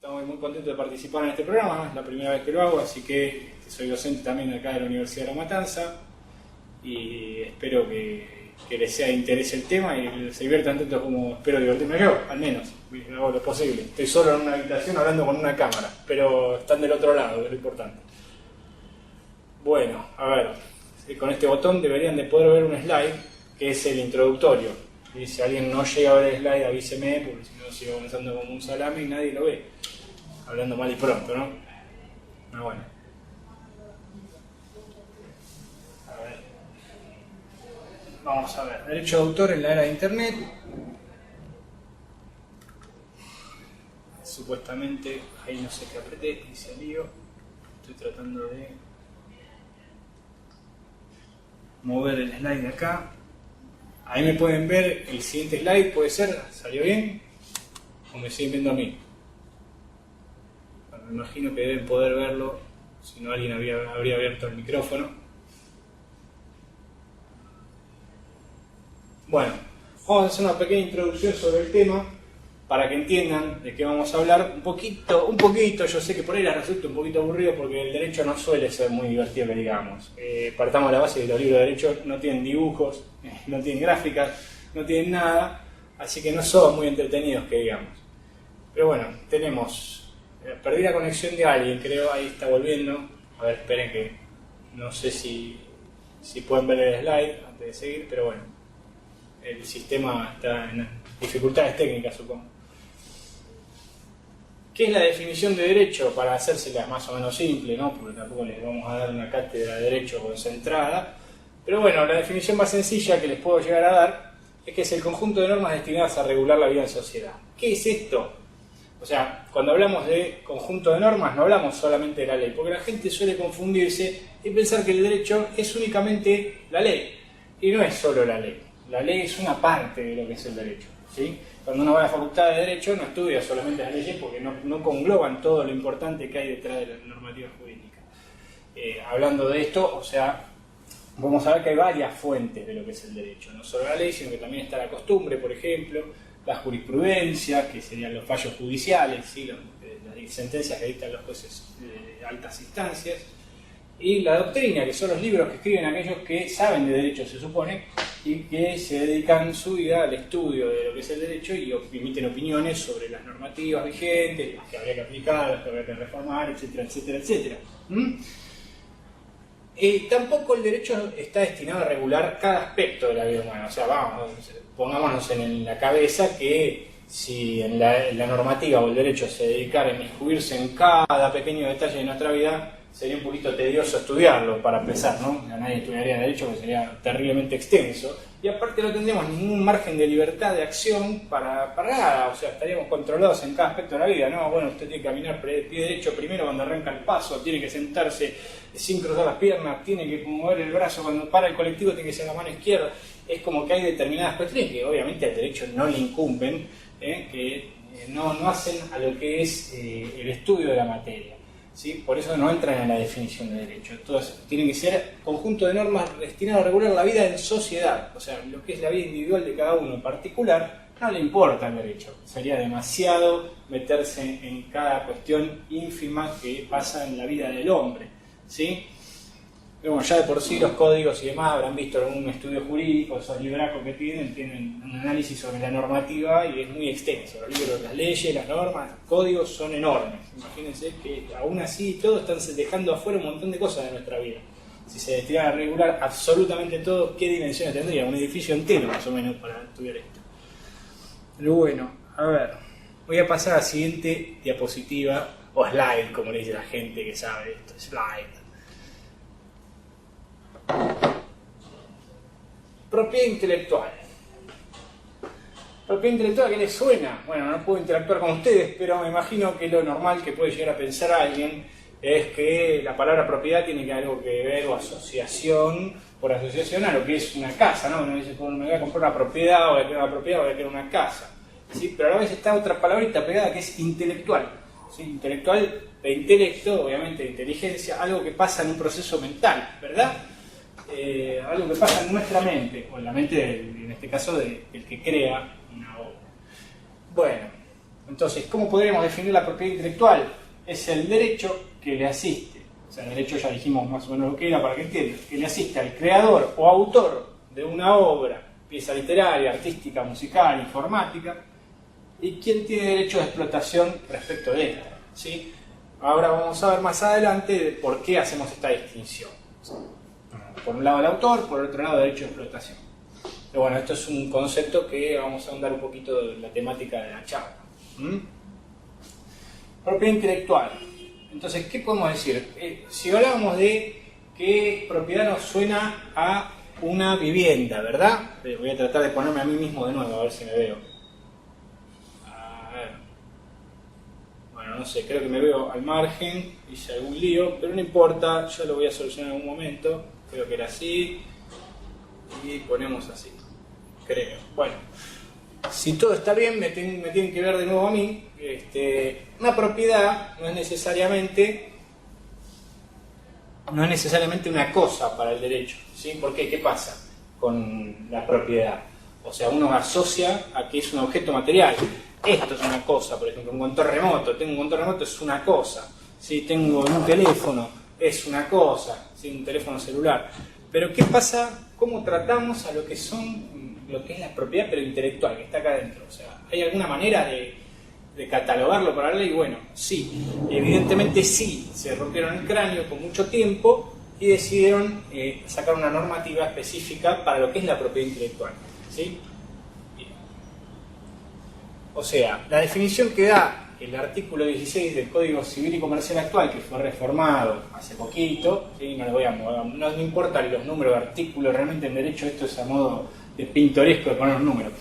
Estamos muy contentos de participar en este programa, es la primera vez que lo hago, así que soy docente también acá de la Universidad de La Matanza y espero que les sea de interés el tema y se diviertan tanto como espero divertirme yo, al menos, hago lo posible. Estoy solo en una habitación hablando con una cámara, pero están del otro lado, que es lo importante. Bueno, a ver, con este botón deberían de poder ver un slide que es el introductorio. Y si alguien no llega a ver el slide, avíseme, porque si no sigo avanzando como un salame y nadie lo ve. Hablando mal y pronto, ¿no? Ah, bueno. A ver. Vamos a ver. Derecho de autor en la era de Internet. Supuestamente, ahí no sé qué apreté y se lío. Estoy tratando de mover el slide de acá. Ahí me pueden ver el siguiente slide, puede ser, ¿salió bien? ¿O me siguen viendo a mí? Bueno, me imagino que deben poder verlo, si no alguien habría abierto el micrófono. Bueno, vamos a hacer una pequeña introducción sobre el tema para que entiendan de qué vamos a hablar un poquito. Yo sé que por ahí les resulta un poquito aburrido porque el derecho no suele ser muy divertido, que digamos. Partamos de la base de que los libros de derecho no tienen dibujos, no tienen gráficas, no tienen nada, así que no son muy entretenidos, que digamos. Pero bueno, tenemos, perdí la conexión de alguien, creo, ahí está volviendo. A ver, esperen que no sé si pueden ver el slide antes de seguir, pero bueno, el sistema está en dificultades técnicas, supongo. ¿Qué es la definición de derecho? Para hacérsela más o menos simple, ¿no? Porque tampoco les vamos a dar una cátedra de derecho concentrada. Pero bueno, la definición más sencilla que les puedo llegar a dar es que es el conjunto de normas destinadas a regular la vida en sociedad. ¿Qué es esto? O sea, cuando hablamos de conjunto de normas no hablamos solamente de la ley, porque la gente suele confundirse y pensar que el derecho es únicamente la ley. Y no es solo la ley. La ley es una parte de lo que es el derecho, ¿sí? Cuando uno va a la facultad de Derecho no estudia solamente las leyes porque no congloban todo lo importante que hay detrás de la normativa jurídica. Hablando de esto, o sea, vamos a ver que hay varias fuentes de lo que es el derecho. No solo la ley, sino que también está la costumbre, por ejemplo, la jurisprudencia, que serían los fallos judiciales, ¿sí? Las sentencias que dictan los jueces de altas instancias, y la doctrina, que son los libros que escriben aquellos que saben de derecho, se supone, y que se dedican su vida al estudio de lo que es el derecho y emiten opiniones sobre las normativas vigentes, las que habría que aplicar, las que habría que reformar, etcétera, etcétera, etcétera. Tampoco el derecho está destinado a regular cada aspecto de la vida humana. O sea, pongámonos en la cabeza que si en la normativa o el derecho se dedicara a inmiscuirse en cada pequeño detalle de nuestra vida, sería un poquito tedioso estudiarlo para empezar, ¿no? Nadie estudiaría derecho porque sería terriblemente extenso. Y aparte no tendríamos ningún margen de libertad de acción para nada. O sea, estaríamos controlados en cada aspecto de la vida, ¿no? Bueno, usted tiene que caminar pie derecho primero cuando arranca el paso, tiene que sentarse sin cruzar las piernas, tiene que mover el brazo cuando para el colectivo, tiene que ser la mano izquierda. Es como que hay determinadas cuestiones que obviamente al derecho no le incumben, que no hacen a lo que es el estudio de la materia. ¿Sí? Por eso no entran en la definición de derecho. Entonces, tienen que ser conjunto de normas destinadas a regular la vida en sociedad. O sea, lo que es la vida individual de cada uno en particular, no le importa el derecho. Sería demasiado meterse en cada cuestión ínfima que pasa en la vida del hombre, ¿sí? Pero bueno, ya de por sí los códigos y demás habrán visto algún estudio jurídico, esos libracos que tienen un análisis sobre la normativa y es muy extenso. Los libros, las leyes, las normas, los códigos son enormes. Imagínense que aún así todos están dejando afuera un montón de cosas de nuestra vida. Si se destinara a regular absolutamente todo, ¿qué dimensiones tendría? Un edificio entero más o menos para estudiar esto. Pero bueno, a ver, voy a pasar a la siguiente diapositiva, o slide, como le dice la gente que sabe esto, slide. Propiedad intelectual. Propiedad intelectual, ¿qué les suena? Bueno, no puedo interactuar con ustedes, pero me imagino que lo normal que puede llegar a pensar alguien es que la palabra propiedad tiene algo que ver, o asociación, por asociación a lo que es una casa, ¿no? Uno dice, me voy a comprar una propiedad, o voy a querer una propiedad, o voy a querer una casa. ¿Sí? Pero a la vez está otra palabrita pegada que es intelectual. ¿Sí? Intelectual, de intelecto, obviamente de inteligencia, algo que pasa en un proceso mental, ¿verdad? Algo que pasa en nuestra mente, o en la mente, en este caso, del que crea una obra. Bueno, Entonces, ¿cómo podríamos definir la propiedad intelectual? Es el derecho que le asiste, o sea, el derecho ya dijimos más o menos lo que era para que entiendan, que le asiste al creador o autor de una obra, pieza literaria, artística, musical, informática, y quién tiene derecho de explotación respecto de esta, ¿sí? Ahora vamos a ver más adelante por qué hacemos esta distinción. Por un lado el autor, por otro lado derecho de explotación. Pero bueno, esto es un concepto que vamos a ahondar un poquito de la temática de la charla. Propiedad intelectual. Entonces, ¿qué podemos decir? Si hablábamos de que propiedad nos suena a una vivienda, ¿verdad? Voy a tratar de ponerme a mí mismo de nuevo, a ver si me veo. A ver. Bueno, no sé, creo que me veo al margen, hice algún lío, pero no importa, yo lo voy a solucionar en algún momento. Creo que era así. Y ponemos así. Creo. Bueno. Si todo está bien, me tienen que ver de nuevo a mí. Una propiedad no es necesariamente una cosa para el derecho, ¿sí? ¿Por qué? ¿Qué pasa con la propiedad? O sea, uno asocia a que es un objeto material. Esto es una cosa, por ejemplo, un control remoto. Tengo un control remoto, es una cosa. ¿Sí? Tengo un teléfono, es una cosa. ¿Sí? Un teléfono celular. Pero ¿qué pasa? ¿Cómo tratamos a lo que es la propiedad pero intelectual, que está acá adentro? O sea, ¿hay alguna manera de catalogarlo para la ley? Bueno, sí, evidentemente sí, se rompieron el cráneo con mucho tiempo y decidieron sacar una normativa específica para lo que es la propiedad intelectual, ¿sí? Bien. O sea, la definición que da el artículo 16 del Código Civil y Comercial actual, que fue reformado hace poquito, ¿sí? No me importan los números de artículos, realmente en derecho esto es a modo de pintoresco de poner los números,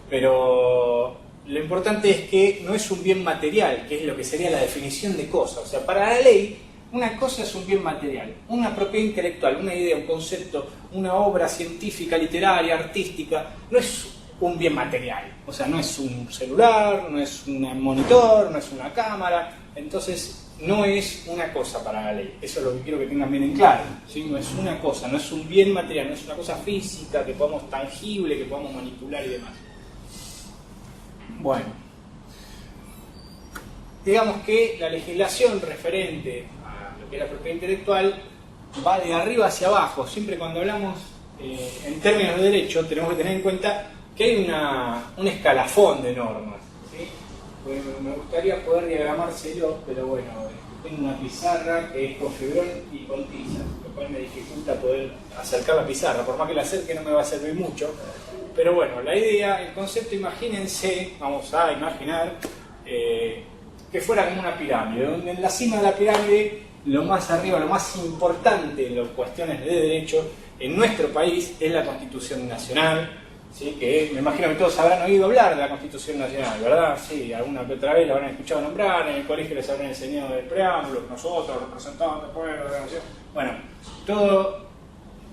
pero lo importante es que no es un bien material, que es lo que sería la definición de cosa. O sea, para la ley, una cosa es un bien material, una propiedad intelectual, una idea, un concepto, una obra científica, literaria, artística, no es un bien material. O sea, no es un celular, no es un monitor, no es una cámara. Entonces, no es una cosa para la ley. Eso es lo que quiero que tengan bien en claro, ¿sí? No es una cosa, no es un bien material, no es una cosa física que podamos tangible, que podamos manipular y demás. Bueno, digamos que la legislación referente a lo que es la propiedad intelectual va de arriba hacia abajo. Siempre cuando hablamos en términos de derecho tenemos que tener en cuenta que hay un escalafón de normas, ¿sí? Pues me gustaría poder diagramárselo, pero bueno, tengo una pizarra que es con fibrón y con tiza, lo cual me dificulta poder acercar la pizarra. Por más que la acerque no me va a servir mucho. Pero bueno, la idea, el concepto, imagínense, vamos a imaginar que fuera como una pirámide, donde en la cima de la pirámide, lo más arriba, lo más importante en las cuestiones de derecho en nuestro país es la Constitución Nacional, ¿sí? Que me imagino que todos habrán oído hablar de la Constitución Nacional, ¿verdad? Sí, alguna que otra vez la habrán escuchado nombrar, en el colegio les habrán enseñado el preámbulo, nosotros, representantes del pueblo, de la nación. Bueno,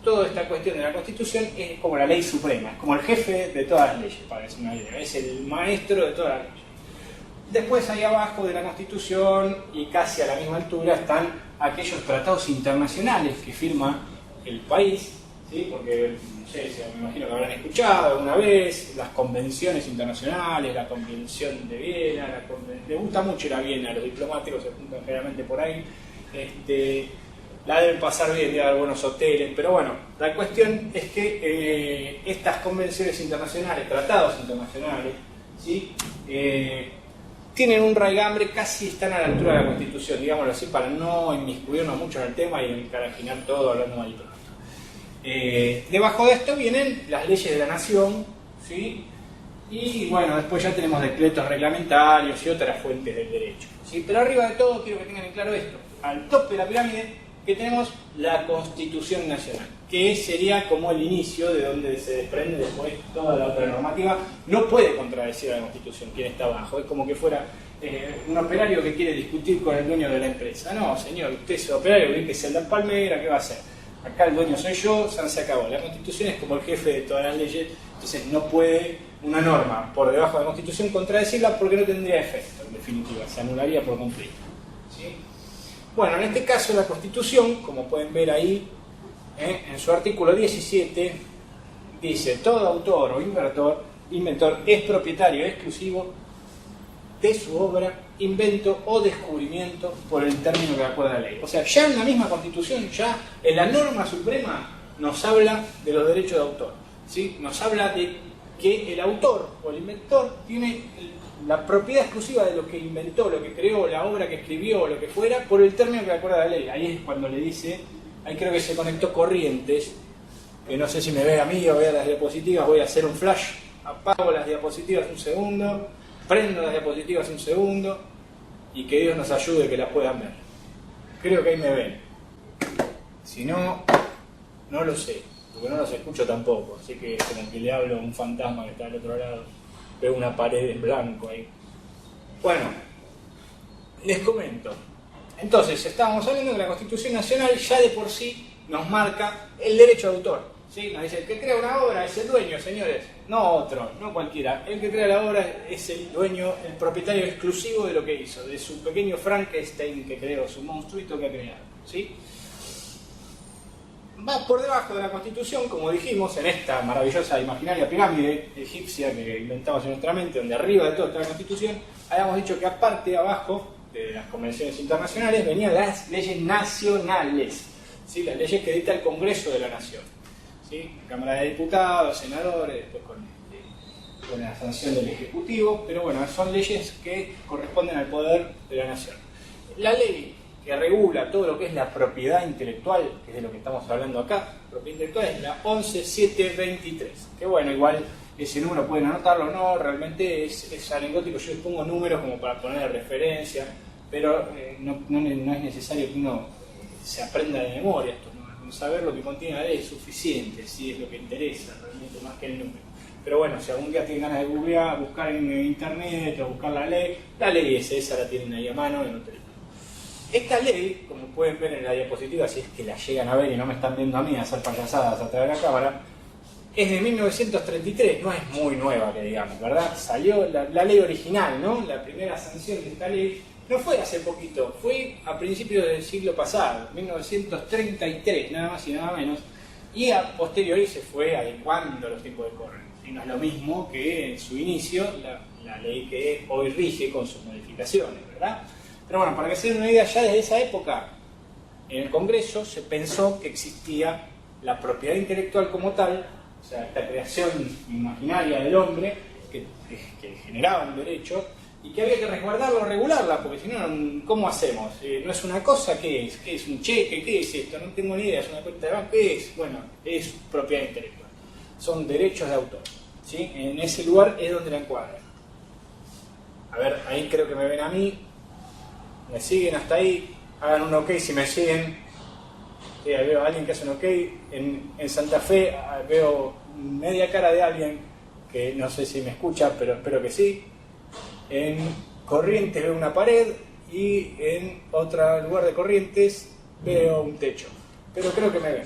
toda esta cuestión de la Constitución es como la ley suprema, es como el jefe de todas las leyes, para decir una idea, es el maestro de todas las leyes. Después ahí abajo de la Constitución y casi a la misma altura están aquellos tratados internacionales que firma el país, ¿sí? Porque no sé, me imagino que habrán escuchado alguna vez las convenciones internacionales, la Convención de Viena, le gusta mucho la Viena, los diplomáticos se juntan generalmente por ahí. La deben pasar bien, debe haber buenos hoteles, pero bueno, la cuestión es que estas convenciones internacionales, tratados internacionales, ¿sí? Tienen un raigambre, casi están a la altura de la Constitución, digámoslo así, para no inmiscuirnos mucho en el tema y encarajinar todo hablando mal y pronto. Debajo de esto vienen las leyes de la nación, ¿sí? Y bueno, después ya tenemos decretos reglamentarios y otras fuentes del derecho, ¿sí? Pero arriba de todo quiero que tengan en claro esto, al tope de la pirámide, que tenemos la Constitución Nacional, que sería como el inicio de donde se desprende después toda la otra normativa. No puede contradecir a la Constitución quien está abajo, es como que fuera un operario que quiere discutir con el dueño de la empresa. No, señor, usted es operario, que es el de Palmera, ¿qué va a hacer? Acá el dueño soy yo, se acabó. La Constitución es como el jefe de todas las leyes, entonces no puede una norma por debajo de la Constitución contradecirla porque no tendría efecto, en definitiva, se anularía por completo, ¿sí? Bueno, en este caso la Constitución, como pueden ver ahí, en su artículo 17, dice: todo autor o inventor es propietario exclusivo de su obra, invento o descubrimiento por el término que acuerda la ley. O sea, ya en la misma Constitución, ya en la norma suprema, nos habla de los derechos de autor, ¿sí? Nos habla de que el autor o el inventor tiene la propiedad exclusiva de lo que inventó, lo que creó, la obra que escribió, lo que fuera, por el término que acuerda la ley. Ahí es cuando le dice, ahí creo que se conectó Corrientes, que no sé si me ve a mí o ve a las diapositivas, voy a hacer un flash, apago las diapositivas un segundo, prendo las diapositivas un segundo, y que Dios nos ayude que las puedan ver. Creo que ahí me ven. Si no, no lo sé, porque no los escucho tampoco, así que como que le hablo a un fantasma que está al otro lado, veo una pared en blanco ahí. Bueno, les comento. Entonces, estábamos hablando que la Constitución Nacional ya de por sí nos marca el derecho de autor, ¿sí? Nos dice, el que crea una obra es el dueño, señores, no otro, no cualquiera. El que crea la obra es el dueño, el propietario exclusivo de lo que hizo, de su pequeño Frankenstein que creó, su monstruito que ha creado, ¿sí? Va por debajo de la Constitución, como dijimos, en esta maravillosa imaginaria pirámide egipcia que inventamos en nuestra mente, donde arriba de todo está la Constitución, habíamos dicho que aparte, abajo de las convenciones internacionales, venían las leyes nacionales, ¿sí? Las leyes que dicta el Congreso de la Nación, ¿sí? Cámara de Diputados, senadores, después con la sanción del Ejecutivo, pero bueno, son leyes que corresponden al poder de la Nación. La ley que regula todo lo que es la propiedad intelectual, que es de lo que estamos hablando acá, propiedad intelectual, es la 11723, que bueno, igual ese número pueden anotarlo o no, realmente es anecdótico, yo les pongo números como para poner de referencia, pero no es necesario que uno se aprenda de memoria esto, ¿no? Saber lo que contiene la ley es suficiente, si es lo que interesa realmente más que el número. Pero bueno, si algún día tienen ganas de googlear, buscar en internet o buscar la ley es esa, la tienen ahí a mano en otro. Esta ley, como pueden ver en la diapositiva, si es que la llegan a ver y no me están viendo a mí hacer payasadas a través de la cámara, es de 1933, no es muy nueva que digamos, ¿verdad? Salió la ley original, ¿no? La primera sanción de esta ley no fue hace poquito, fue a principios del siglo pasado, 1933, nada más y nada menos, y a posteriori se fue adecuando los tiempos de correr. Y no es lo mismo que en su inicio la ley que hoy rige con sus modificaciones, ¿verdad? Pero bueno, para que se den una idea, ya desde esa época en el Congreso se pensó que existía la propiedad intelectual como tal, o sea, esta creación imaginaria del hombre que generaba un derecho y que había que resguardarla o regularla, porque si no, ¿cómo hacemos? No es una cosa, ¿qué es? ¿Qué es un cheque? ¿Qué es esto? No tengo ni idea, es una cuenta de banco, ¿qué es? Bueno, es propiedad intelectual, son derechos de autor, ¿sí? En ese lugar es donde la encuadran. A ver, ahí creo que me ven a mí. ¿Me siguen hasta ahí? Hagan un ok si me siguen. Sí, ahí veo a alguien que hace un ok. En Santa Fe veo media cara de alguien que no sé si me escucha, pero espero que sí. En Corrientes veo una pared y en otro lugar de Corrientes veo un techo. Pero creo que me ven.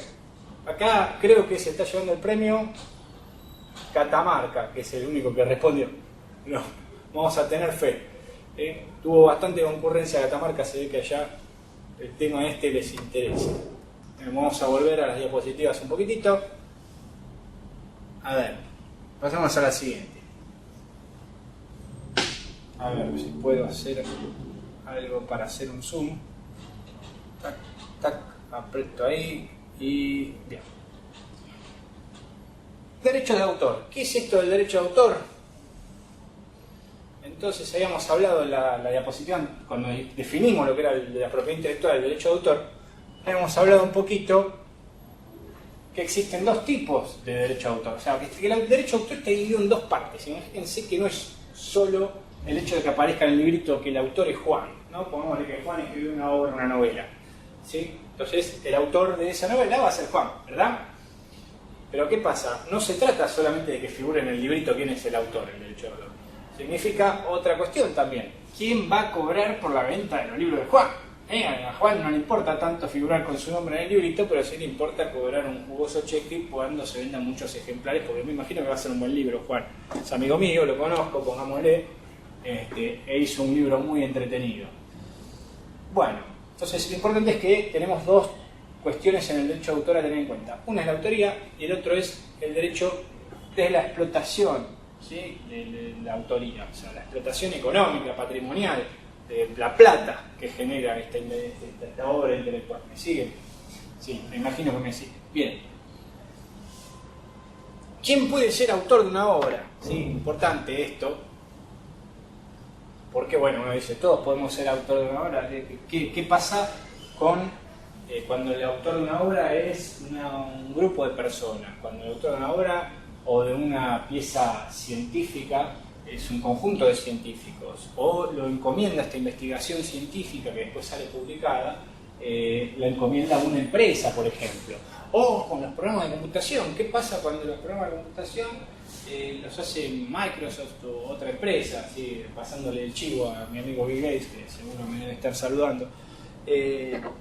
Acá creo que se está llevando el premio Catamarca, que es el único que respondió. No, vamos a tener fe. Tuvo bastante concurrencia Catamarca, se ve que allá el tema este les interesa. Vamos a volver a las diapositivas un poquitito. A ver, pasamos a la siguiente. A ver si puedo hacer algo para hacer un zoom. Tac, tac, aprieto ahí y bien. Derecho de autor. ¿Qué es esto del derecho de autor? Entonces habíamos hablado en la diapositiva, cuando definimos lo que era la propiedad intelectual, el derecho de autor, habíamos hablado un poquito que existen dos tipos de derecho de autor. O sea, que el derecho de autor está dividido en dos partes. Imagínense que no es solo el hecho de que aparezca en el librito que el autor es Juan, ¿no? Pongámosle que Juan escribió una obra, una novela, ¿sí? Entonces el autor de esa novela va a ser Juan, ¿verdad? Pero ¿qué pasa? No se trata solamente de que figure en el librito quién es el autor, el derecho de autor. Significa otra cuestión también. ¿Quién va a cobrar por la venta de los libros de Juan? A Juan no le importa tanto figurar con su nombre en el librito, pero sí le importa cobrar un jugoso cheque cuando se vendan muchos ejemplares, porque me imagino que va a ser un buen libro, Juan. Es amigo mío, lo conozco, pongámosle, e hizo un libro muy entretenido. Bueno, entonces lo importante es que tenemos dos cuestiones en el derecho de autor a tener en cuenta. Una es la autoría y el otro es el derecho de la explotación ¿sí? De la autoría, o sea, la explotación económica, patrimonial, de la plata que genera esta obra intelectual. ¿Me siguen? Sí, me imagino que me siguen. Bien. ¿Quién puede ser autor de una obra? Sí, importante esto. Porque, bueno, uno dice, todos podemos ser autor de una obra. ¿Qué pasa con cuando el autor de una obra es un grupo de personas? Cuando el autor de una obra o de una pieza científica es un conjunto de científicos, o lo encomienda esta investigación científica que después sale publicada, la encomienda a una empresa, por ejemplo. O con los programas de computación. ¿Qué pasa cuando los programas de computación los hace Microsoft o otra empresa? ¿Sí? Pasándole el chivo a mi amigo Bill Gates, que seguro me debe estar saludando.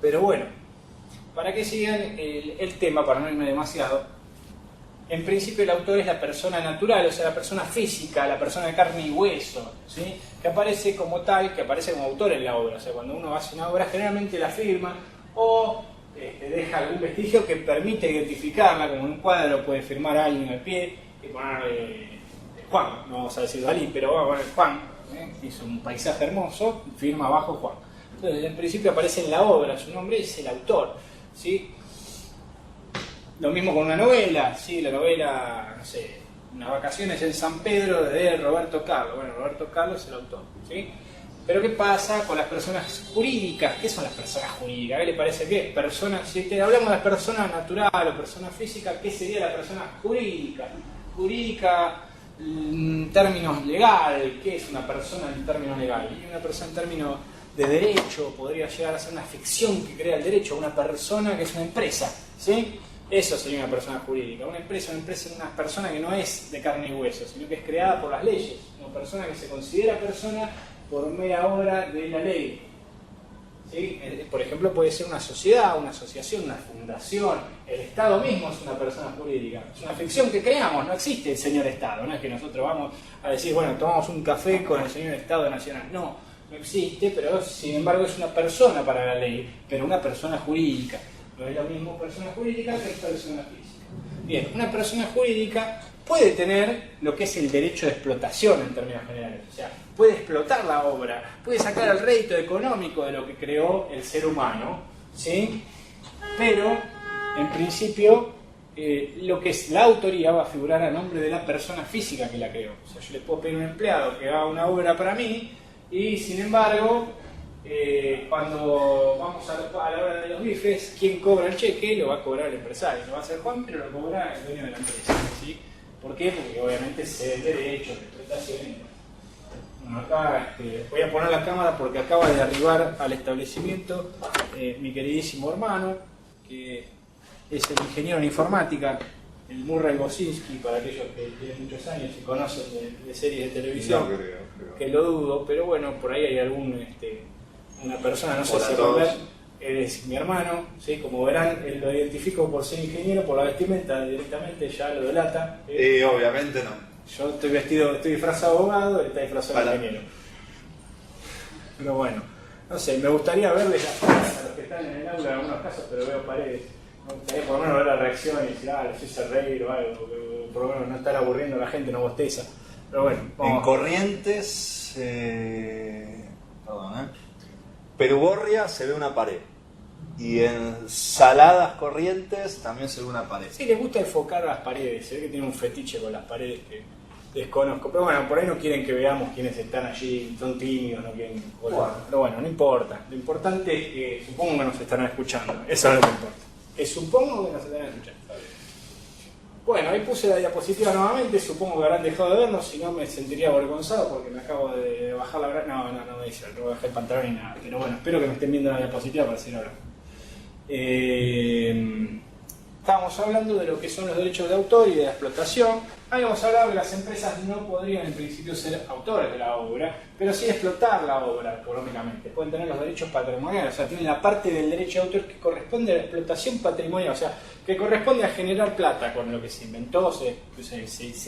Pero bueno, para que sigan el tema, para no irme demasiado, en principio el autor es la persona natural, o sea, la persona física, la persona de carne y hueso, ¿sí? Que aparece como tal, que aparece como autor en la obra. O sea, cuando uno hace una obra, generalmente la firma o deja algún vestigio que permite identificarla, como en un cuadro puede firmar a alguien al pie y ponerle Juan, no vamos a decir Dalí, pero vamos a poner Juan, hizo un paisaje hermoso, firma abajo Juan. Entonces, en principio aparece en la obra, su nombre es el autor, ¿sí? Lo mismo con una novela, ¿sí? La novela, no sé, Unas vacaciones en San Pedro de Roberto Carlos. Bueno, Roberto Carlos es el autor, ¿sí? Pero ¿qué pasa con las personas jurídicas? ¿Qué son las personas jurídicas? ¿Qué le parece que personas, si hablamos de las personas naturales o personas físicas, ¿qué sería la persona jurídica? Jurídica en términos legales, ¿qué es una persona en términos legales? Y una persona en términos de derecho podría llegar a ser una ficción que crea el derecho, una persona que es una empresa, ¿sí? Eso sería una persona jurídica. Una empresa es una persona que no es de carne y hueso, sino que es creada por las leyes. Una persona que se considera persona por mera obra de la ley. ¿Sí? Por ejemplo, puede ser una sociedad, una asociación, una fundación. El Estado mismo es una persona jurídica. Es una ficción que creamos, no existe el señor Estado. No es que nosotros vamos a decir, bueno, tomamos un café con el señor Estado Nacional. No, no existe, pero sin embargo es una persona para la ley, pero una persona jurídica. No es lo mismo persona jurídica que persona física. Bien, una persona jurídica puede tener lo que es el derecho de explotación en términos generales. O sea, puede explotar la obra, puede sacar el rédito económico de lo que creó el ser humano, ¿sí? Pero, en principio, lo que es la autoría va a figurar a nombre de la persona física que la creó. O sea, yo le puedo pedir a un empleado que haga una obra para mí y, sin embargo, cuando vamos a la hora de los bifes, quien cobra el cheque lo va a cobrar el empresario. No va a ser Juan, pero lo cobra el dueño de la empresa, ¿sí? ¿Por qué? Porque obviamente se el derecho de explotación. Bueno, acá voy a poner la cámara porque acaba de arribar al establecimiento mi queridísimo hermano, que es el ingeniero en informática, el Murray Bosinski, para aquellos que tienen muchos años y conocen de series de televisión, no creo. Que lo dudo, pero bueno, por ahí hay una persona, no sé si recordar, es mi hermano, ¿sí? Como verán, lo identifico por ser ingeniero, por la vestimenta directamente ya lo delata. Obviamente no. Yo estoy disfrazado de abogado, él está disfrazado de ingeniero. Pero bueno, no sé, me gustaría verles las caras a los que están en el aula en algunos casos, pero veo paredes. Me gustaría por lo menos ver la reacción y decir, los hice reír o algo, por lo menos no estar aburriendo a la gente, no bosteza. Pero bueno, vamos. En Corrientes, Peruborria se ve una pared. Y en Saladas Corrientes también se ve una pared. Sí, les gusta enfocar las paredes. Se ve que tiene un fetiche con las paredes que desconozco. Pero bueno, por ahí no quieren que veamos quiénes están allí, son tímidos, no quieren volar. Pero bueno, no importa. Lo importante es que supongo que nos estarán escuchando. Eso es lo que importa. Supongo que nos estarán escuchando. Bueno, ahí puse la diapositiva nuevamente, supongo que habrán dejado de vernos, si no me sentiría avergonzado porque me acabo de bajar la... No me dice, no voy a bajar el pantalón ni nada, pero bueno, espero que me estén viendo la diapositiva para seguir hablando. Estábamos hablando de lo que son los derechos de autor y de la explotación. Habíamos hablado que las empresas no podrían en principio ser autores de la obra, pero sí explotar la obra económicamente. Pueden tener los derechos patrimoniales, o sea, tienen la parte del derecho de autor que corresponde a la explotación patrimonial, o sea, que corresponde a generar plata con lo que se inventó, se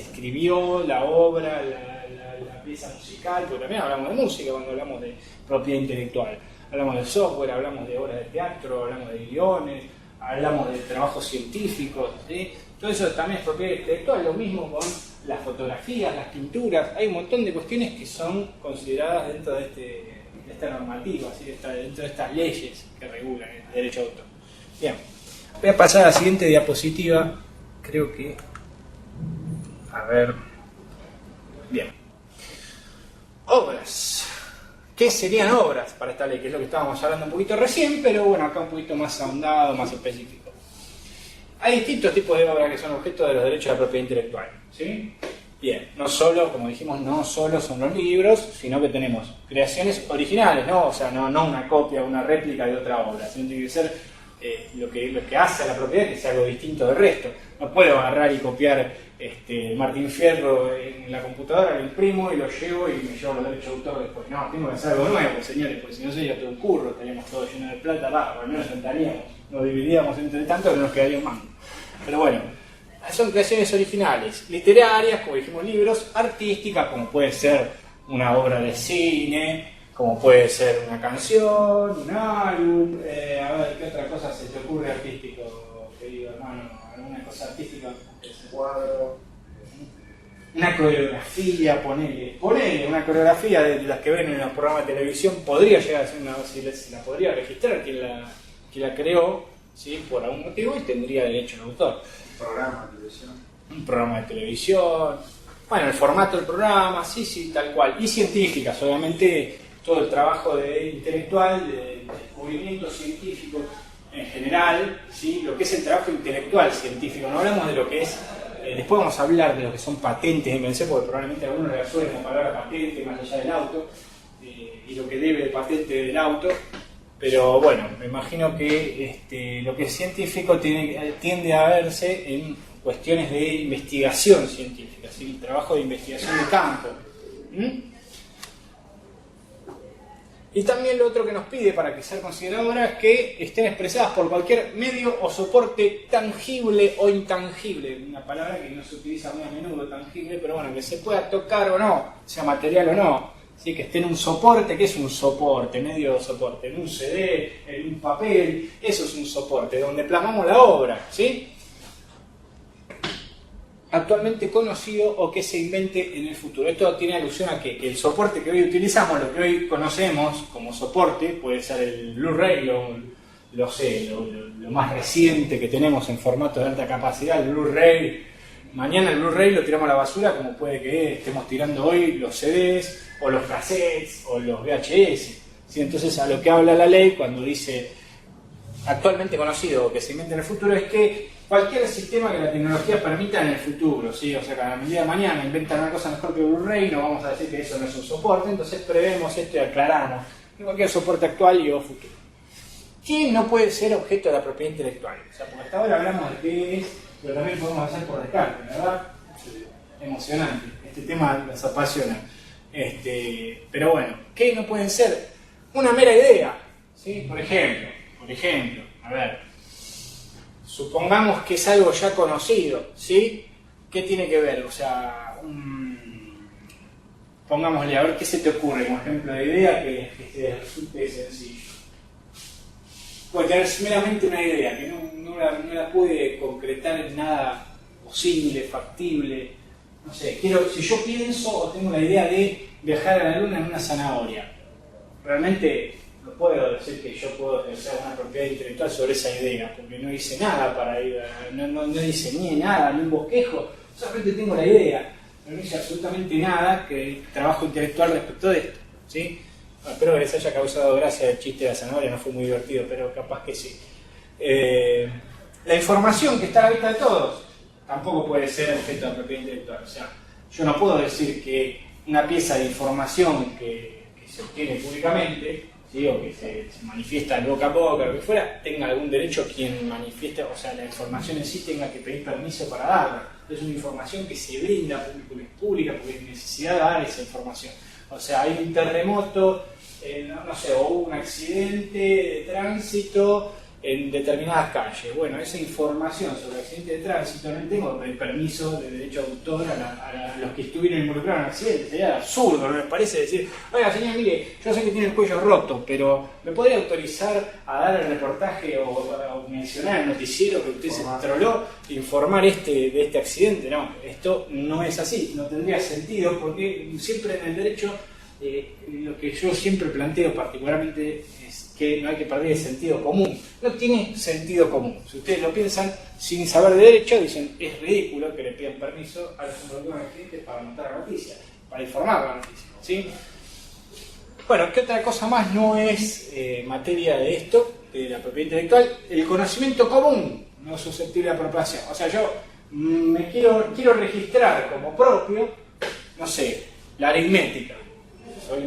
escribió la obra, la pieza musical, porque también hablamos de música cuando hablamos de propiedad intelectual. Hablamos de software, hablamos de obras de teatro, hablamos de guiones, hablamos de trabajos científicos, ¿sí? Todo eso también es propiedad intelectual, lo mismo con las fotografías, las pinturas, hay un montón de cuestiones que son consideradas dentro de esta normativa, ¿sí? Dentro de estas leyes que regulan el derecho de autor. Bien, voy a pasar a la siguiente diapositiva, creo que... A ver... Bien. Obras. ¿Qué serían obras para esta ley? Que es lo que estábamos hablando un poquito recién, pero bueno, acá un poquito más ahondado, más específico. Hay distintos tipos de obras que son objeto de los derechos de la propiedad intelectual, ¿sí? Bien, no solo, como dijimos, no solo son los libros, sino que tenemos creaciones originales, ¿no? O sea, no una copia, una réplica de otra obra, sino tiene que ser lo que hace a la propiedad que sea algo distinto del resto. No puedo agarrar y copiar Martín Fierro en la computadora, lo imprimo y lo llevo y me llevo los derechos de autor después. No, tengo que hacer algo nuevo, señores, porque si no sería todo un curro, estaríamos todos llenos de plata, o al menos sentaríamos, nos dividíamos entre tanto que no nos quedaría un mango. Pero bueno, son creaciones originales, literarias, como dijimos, libros, artísticas, como puede ser una obra de cine, como puede ser una canción, un álbum, a ver, ¿qué otra cosa se te ocurre artístico, querido hermano? ¿Alguna cosa artística? Un cuadro, una coreografía, ponele, una coreografía de las que ven en los programas de televisión, podría llegar a ser una, si la podría registrar quien la creó, ¿sí? Por algún motivo, y tendría derecho al autor. Programa de televisión. Un programa de televisión, bueno, el formato del programa, sí, tal cual. Y científicas, obviamente, todo el trabajo intelectual, de descubrimiento científico en general, ¿sí? Lo que es el trabajo intelectual científico, no hablamos de lo que es, después vamos a hablar de lo que son patentes de invención, porque probablemente algunos le asuelen la palabra patente más allá del auto, y lo que debe de patente del auto. Pero bueno, me imagino que lo que es científico tiende a verse en cuestiones de investigación científica, ¿sí? Trabajo de investigación de campo. Y también lo otro que nos pide para que sea considerado obra es que estén expresadas por cualquier medio o soporte tangible o intangible. Una palabra que no se utiliza muy a menudo, tangible, pero bueno, que se pueda tocar o no, sea material o no. ¿Sí? Que esté en un soporte, ¿qué es un soporte? Medio soporte, en un CD, en un papel, eso es un soporte, donde plasmamos la obra, ¿sí? Actualmente conocido o que se invente en el futuro. Esto tiene alusión a que el soporte que hoy utilizamos, lo que hoy conocemos como soporte, puede ser el Blu-ray, lo más reciente que tenemos en formato de alta capacidad, el Blu-ray. Mañana el Blu-ray lo tiramos a la basura, como puede que estemos tirando hoy los CDs, o los cassettes, o los VHS. ¿Sí? Entonces, a lo que habla la ley cuando dice actualmente conocido o que se invente en el futuro es que cualquier sistema que la tecnología permita en el futuro, ¿sí? O sea, que a la medida de mañana inventan una cosa mejor que Blu-ray, no vamos a decir que eso no es un soporte, entonces prevemos esto y aclaramos que cualquier soporte actual y o futuro. ¿Quién no puede ser objeto de la propiedad intelectual? O sea, porque hasta ahora hablamos de qué es, pero también podemos hacer por descarte, ¿verdad? Emocionante, este tema nos apasiona. Pero bueno, ¿qué no pueden ser? Una mera idea, ¿sí? Por ejemplo, a ver, supongamos que es algo ya conocido, ¿sí? ¿Qué tiene que ver? O sea, pongámosle, a ver qué se te ocurre como ejemplo de idea que te resulte sencillo. Puede tener meramente una idea, que no la puede concretar en nada posible, factible. No sé, si yo pienso o tengo la idea de viajar a la luna en una zanahoria, realmente no puedo decir que yo puedo ejercer una propiedad intelectual sobre esa idea, porque no hice nada para ir, no diseñé nada, ni un bosquejo, solamente tengo la idea, pero no hice absolutamente nada que trabajo intelectual respecto de esto, ¿sí? Bueno, espero que les haya causado gracia el chiste de la zanahoria, no fue muy divertido, pero capaz que sí. La información que está a la vista de todos tampoco puede ser objeto de propiedad intelectual. O sea, yo no puedo decir que una pieza de información que se obtiene públicamente, ¿sí? O que se manifiesta de boca a boca, lo que fuera, tenga algún derecho quien manifiesta, o sea, la información en sí tenga que pedir permiso para darla. Es una información que se brinda pública porque hay necesidad de dar esa información. O sea, hay un terremoto, no sé, o un accidente de tránsito en determinadas calles. Bueno, esa información sobre accidentes de tránsito no tengo el permiso de derecho de autor a los que estuvieron involucrados en el accidente. Sería absurdo, ¿no les parece? Decir, oiga señor, mire, yo sé que tiene el cuello roto, pero ¿me podría autorizar a dar el reportaje o mencionar el noticiero que usted se troló, informar de este accidente? No, esto no es así, no tendría sentido, porque siempre en el derecho lo que yo siempre planteo particularmente es que no hay que perder el sentido común. No tiene sentido común. Si ustedes lo piensan sin saber de derecho, dicen, es ridículo que le pidan permiso a los involucrados clientes para anotar la noticia, para informar la noticia, ¿sí? Bueno, ¿qué otra cosa más no es materia de esto, de la propiedad intelectual? El conocimiento común no es susceptible de apropiación. O sea, yo me quiero registrar como propio, no sé, la aritmética.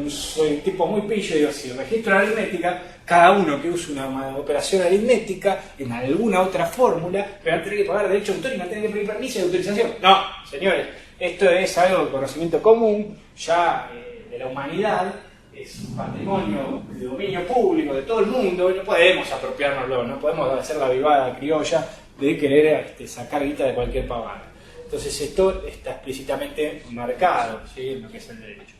Soy un tipo muy pillo y digo, si registro la aritmética, cada uno que use una operación aritmética en alguna otra fórmula me va a tener que pagar derecho de autor y me va a tener que pedir permiso de autorización. No, señores, esto es algo de conocimiento común, ya de la humanidad, es un patrimonio de dominio público de todo el mundo, y no podemos apropiárnoslo, no podemos hacer la vivada criolla de querer sacar guita de cualquier pavada. Entonces esto está explícitamente marcado, ¿sí?, en lo que es el derecho.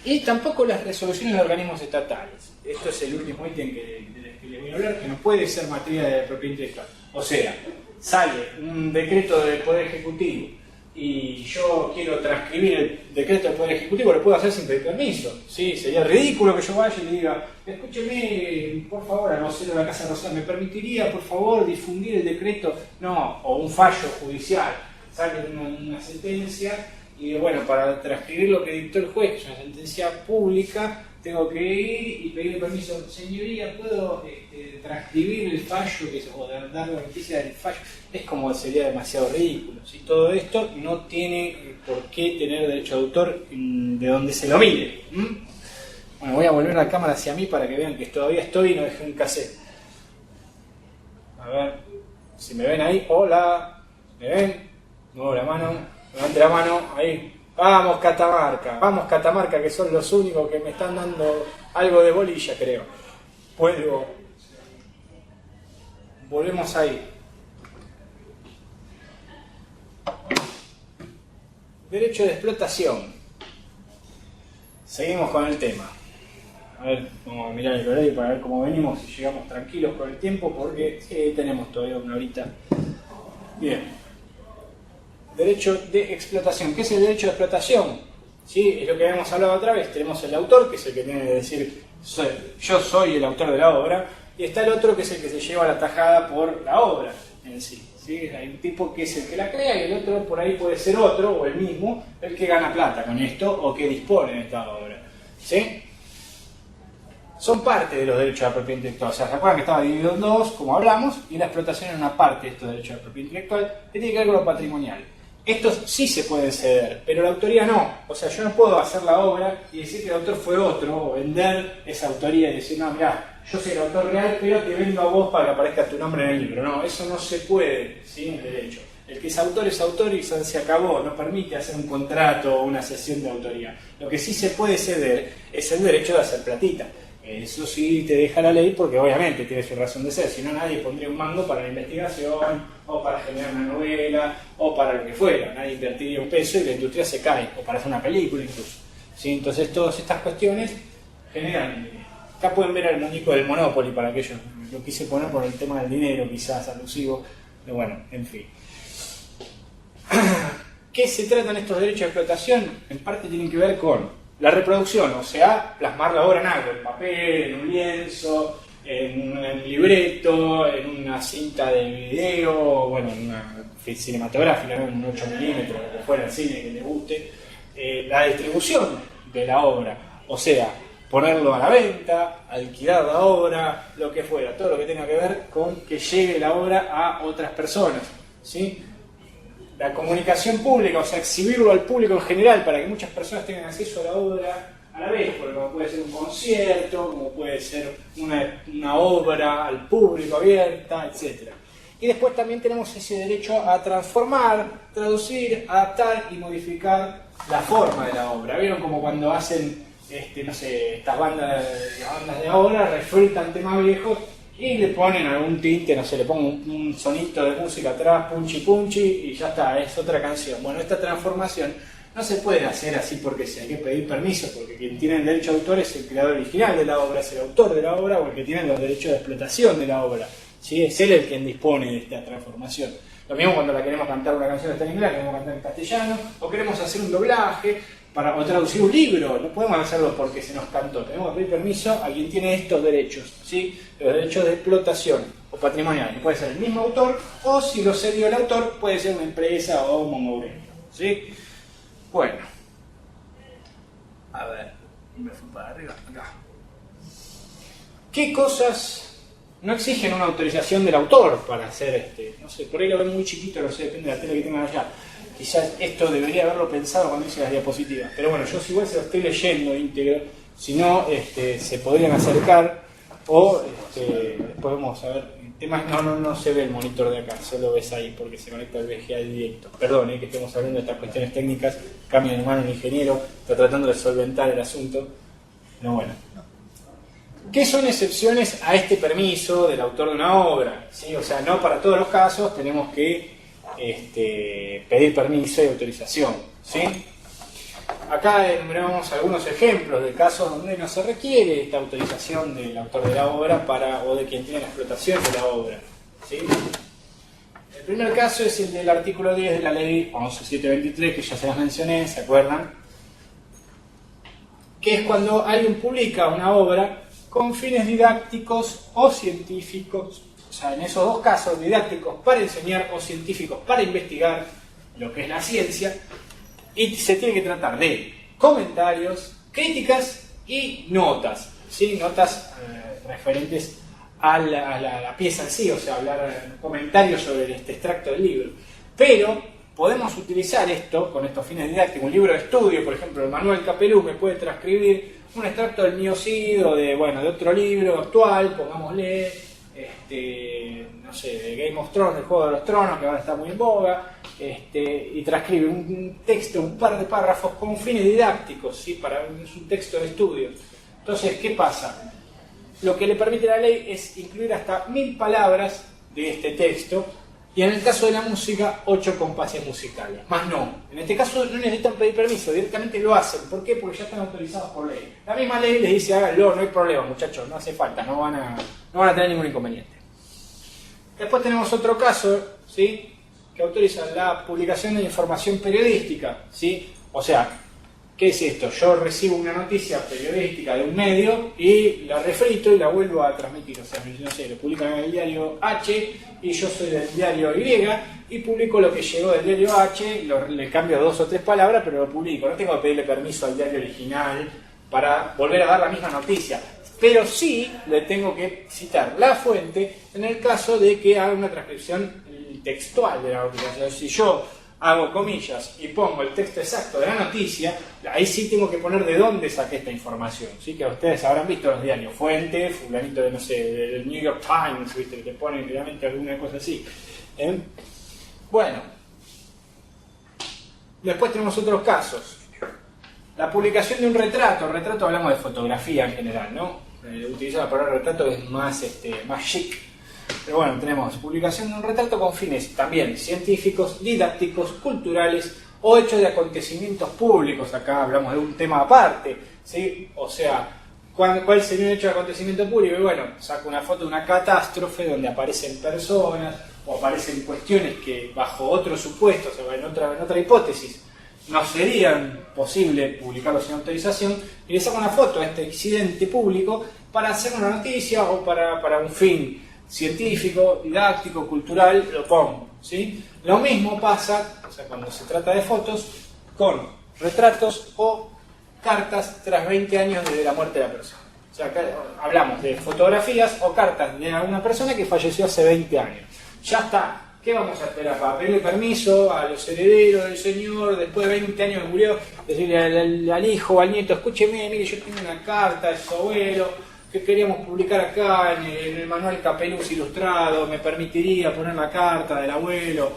Y tampoco las resoluciones de organismos estatales. Esto es el último ítem que les voy a hablar, que no puede ser materia de propiedad intelectual. O sea, sale un decreto del Poder Ejecutivo y yo quiero transcribir el decreto del Poder Ejecutivo, lo puedo hacer sin pedir permiso. ¿Sí? Sería ridículo que yo vaya y le diga, escúcheme, por favor, al vocero de la Casa Rosada, ¿me permitiría, por favor, difundir el decreto? No, o un fallo judicial. Sale una sentencia. Y bueno, para transcribir lo que dictó el juez, que es una sentencia pública, tengo que ir y pedir permiso. Señoría, ¿puedo transcribir el fallo o dar la noticia del fallo? Es como sería demasiado ridículo. ¿Sí? Todo esto no tiene por qué tener derecho de autor de donde se lo mire. Bueno, voy a volver la cámara hacia mí para que vean que todavía estoy y no dejé un cassette. A ver, si me ven ahí. Hola, ¿me ven? Muevo la mano. Levante la mano, ahí. Vamos Catamarca, que son los únicos que me están dando algo de bolilla, creo. Volvemos ahí. Derecho de explotación. Seguimos con el tema. A ver, vamos a mirar el horario para ver cómo venimos, si llegamos tranquilos con el tiempo, porque tenemos todavía una horita. Bien. Derecho de explotación. ¿Qué es el derecho de explotación? ¿Sí? Es lo que habíamos hablado otra vez. Tenemos el autor, que es el que tiene que decir yo soy el autor de la obra, y está el otro que es el que se lleva la tajada por la obra en sí. ¿Sí? Hay un tipo que es el que la crea y el otro por ahí puede ser otro o el mismo, el que gana plata con esto o que dispone de esta obra. ¿Sí? Son parte de los derechos de la propiedad intelectual. O sea, ¿se acuerdan que estaba dividido en dos, como hablamos? Y la explotación es una parte de estos derechos de la propiedad intelectual que tiene que ver con lo patrimonial. Estos sí se pueden ceder, pero la autoría no. O sea, yo no puedo hacer la obra y decir que el autor fue otro, o vender esa autoría y decir, no, mirá, yo soy el autor real, pero te vendo a vos para que aparezca tu nombre en el libro. No, eso no se puede, ¿sí?, en derecho. El que es autor y se acabó, no permite hacer un contrato o una cesión de autoría. Lo que sí se puede ceder es el derecho de hacer platita. Eso sí te deja la ley porque obviamente tiene su razón de ser, si no nadie pondría un mango para la investigación o para generar una novela o para lo que fuera, nadie invertiría un peso y la industria se cae, o para hacer una película incluso. ¿Sí? Entonces todas estas cuestiones generan, acá pueden ver al muñeco del Monopoly para aquellos, lo quise poner por el tema del dinero quizás alusivo, pero bueno, en fin. ¿Qué se tratan estos derechos de explotación? En parte tienen que ver con la reproducción, o sea, plasmar la obra en algo, en papel, en un lienzo, en un libreto, en una cinta de video, bueno, en una cinematográfica, ¿no?, en un 8 milímetros, lo que fuera el cine que le guste. La distribución de la obra, o sea, ponerlo a la venta, alquilar la obra, lo que fuera, todo lo que tenga que ver con que llegue la obra a otras personas, ¿sí? La comunicación pública, o sea, exhibirlo al público en general para que muchas personas tengan acceso a la obra a la vez, porque como puede ser un concierto, como puede ser una obra al público abierta, etc. Y después también tenemos ese derecho a transformar, traducir, adaptar y modificar la forma de la obra. ¿Vieron como cuando hacen, no sé, estas bandas de ahora refritan temas viejos y le ponen algún tinte, no sé, le pongo un sonito de música atrás, punchi punchi, y ya está, es otra canción. Bueno, esta transformación no se puede hacer así porque sí, hay que pedir permiso, porque quien tiene el derecho de autor es el creador original de la obra, es el autor de la obra o el que tiene los derechos de explotación de la obra, ¿sí? Es él el quien dispone de esta transformación. Lo mismo cuando la queremos cantar una canción está en inglés, la queremos cantar en castellano, o queremos hacer un doblaje o traducir un libro. No podemos hacerlo porque se nos cantó, tenemos que pedir permiso a quien tiene estos derechos, ¿sí? Los derechos de explotación o patrimonial, puede ser el mismo autor, o si lo cedió el autor, puede ser una empresa o un monogremio, ¿sí? Bueno, a ver, me fui para arriba, acá. ¿Qué cosas no exigen una autorización del autor para hacer no sé, por ahí lo ven muy chiquito, no sé, depende de la tele que tengan allá. Quizás esto debería haberlo pensado cuando hice las diapositivas, pero bueno, yo si igual se lo estoy leyendo íntegro, si no, se podrían acercar, o después vamos a ver. El tema es, no se ve el monitor de acá, solo ves ahí porque se conecta el VGA directo. Perdón, que estemos hablando de estas cuestiones técnicas, cambio de mano el ingeniero, está tratando de solventar el asunto. No, bueno. ¿Qué son excepciones a este permiso del autor de una obra? ¿Sí? O sea, no para todos los casos tenemos que pedir permiso y autorización, ¿sí? Acá enumeramos algunos ejemplos de casos donde no se requiere esta autorización del autor de la obra o de quien tiene la explotación de la obra, ¿sí? El primer caso es el del artículo 10 de la ley 11.723, que ya se las mencioné, ¿se acuerdan? Que es cuando alguien publica una obra con fines didácticos o científicos, o sea, en esos dos casos, didácticos para enseñar o científicos para investigar lo que es la ciencia, y se tiene que tratar de comentarios, críticas y notas, ¿sí? Notas referentes a la pieza en sí, o sea, hablar comentarios sobre este extracto del libro. Pero podemos utilizar esto con estos fines didácticos. Un libro de estudio, por ejemplo, el Manuel Capelú me puede transcribir un extracto del Miocid o de otro libro actual, pongámosle, no sé, de Game of Thrones, del Juego de los Tronos, que ahora está muy en boga, y transcribe un texto, un par de párrafos con fines didácticos, ¿sí? Es un texto de estudio. Entonces, ¿qué pasa? Lo que le permite la ley es incluir hasta 1000 palabras de este texto, y en el caso de la música, 8 compases musicales. Más no. En este caso no necesitan pedir permiso, directamente lo hacen. ¿Por qué? Porque ya están autorizados por ley. La misma ley les dice, háganlo, no hay problema, muchachos, no hace falta, no van a tener ningún inconveniente. Después tenemos otro caso, ¿sí? Que autoriza la publicación de información periodística, ¿sí? O sea, ¿qué es esto? Yo recibo una noticia periodística de un medio y la refrito y la vuelvo a transmitir. O sea, no sé, lo publican en el diario H y yo soy del diario Y y publico lo que llegó del diario H, le cambio 2 o 3 palabras, pero lo publico. No tengo que pedirle permiso al diario original para volver a dar la misma noticia. Pero sí le tengo que citar la fuente en el caso de que haga una transcripción textual de la noticia. O sea, si yo hago comillas y pongo el texto exacto de la noticia, ahí sí tengo que poner de dónde saqué esta información, ¿sí? Que ustedes habrán visto los diarios, fuente, fulanito de, no sé, del New York Times, ¿viste? Que te ponen realmente alguna cosa así. Bueno, después tenemos otros casos. La publicación de un retrato hablamos de fotografía en general, ¿no? Utilizar la palabra retrato es más chic. Pero bueno, tenemos publicación de un retrato con fines también científicos, didácticos, culturales o hechos de acontecimientos públicos. Acá hablamos de un tema aparte, ¿sí? O sea, ¿cuál sería un hecho de acontecimiento público? Y bueno, saco una foto de una catástrofe donde aparecen personas o aparecen cuestiones que bajo otro supuesto, o sea, en otra hipótesis, no serían posible publicarlo sin autorización, y le saco una foto a este accidente público para hacer una noticia o para un fin científico, didáctico, cultural, lo pongo, ¿sí? Lo mismo pasa, o sea, cuando se trata de fotos, con retratos o cartas tras 20 años desde la muerte de la persona. O sea, acá hablamos de fotografías o cartas de alguna persona que falleció hace 20 años. Ya está. ¿Qué vamos a esperar? ¿Para pedirle permiso a los herederos del señor después de 20 años que murió? Decirle al hijo o al nieto, escúcheme, mire, yo tengo una carta de su abuelo que queríamos publicar acá en el Manuel Capelús ilustrado, me permitiría poner la carta del abuelo.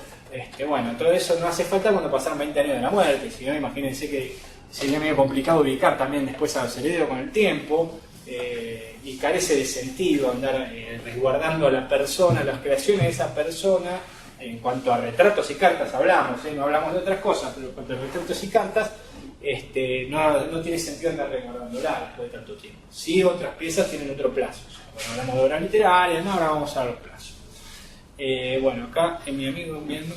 Bueno, todo eso no hace falta cuando pasaron 20 años de la muerte, si no, imagínense que sería medio complicado ubicar también después a los herederos con el tiempo. y carece de sentido andar resguardando a la persona, las creaciones de esa persona. En cuanto a retratos y cartas hablamos, no hablamos de otras cosas, pero en cuanto a retratos y cartas, no tiene sentido andar resguardándola después de tanto tiempo. Sí, otras piezas tienen otro plazo. Bueno, hablamos de obras literarias, ahora vamos a los plazos. Bueno, acá mi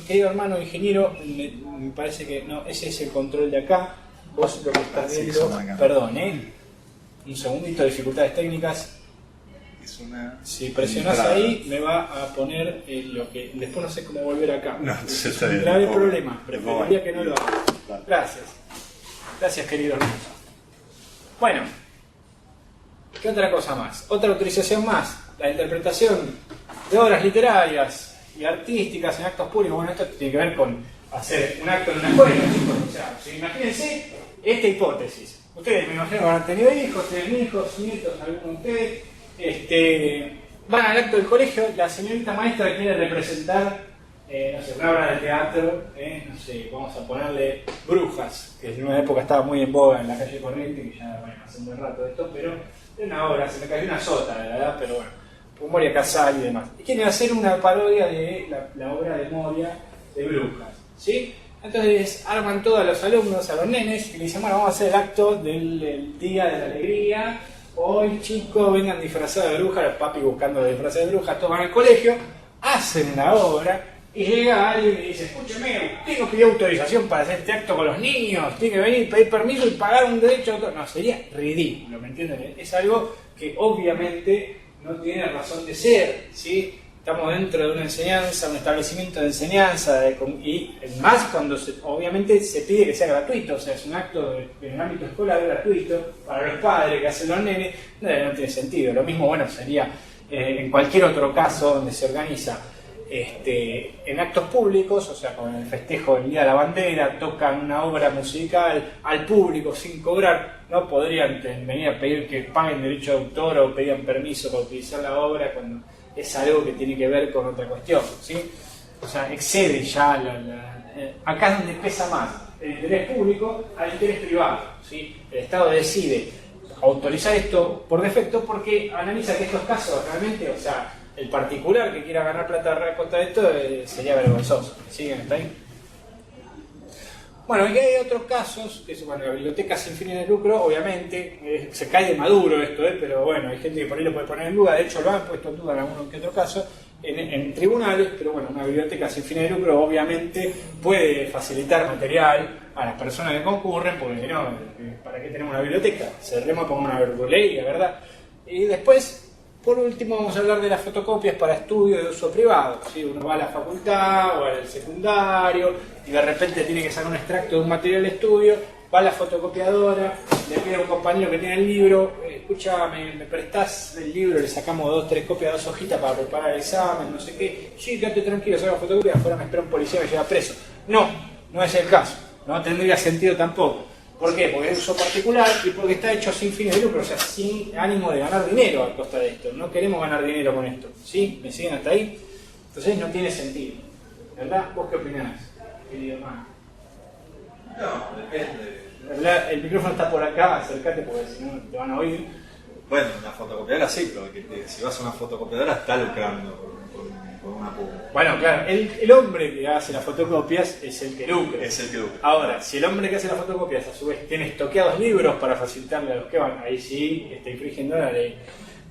querido hermano ingeniero, me parece que no, ese es el control de acá. Vos lo que estás viendo, perdón, un segundito, dificultades técnicas. Si presionas ahí me va a poner lo que después no sé cómo volver acá. No, es un grave problema, preferiría que no lo haga. Gracias querido hermano. Bueno, ¿qué otra cosa más? Otra autorización más, la interpretación de obras literarias y artísticas en actos públicos. Bueno, esto tiene que ver con hacer un acto en una escuela, chicos. O sea, imagínense esta hipótesis. Ustedes me imagino que habrán tenido hijos, tienen hijos, nietos, algunos de ustedes. Van al acto del colegio, la señorita maestra quiere representar, no sé, una obra de teatro, no sé, vamos a ponerle Brujas, que en una época estaba muy en boga en la calle Corriente, que ya, bueno, hace un buen rato de esto, pero es una obra, se me cayó una sota, de verdad, pero bueno, por Moria Casal y demás. Y quieren hacer una parodia de la obra de Moria de Brujas, ¿sí? Entonces arman todos los alumnos, a los nenes, y le dicen, bueno, vamos a hacer el acto del Día de la Alegría. Hoy, chicos, vengan disfrazados de bruja, los papis buscando disfrazados de bruja, todos van al colegio, hacen la obra y llega alguien y dice, escúcheme, tengo que pedir autorización para hacer este acto con los niños, tiene que venir, pedir permiso y pagar un derecho a autor. No, sería ridículo, ¿me entienden? Es algo que obviamente no tiene razón de ser, ¿sí? Estamos dentro de una enseñanza, un establecimiento de enseñanza, y más cuando obviamente se pide que sea gratuito, o sea, es un acto en el ámbito escolar gratuito para los padres que hacen los nenes, no tiene sentido. Lo mismo, bueno, sería en cualquier otro caso donde se organiza en actos públicos, o sea, con el festejo del Día de la Bandera, tocan una obra musical al público sin cobrar, no podrían venir a pedir que paguen derecho de autor o pedían permiso para utilizar la obra cuando es algo que tiene que ver con otra cuestión, ¿sí? O sea, excede ya acá es donde pesa más el interés público al interés privado, ¿sí? El Estado decide autorizar esto por defecto porque analiza que estos casos realmente, o sea, el particular que quiera ganar plata a costa de esto sería vergonzoso. ¿Siguen hasta ahí? Bueno, y hay otros casos, que es, bueno, la biblioteca sin fines de lucro, obviamente, se cae de maduro esto, pero bueno, hay gente que por ahí lo puede poner en duda, de hecho lo han puesto en duda en alguno que otro caso, en tribunales, pero bueno, una biblioteca sin fines de lucro obviamente puede facilitar material a las personas que concurren, porque no, ¿para qué tenemos una biblioteca? Cerremos y pongamos una verdulería, ¿verdad? Y después, por último, vamos a hablar de las fotocopias para estudio de uso privado. ¿Sí? Uno va a la facultad o al secundario y de repente tiene que sacar un extracto de un material de estudio, va a la fotocopiadora, le pide a un compañero que tiene el libro, escúchame, ¿me prestás el libro? Le sacamos 2, 3 copias, 2 hojitas para preparar el examen, no sé qué. Sí, quédate tranquilo, saca la fotocopia, afuera me espera un policía y me lleva preso. No es el caso, no tendría sentido tampoco. ¿Por qué? Porque es uso particular y porque está hecho sin fines de lucro, o sea, sin ánimo de ganar dinero a costa de esto. No queremos ganar dinero con esto, ¿sí? ¿Me siguen hasta ahí? Entonces no tiene sentido, ¿verdad? ¿Vos qué opinás, querido hermano? No, depende. ¿Verdad? El micrófono está por acá, acércate porque si no te van a oír. Bueno, una fotocopiadora sí, pero si vas a una fotocopiadora está lucrando por una pública. Bueno, claro, el hombre que hace las fotocopias es el que lucra. Es el que lucra. Ahora, si el hombre que hace las fotocopias a su vez tiene estoqueados libros para facilitarle a los que van, ahí sí está infringiendo la ley.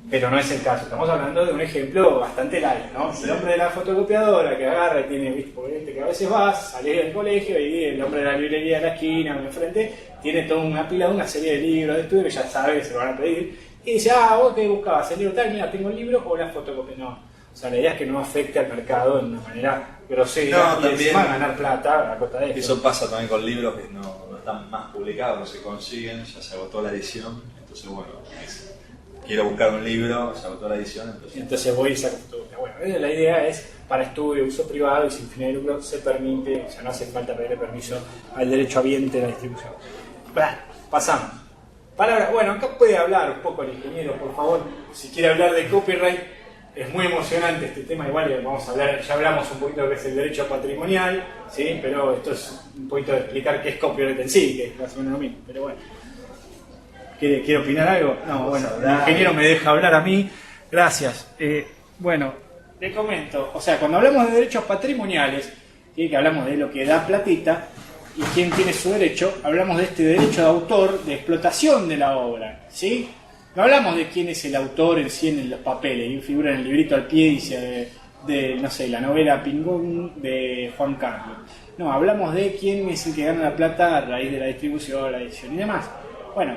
Pero no es el caso, estamos hablando de un ejemplo bastante light, ¿no? Sí. El hombre de la fotocopiadora que agarra y tiene, ¿viste? Porque que a veces vas, salís del colegio y el hombre de la librería de la esquina o enfrente tiene toda una pila, una serie de libros de estudio que ya sabe que se lo van a pedir y dice, vos qué buscabas, el libro tal, mira, tengo el libro o la fotocopia. No, o sea, la idea es que no afecte al mercado de una manera grosera y encima ganar plata a costa de esto. Eso pasa también con libros que no están más publicados, no se consiguen, ya se agotó la edición, entonces bueno, quiero buscar un libro, se agotó la edición, entonces voy y saco fotocopia. Bueno, la idea es para estudio, uso privado y sin fines de lucro se permite, o sea, no hace falta pedirle permiso al derecho habiente de la distribución. Pasamos. Palabra, bueno, acá puede hablar un poco el ingeniero, por favor, si quiere hablar de copyright. Es muy emocionante este tema, igual vamos a hablar, ya hablamos un poquito de lo que es el derecho patrimonial, ¿sí? Pero esto es un poquito de explicar qué es copyright en sí, que es más o menos lo mismo, pero bueno. ¿Quiere opinar algo? No, bueno, el ingeniero me deja hablar a mí. Gracias. Bueno, te comento. O sea, cuando hablamos de derechos patrimoniales, que hablamos de lo que da platita y quién tiene su derecho, hablamos de este derecho de autor, de explotación de la obra, ¿sí? No hablamos de quién es el autor en sí en los papeles, y figura en el librito al pie, dice no sé, la novela Pingón de Juan Carlos. No, hablamos de quién es el que gana la plata a raíz de la distribución, la edición y demás. Bueno,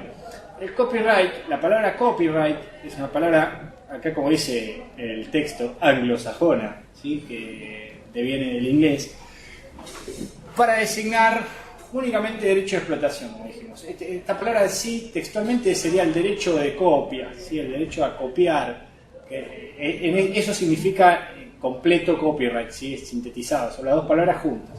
el copyright, la palabra copyright es una palabra, acá como dice el texto, anglosajona, ¿sí? Que deviene del inglés, para designar únicamente derecho de explotación, como dijimos. Esta palabra sí, textualmente sería el derecho de copia, ¿sí? El derecho a copiar. Eso significa completo copyright, ¿sí? Es sintetizado, son las dos palabras juntas.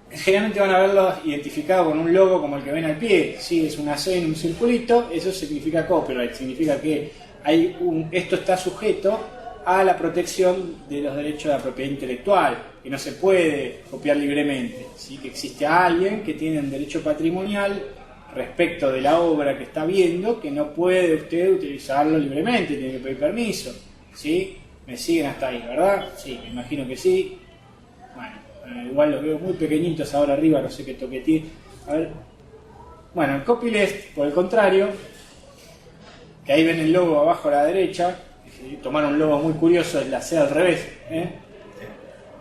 Generalmente van a verlo identificado con un logo como el que ven al pie, ¿sí? Es una C en un circulito, eso significa copyright, significa que esto está sujeto a la protección de los derechos de la propiedad intelectual, que no se puede copiar libremente, ¿sí? Que existe alguien que tiene un derecho patrimonial respecto de la obra que está viendo, que no puede usted utilizarlo libremente, tiene que pedir permiso, ¿sí? ¿Me siguen hasta ahí, verdad? Sí, me imagino que sí. Bueno, igual los veo muy pequeñitos ahora arriba, no sé qué toquetí. A ver. Bueno, el copyleft, por el contrario, que ahí ven el logo abajo a la derecha, tomaron un logo muy curioso, es la C al revés, ¿eh?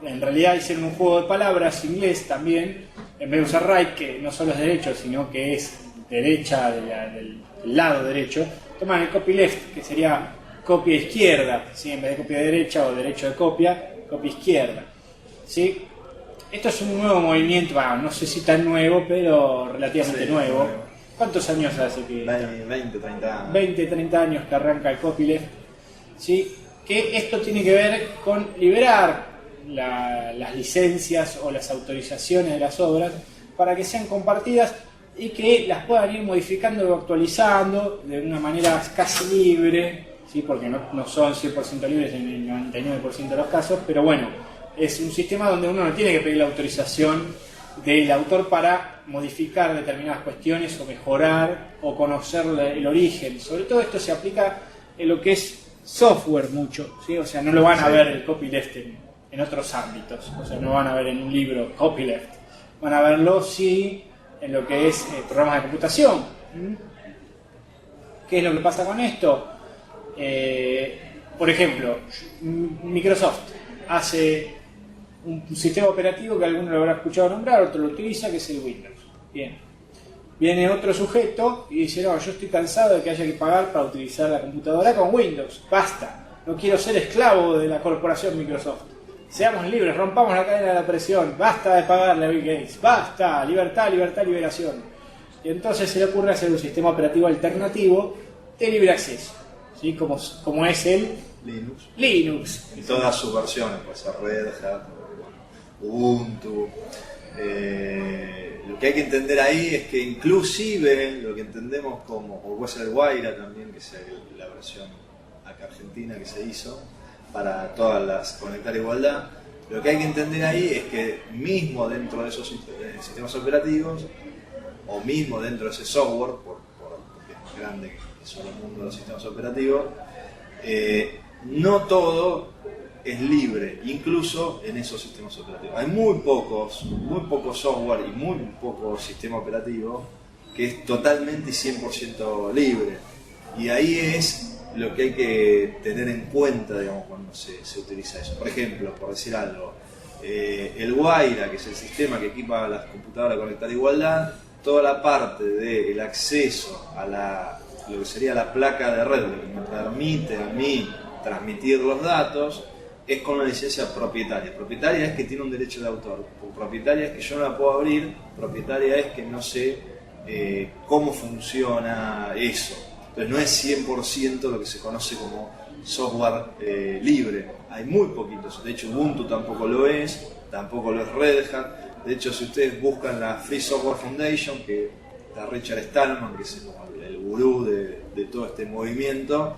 En realidad hicieron un juego de palabras inglés también, en vez de usar right, que no solo es derecho, sino que es derecha del lado derecho, toman el copyleft, que sería copia izquierda, ¿sí? En vez de copia derecha o derecho de copia izquierda, ¿sí? Esto es un nuevo movimiento, no sé si tan nuevo, pero relativamente nuevo. ¿Cuántos años hace que...? 20, 30 años. 20, 30 años que arranca el copyleft, ¿sí? Que esto tiene que ver con liberar las licencias o las autorizaciones de las obras para que sean compartidas y que las puedan ir modificando o actualizando de una manera casi libre, ¿sí? Porque no son 100% libres en el 99% de los casos, pero bueno, es un sistema donde uno no tiene que pedir la autorización del autor para modificar determinadas cuestiones o mejorar o conocer el origen. Sobre todo esto se aplica en lo que es software mucho, ¿sí? O sea, no lo van a ver el copyleft en otros ámbitos, o sea, no van a ver en un libro copyleft, van a verlo sí en lo que es programas de computación. ¿Qué es lo que pasa con esto? Por ejemplo, Microsoft hace un sistema operativo que alguno lo habrá escuchado nombrar, otro lo utiliza, que es el Windows. Bien. Viene otro sujeto y dice, no, yo estoy cansado de que haya que pagar para utilizar la computadora con Windows. Basta, no quiero ser esclavo de la corporación Microsoft. Seamos libres, rompamos la cadena de la presión, basta de pagarle a Bill Gates, basta, libertad, libertad, liberación. Y entonces se le ocurre hacer un sistema operativo alternativo de libre acceso, ¿sí? Como es el Linux. Y todas sus versiones, pues Red Hat, Ubuntu. Lo que hay que entender ahí es que inclusive lo que entendemos como, o puede ser el Guaira también, que es la versión acá argentina que se hizo para todas las Conectar Igualdad, lo que hay que entender ahí es que mismo dentro de esos sistemas operativos o mismo dentro de ese software, porque es más grande que solo el mundo de los sistemas operativos, no todo es libre, incluso en esos sistemas operativos. Hay muy pocos software y muy poco sistema operativo que es totalmente y 100% libre. Y ahí es lo que hay que tener en cuenta, digamos, cuando se utiliza eso. Por ejemplo, por decir algo, el Guaira, que es el sistema que equipa a las computadoras Conectar Igualdad, toda la parte del acceso a lo que sería la placa de red, lo que me permite a mí transmitir los datos, es con una licencia propietaria. Propietaria es que tiene un derecho de autor, propietaria es que yo no la puedo abrir, propietaria es que no sé cómo funciona eso. Entonces no es 100% lo que se conoce como software libre. Hay muy poquitos, de hecho Ubuntu tampoco lo es Red Hat. De hecho, si ustedes buscan la Free Software Foundation, que está Richard Stallman, que es el gurú de todo este movimiento,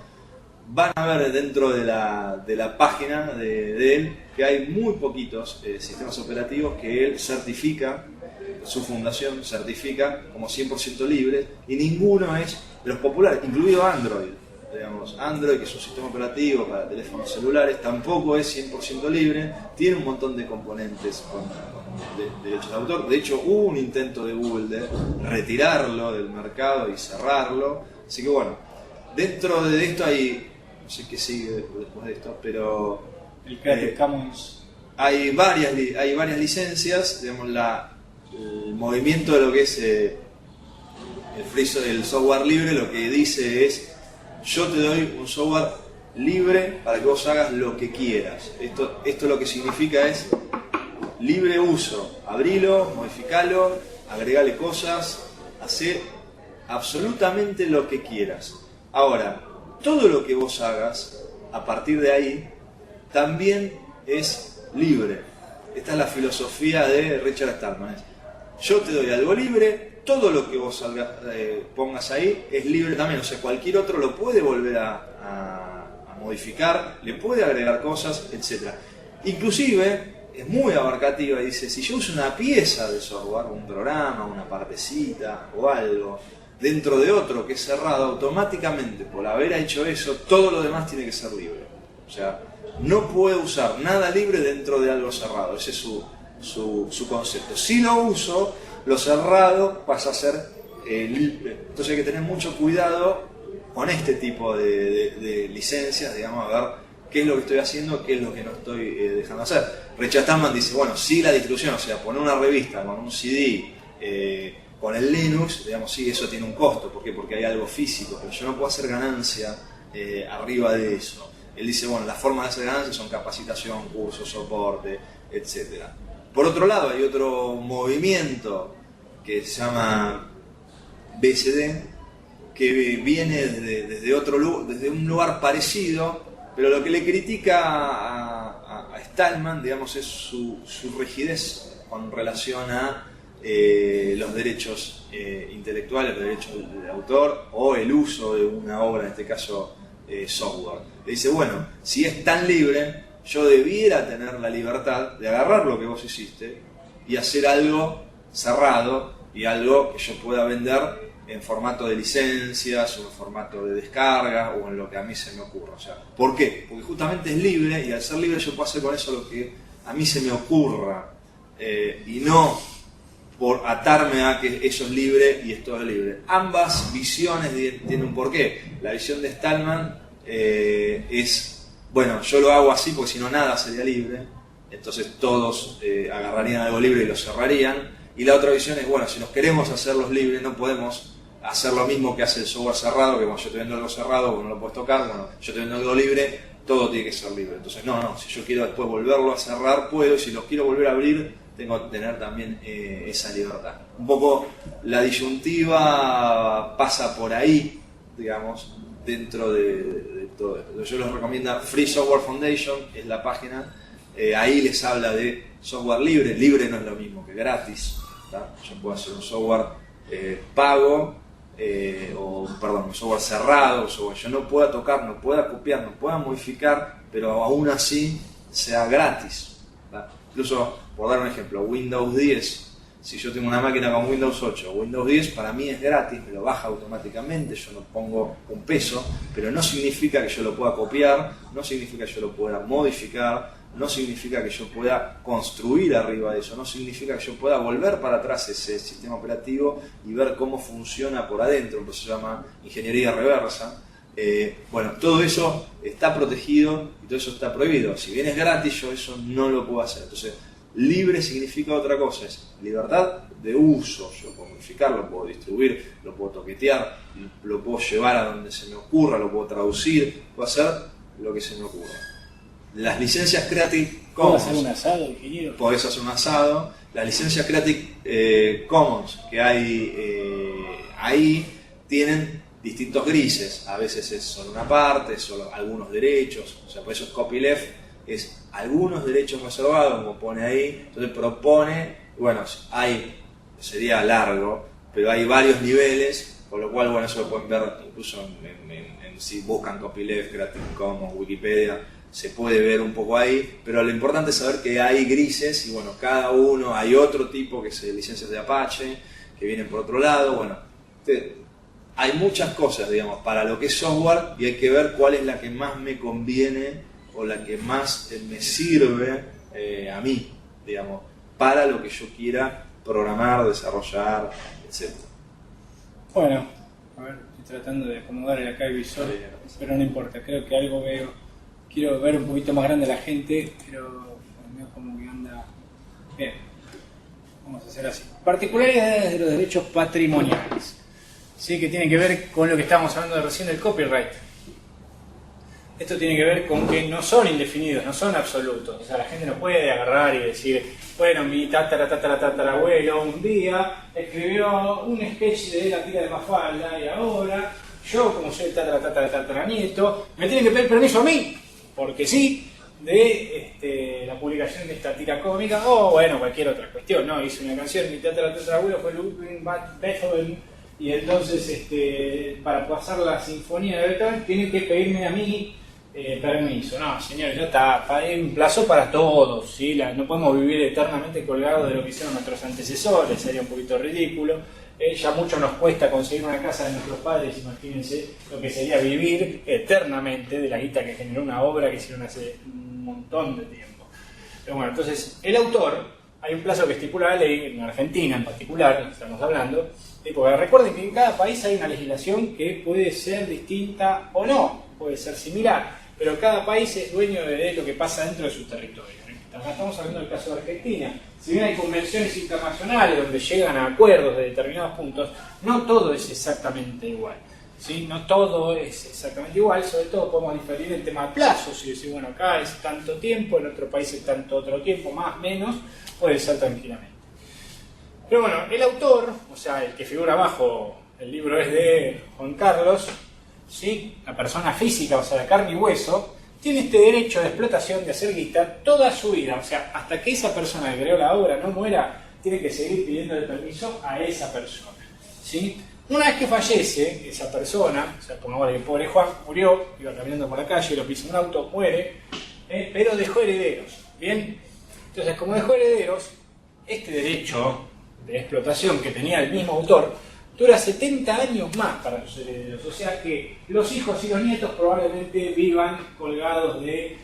van a ver dentro de la página de él que hay muy poquitos sistemas operativos que él certifica su fundación certifica como 100% libre, y ninguno es de los populares, incluido Android. Digamos, Android, que es un sistema operativo para teléfonos celulares, tampoco es 100% libre, tiene un montón de componentes con derechos de autor. De hecho, hubo un intento de Google de retirarlo del mercado y cerrarlo. Así que bueno, dentro de esto hay, no sé qué sigue después de esto, pero el Creative Commons. Hay varias licencias. Digamos, el movimiento de lo que es el software libre, lo que dice es: yo te doy un software libre para que vos hagas lo que quieras. Esto lo que significa es libre uso. Abrilo, modificalo, agregale cosas, hacer absolutamente lo que quieras. Ahora, todo lo que vos hagas a partir de ahí también es libre. Esta es la filosofía de Richard Stallman. Yo te doy algo libre, todo lo que vos pongas ahí es libre también. O sea, cualquier otro lo puede volver a modificar, le puede agregar cosas, etc. Inclusive es muy abarcativa y dice: si yo uso una pieza de software, un programa, una partecita o algo, dentro de otro que es cerrado, automáticamente por haber hecho eso, todo lo demás tiene que ser libre. O sea, no puedo usar nada libre dentro de algo cerrado. Ese es su concepto. Si lo uso, lo cerrado pasa a ser libre. Entonces hay que tener mucho cuidado con este tipo de licencias, digamos, a ver qué es lo que estoy haciendo, qué es lo que no estoy dejando hacer. Richard Stallman dice: bueno, sí, la distribución, o sea, poner una revista con un CD, con el Linux, digamos, sí, eso tiene un costo. ¿Por qué? Porque hay algo físico, pero yo no puedo hacer ganancia arriba de eso. Él dice: bueno, las formas de hacer ganancia son capacitación, cursos, soporte, etc. Por otro lado, hay otro movimiento que se llama BSD, que viene desde un lugar parecido, pero lo que le critica a Stallman, digamos, es su rigidez con relación a los derechos intelectuales, los derechos de autor o el uso de una obra, en este caso software. Le dice: bueno, si es tan libre, yo debiera tener la libertad de agarrar lo que vos hiciste y hacer algo cerrado y algo que yo pueda vender en formato de licencias o en formato de descarga o en lo que a mí se me ocurra. O sea, ¿por qué? Porque justamente es libre, y al ser libre yo puedo hacer con eso lo que a mí se me ocurra, y no por atarme a que eso es libre y esto es libre. Ambas visiones tienen un porqué. La visión de Stallman es: bueno, yo lo hago así porque si no nada sería libre, entonces todos agarrarían algo libre y lo cerrarían. Y la otra visión es: bueno, si nos queremos hacerlos libres, no podemos hacer lo mismo que hace el software cerrado, que cuando yo te vendo algo cerrado, vos no lo puedes tocar. Bueno, yo te vendo algo libre, todo tiene que ser libre. Entonces, no, si yo quiero después volverlo a cerrar, puedo, y si lo quiero volver a abrir, tengo que tener también esa libertad. Un poco la disyuntiva pasa por ahí, digamos, dentro de todo esto. Yo les recomiendo Free Software Foundation, es la página. Ahí les habla de software libre. Libre no es lo mismo que gratis, ¿tá? Yo puedo hacer un software pago, un software cerrado, yo no pueda tocar, no pueda copiar, no pueda modificar, pero aún así sea gratis, ¿tá? Incluso, por dar un ejemplo, Windows 10, si yo tengo una máquina con Windows 8 o Windows 10, para mí es gratis, me lo baja automáticamente, yo no pongo un peso, pero no significa que yo lo pueda copiar, no significa que yo lo pueda modificar, no significa que yo pueda construir arriba de eso, no significa que yo pueda volver para atrás ese sistema operativo y ver cómo funciona por adentro, lo que se llama ingeniería reversa. Bueno, todo eso está protegido y todo eso está prohibido. Si bien es gratis, yo eso no lo puedo hacer. Entonces, libre significa otra cosa, es libertad de uso. Yo puedo modificar, lo puedo distribuir, lo puedo toquetear, lo puedo llevar a donde se me ocurra, lo puedo traducir, puedo hacer lo que se me ocurra. Las licencias Creative Commons. ¿Puedo hacer un asado, ingeniero? Podés hacer un asado. Las licencias Creative Commons que hay ahí tienen distintos grises. A veces es solo una parte, solo algunos derechos. O sea, por eso es copyleft, es algunos derechos reservados, como pone ahí. Entonces propone, bueno, sería largo, pero hay varios niveles, con lo cual, bueno, eso lo pueden ver incluso en si buscan copyleft, Creative Commons, Wikipedia, se puede ver un poco ahí, pero lo importante es saber que hay grises y bueno, cada uno, hay otro tipo que es licencias de Apache, que vienen por otro lado, bueno, hay muchas cosas, digamos, para lo que es software y hay que ver cuál es la que más me conviene o la que más me sirve a mí, digamos, para lo que yo quiera programar, desarrollar, etc. Bueno, a ver, estoy tratando de acomodar acá el visor, pero no importa, creo que algo veo. Quiero ver un poquito más grande a la gente, pero veo como que anda bien. Vamos a hacer así. Particularidades de los derechos patrimoniales, ¿sí? Que tienen que ver con lo que estábamos hablando recién del copyright. Esto tiene que ver con que no son indefinidos, no son absolutos. O sea, la gente no puede agarrar y decir, bueno, mi tatarabuelo un día escribió un sketch de la tira de Mafalda y ahora yo, como soy el tataranieto, me tienen que pedir permiso a mí, porque sí, de la publicación de esta tira cómica, o bueno, cualquier otra cuestión, ¿no? Hice una canción, mi tatarabuelo fue Ludwig van Beethoven, y entonces para pasar la sinfonía de Beethoven tienen que pedirme a mí permiso. No, señores, ya está, hay un plazo para todos, ¿sí? No podemos vivir eternamente colgados de lo que hicieron nuestros antecesores, sería un poquito ridículo. Ya mucho nos cuesta conseguir una casa de nuestros padres, imagínense lo que sería vivir eternamente de la guita que generó una obra que hicieron hace un montón de tiempo. Pero bueno, entonces, el autor, hay un plazo que estipula la ley, en Argentina en particular, estamos hablando, porque recuerden que en cada país hay una legislación que puede ser distinta o no, puede ser similar, pero cada país es dueño de lo que pasa dentro de su territorio. Estamos hablando del caso de Argentina. Si bien hay convenciones internacionales donde llegan a acuerdos de determinados puntos, no todo es exactamente igual. ¿Sí? No todo es exactamente igual, sobre todo podemos diferir en tema de plazos. Y decir, bueno, acá es tanto tiempo, en otro país es tanto otro tiempo, más, menos, puede ser tranquilamente. Pero bueno, el autor, o sea, el que figura abajo, el libro es de Juan Carlos, ¿sí? La persona física, o sea, de carne y hueso, tiene este derecho de explotación, de hacer guita, toda su vida. O sea, hasta que esa persona que creó la obra no muera, tiene que seguir pidiéndole permiso a esa persona, ¿sí? Una vez que fallece esa persona, o sea, pongamos que el pobre Juan murió, iba caminando por la calle, lo pisa un auto, muere, pero dejó herederos, ¿bien? Entonces, como dejó herederos, este derecho de explotación que tenía el mismo autor dura 70 años más para sus herederos, o sea que los hijos y los nietos probablemente vivan colgados de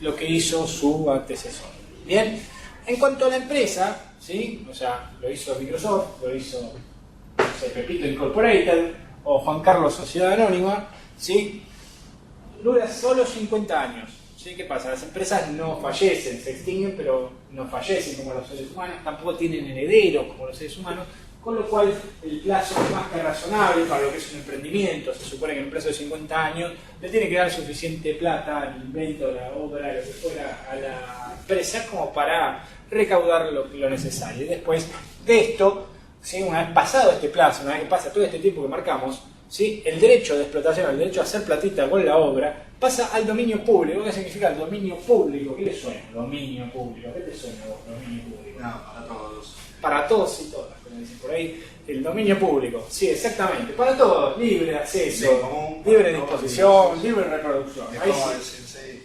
lo que hizo su antecesor. Bien, en cuanto a la empresa, ¿sí? O sea, lo hizo Microsoft, lo hizo Pepito Incorporated o Juan Carlos Sociedad Anónima, ¿sí? Dura solo 50 años. ¿Sí? ¿Qué pasa? Las empresas no fallecen, se extinguen, pero no fallecen como los seres humanos, tampoco tienen herederos como los seres humanos, con lo cual el plazo es más que razonable para lo que es un emprendimiento. Se supone que en un plazo de 50 años le tiene que dar suficiente plata al invento, a la obra, a lo que fuera, a la empresa como para recaudar lo necesario. Y después de esto, ¿sí? Una vez pasado este plazo, una vez que pasa todo este tiempo que marcamos, ¿sí? El derecho de explotación, el derecho a hacer platita con la obra, pasa al dominio público. ¿Qué significa el dominio público? ¿Qué le suena? Dominio público. ¿Qué te suena vos, dominio público? No, para todos. Para todos y todas, como dicen por ahí, el dominio público. Sí, exactamente. Para todos, libre de acceso, libre de disposición, libre de reproducción. Es ahí como sí. el Sensei,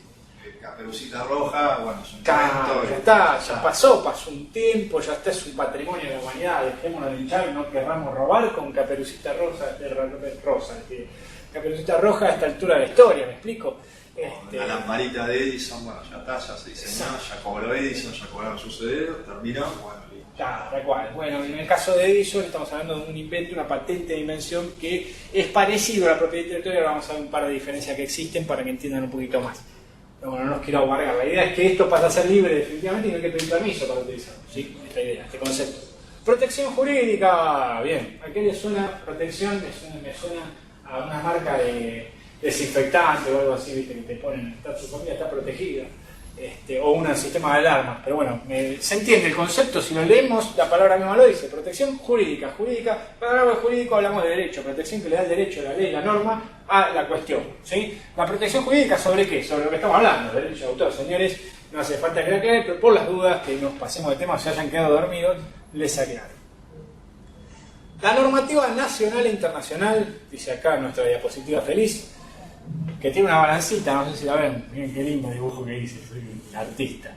Caperucita Roja, bueno, es un Ya está, ya pasó un tiempo, ya está, es un patrimonio de la humanidad, dejémonos de hinchar y no querramos robar con Caperucita Caperucita Roja a esta altura de la historia, ¿me explico? La lamparita de Edison, bueno, ya está, ya se diseñó, ya cobró Edison, ya cobraron sus herederos, terminó, bueno, listo. Ya, tal cual. Bueno, en el caso de Edison estamos hablando de un invento, una patente de invención que es parecido a la propiedad intelectual. Ahora vamos a ver un par de diferencias que existen para que entiendan un poquito más. Pero bueno, no los quiero amargar. La idea es que esto pasa a ser libre definitivamente y no hay que pedir permiso para utilizarlo. ¿Sí? Esta idea, este concepto. Protección jurídica. Bien. ¿A qué le suena protección? Me suena a una marca de desinfectante o algo así, ¿viste? Que te ponen, su familia está protegida. O un sistema de alarmas, pero bueno, se entiende el concepto si lo leemos, la palabra misma lo dice, protección jurídica. Palabra jurídico hablamos de derecho, protección que le da el derecho, la ley, la norma a la cuestión, ¿sí? La protección jurídica ¿sobre qué? Sobre lo que estamos hablando, derecho de autor, señores, no hace falta que la aclare, pero por las dudas que nos pasemos de tema o se hayan quedado dormidos, les aclaro. La normativa nacional e internacional, dice acá nuestra diapositiva feliz, que tiene una balancita, no sé si la ven, miren qué lindo dibujo que hice, soy un artista.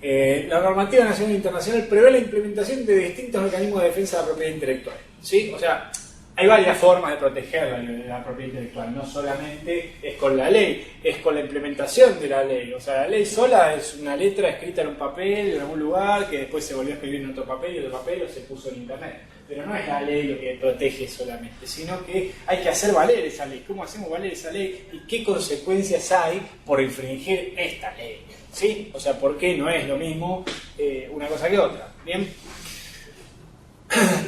La normativa nacional e internacional prevé la implementación de distintos mecanismos de defensa de la propiedad intelectual, ¿sí? O sea, hay varias formas de proteger la propiedad intelectual, no solamente es con la ley, es con la implementación de la ley. O sea, la ley sola es una letra escrita en un papel, en algún lugar, que después se volvió a escribir en otro papel y otro papel o se puso en internet. Pero no es la ley lo que protege solamente, sino que hay que hacer valer esa ley. ¿Cómo hacemos valer esa ley y qué consecuencias hay por infringir esta ley? ¿Sí? O sea, ¿por qué no es lo mismo una cosa que otra? Bien.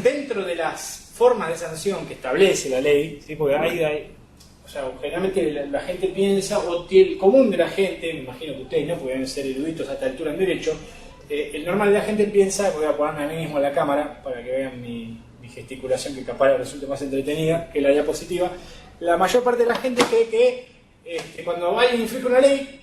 Dentro de las formas de sanción que establece la ley, ¿sí? Porque o sea, generalmente la gente piensa, o el común de la gente, me imagino que ustedes no, porque deben ser eruditos a esta altura en derecho, el normal de la gente piensa, voy a ponerme a mí mismo en la cámara para que vean mi gesticulación, que capaz resulte más entretenida que la diapositiva. La mayor parte de la gente cree que cuando alguien infringe una ley,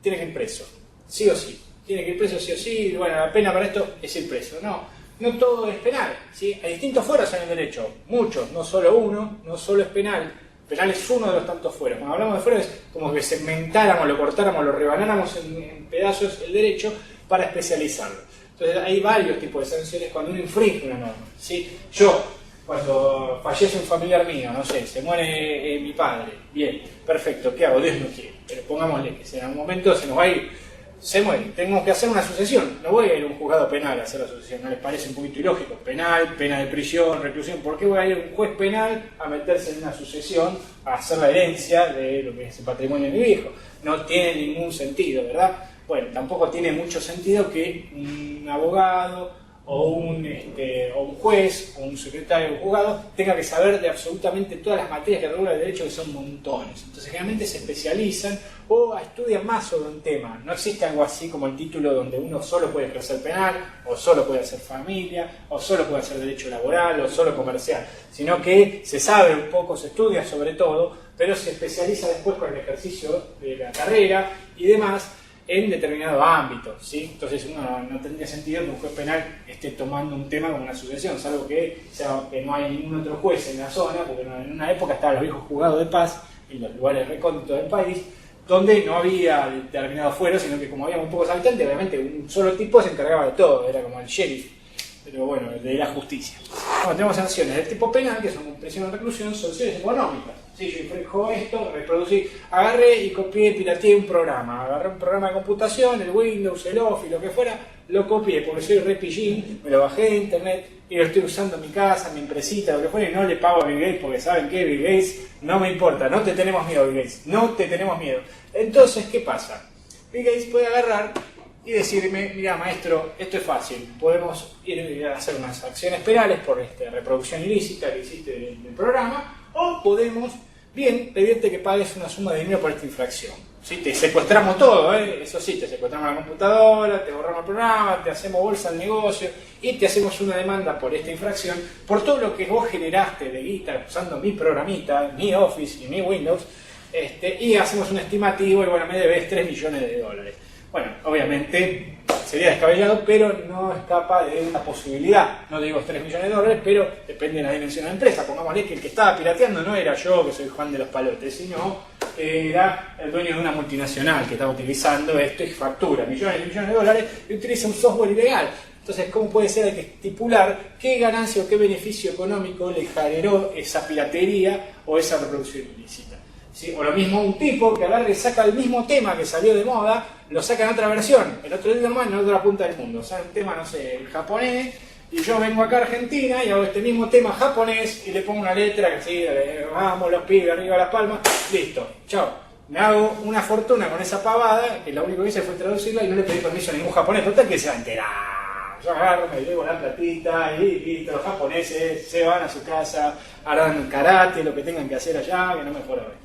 tiene que ir preso, sí o sí. Tiene que ir preso sí o sí, y bueno, la pena para esto es ir preso. No todo es penal, ¿sí? Hay distintos fueros en el derecho, muchos, no solo uno, no solo es penal. Penal es uno de los tantos fueros. Cuando hablamos de fueros es como que segmentáramos, lo cortáramos, lo rebanáramos en pedazos el derecho para especializarlo. Entonces hay varios tipos de sanciones cuando uno infringe una norma, ¿sí? Yo, cuando fallece un familiar mío, no sé, se muere mi padre, bien, perfecto, ¿qué hago? Dios no quiere, pero pongámosle que si en algún momento se nos va a ir, se muere, tengo que hacer una sucesión, no voy a ir a un juzgado penal a hacer la sucesión, ¿no les parece un poquito ilógico? Penal, pena de prisión, reclusión, ¿por qué voy a ir a un juez penal a meterse en una sucesión, a hacer la herencia de lo que es el patrimonio de mi viejo? No tiene ningún sentido, ¿verdad? Bueno, tampoco tiene mucho sentido que un abogado o un juez o un secretario de un juzgado tenga que saber de absolutamente todas las materias que regula el derecho, que son montones. Entonces generalmente se especializan o estudian más sobre un tema. No existe algo así como el título donde uno solo puede ejercer penal, o solo puede hacer familia, o solo puede hacer derecho laboral, o solo comercial, sino que se sabe un poco, se estudia sobre todo, pero se especializa después con el ejercicio de la carrera y demás en determinado ámbito, ¿sí? Entonces no tendría sentido que un juez penal esté tomando un tema como una sucesión, salvo que no hay ningún otro juez en la zona, porque en una época estaban los viejos juzgados de paz en los lugares recónditos del país, donde no había determinado fuero, sino que como había muy pocos habitantes, obviamente un solo tipo se encargaba de todo, era como el sheriff, pero bueno, de la justicia. Bueno, tenemos sanciones del tipo penal, que son prisión o reclusión, sanciones económicas. Si yo infringo esto, reproducí, agarré y copié, pirateé un programa, agarré un programa de computación, el Windows, el Office, lo que fuera, lo copié, porque soy re pillín, me lo bajé de internet y lo estoy usando en mi casa, en mi empresita, lo que fuera, y no le pago a Bill Gates, porque saben que Bill Gates no me importa, no te tenemos miedo, Bill Gates, no te tenemos miedo. Entonces, ¿qué pasa? Bill Gates puede agarrar y decirme, mira maestro, esto es fácil, podemos ir a hacer unas acciones penales por reproducción ilícita que hiciste del programa, o podemos, bien, pedirte que pagues una suma de dinero por esta infracción. ¿Sí? Te secuestramos todo, eso sí, te secuestramos la computadora, te borramos el programa, te hacemos bolsa al negocio y te hacemos una demanda por esta infracción, por todo lo que vos generaste de guita usando mi programita, mi Office y mi Windows, y hacemos un estimativo y bueno, me debes $3 millones. Bueno, obviamente sería descabellado, pero no escapa de una posibilidad. No digo $3 millones, pero depende de la dimensión de la empresa. Pongámosle que el que estaba pirateando no era yo, que soy Juan de los Palotes, sino era el dueño de una multinacional que estaba utilizando esto y factura millones y millones de dólares y utiliza un software ilegal. Entonces, ¿cómo puede ser? Hay que estipular qué ganancia o qué beneficio económico le generó esa piratería o esa reproducción ilícita. ¿Sí? O lo mismo un tipo que agarra y saca el mismo tema que salió de moda, lo saca en otra versión, en otro idioma, en otra punta del mundo. O sea, un tema, no sé, el japonés, y yo vengo acá a Argentina y hago este mismo tema japonés y le pongo una letra que sí, vamos los pibes, arriba las palmas, listo, chao. Me hago una fortuna con esa pavada, que lo único que hice fue traducirla y no le pedí permiso a ningún japonés, total que se va a enterar. Yo agarro, me llevo la platita y los japoneses se van a su casa, harán karate, lo que tengan que hacer allá, que no me jodan.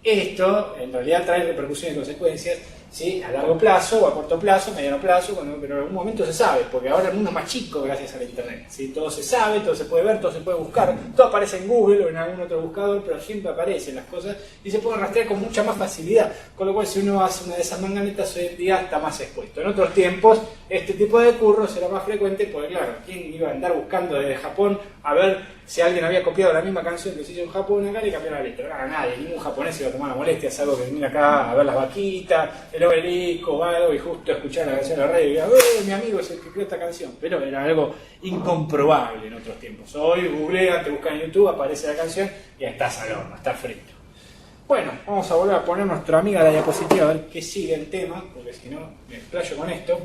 Esto en realidad trae repercusiones y consecuencias, ¿sí? A largo plazo o a corto plazo, mediano plazo, pero en algún momento se sabe, porque ahora el mundo es más chico gracias a la internet, ¿sí? Todo se sabe, todo se puede ver, todo se puede buscar, todo aparece en Google o en algún otro buscador, pero siempre aparecen las cosas y se pueden rastrear con mucha más facilidad, con lo cual si uno hace una de esas manganetas hoy en día está más expuesto. En otros tiempos este tipo de curros era más frecuente, porque claro, ¿quién iba a andar buscando desde Japón a ver si alguien había copiado la misma canción que se hizo en Japón acá y cambió la letra? No, nadie, ningún japonés se iba a tomar la molestia, es algo que viene acá a ver las vaquitas, el obelisco o algo, y justo escuchar la canción en la radio y diga, mi amigo es el que creó esta canción. Pero era algo incomprobable en otros tiempos. Hoy googlean, te buscan en YouTube, aparece la canción y ya estás al horno, está frito. Bueno, vamos a volver a poner nuestra amiga la diapositiva a ver qué sigue el tema, porque si no me explayo con esto.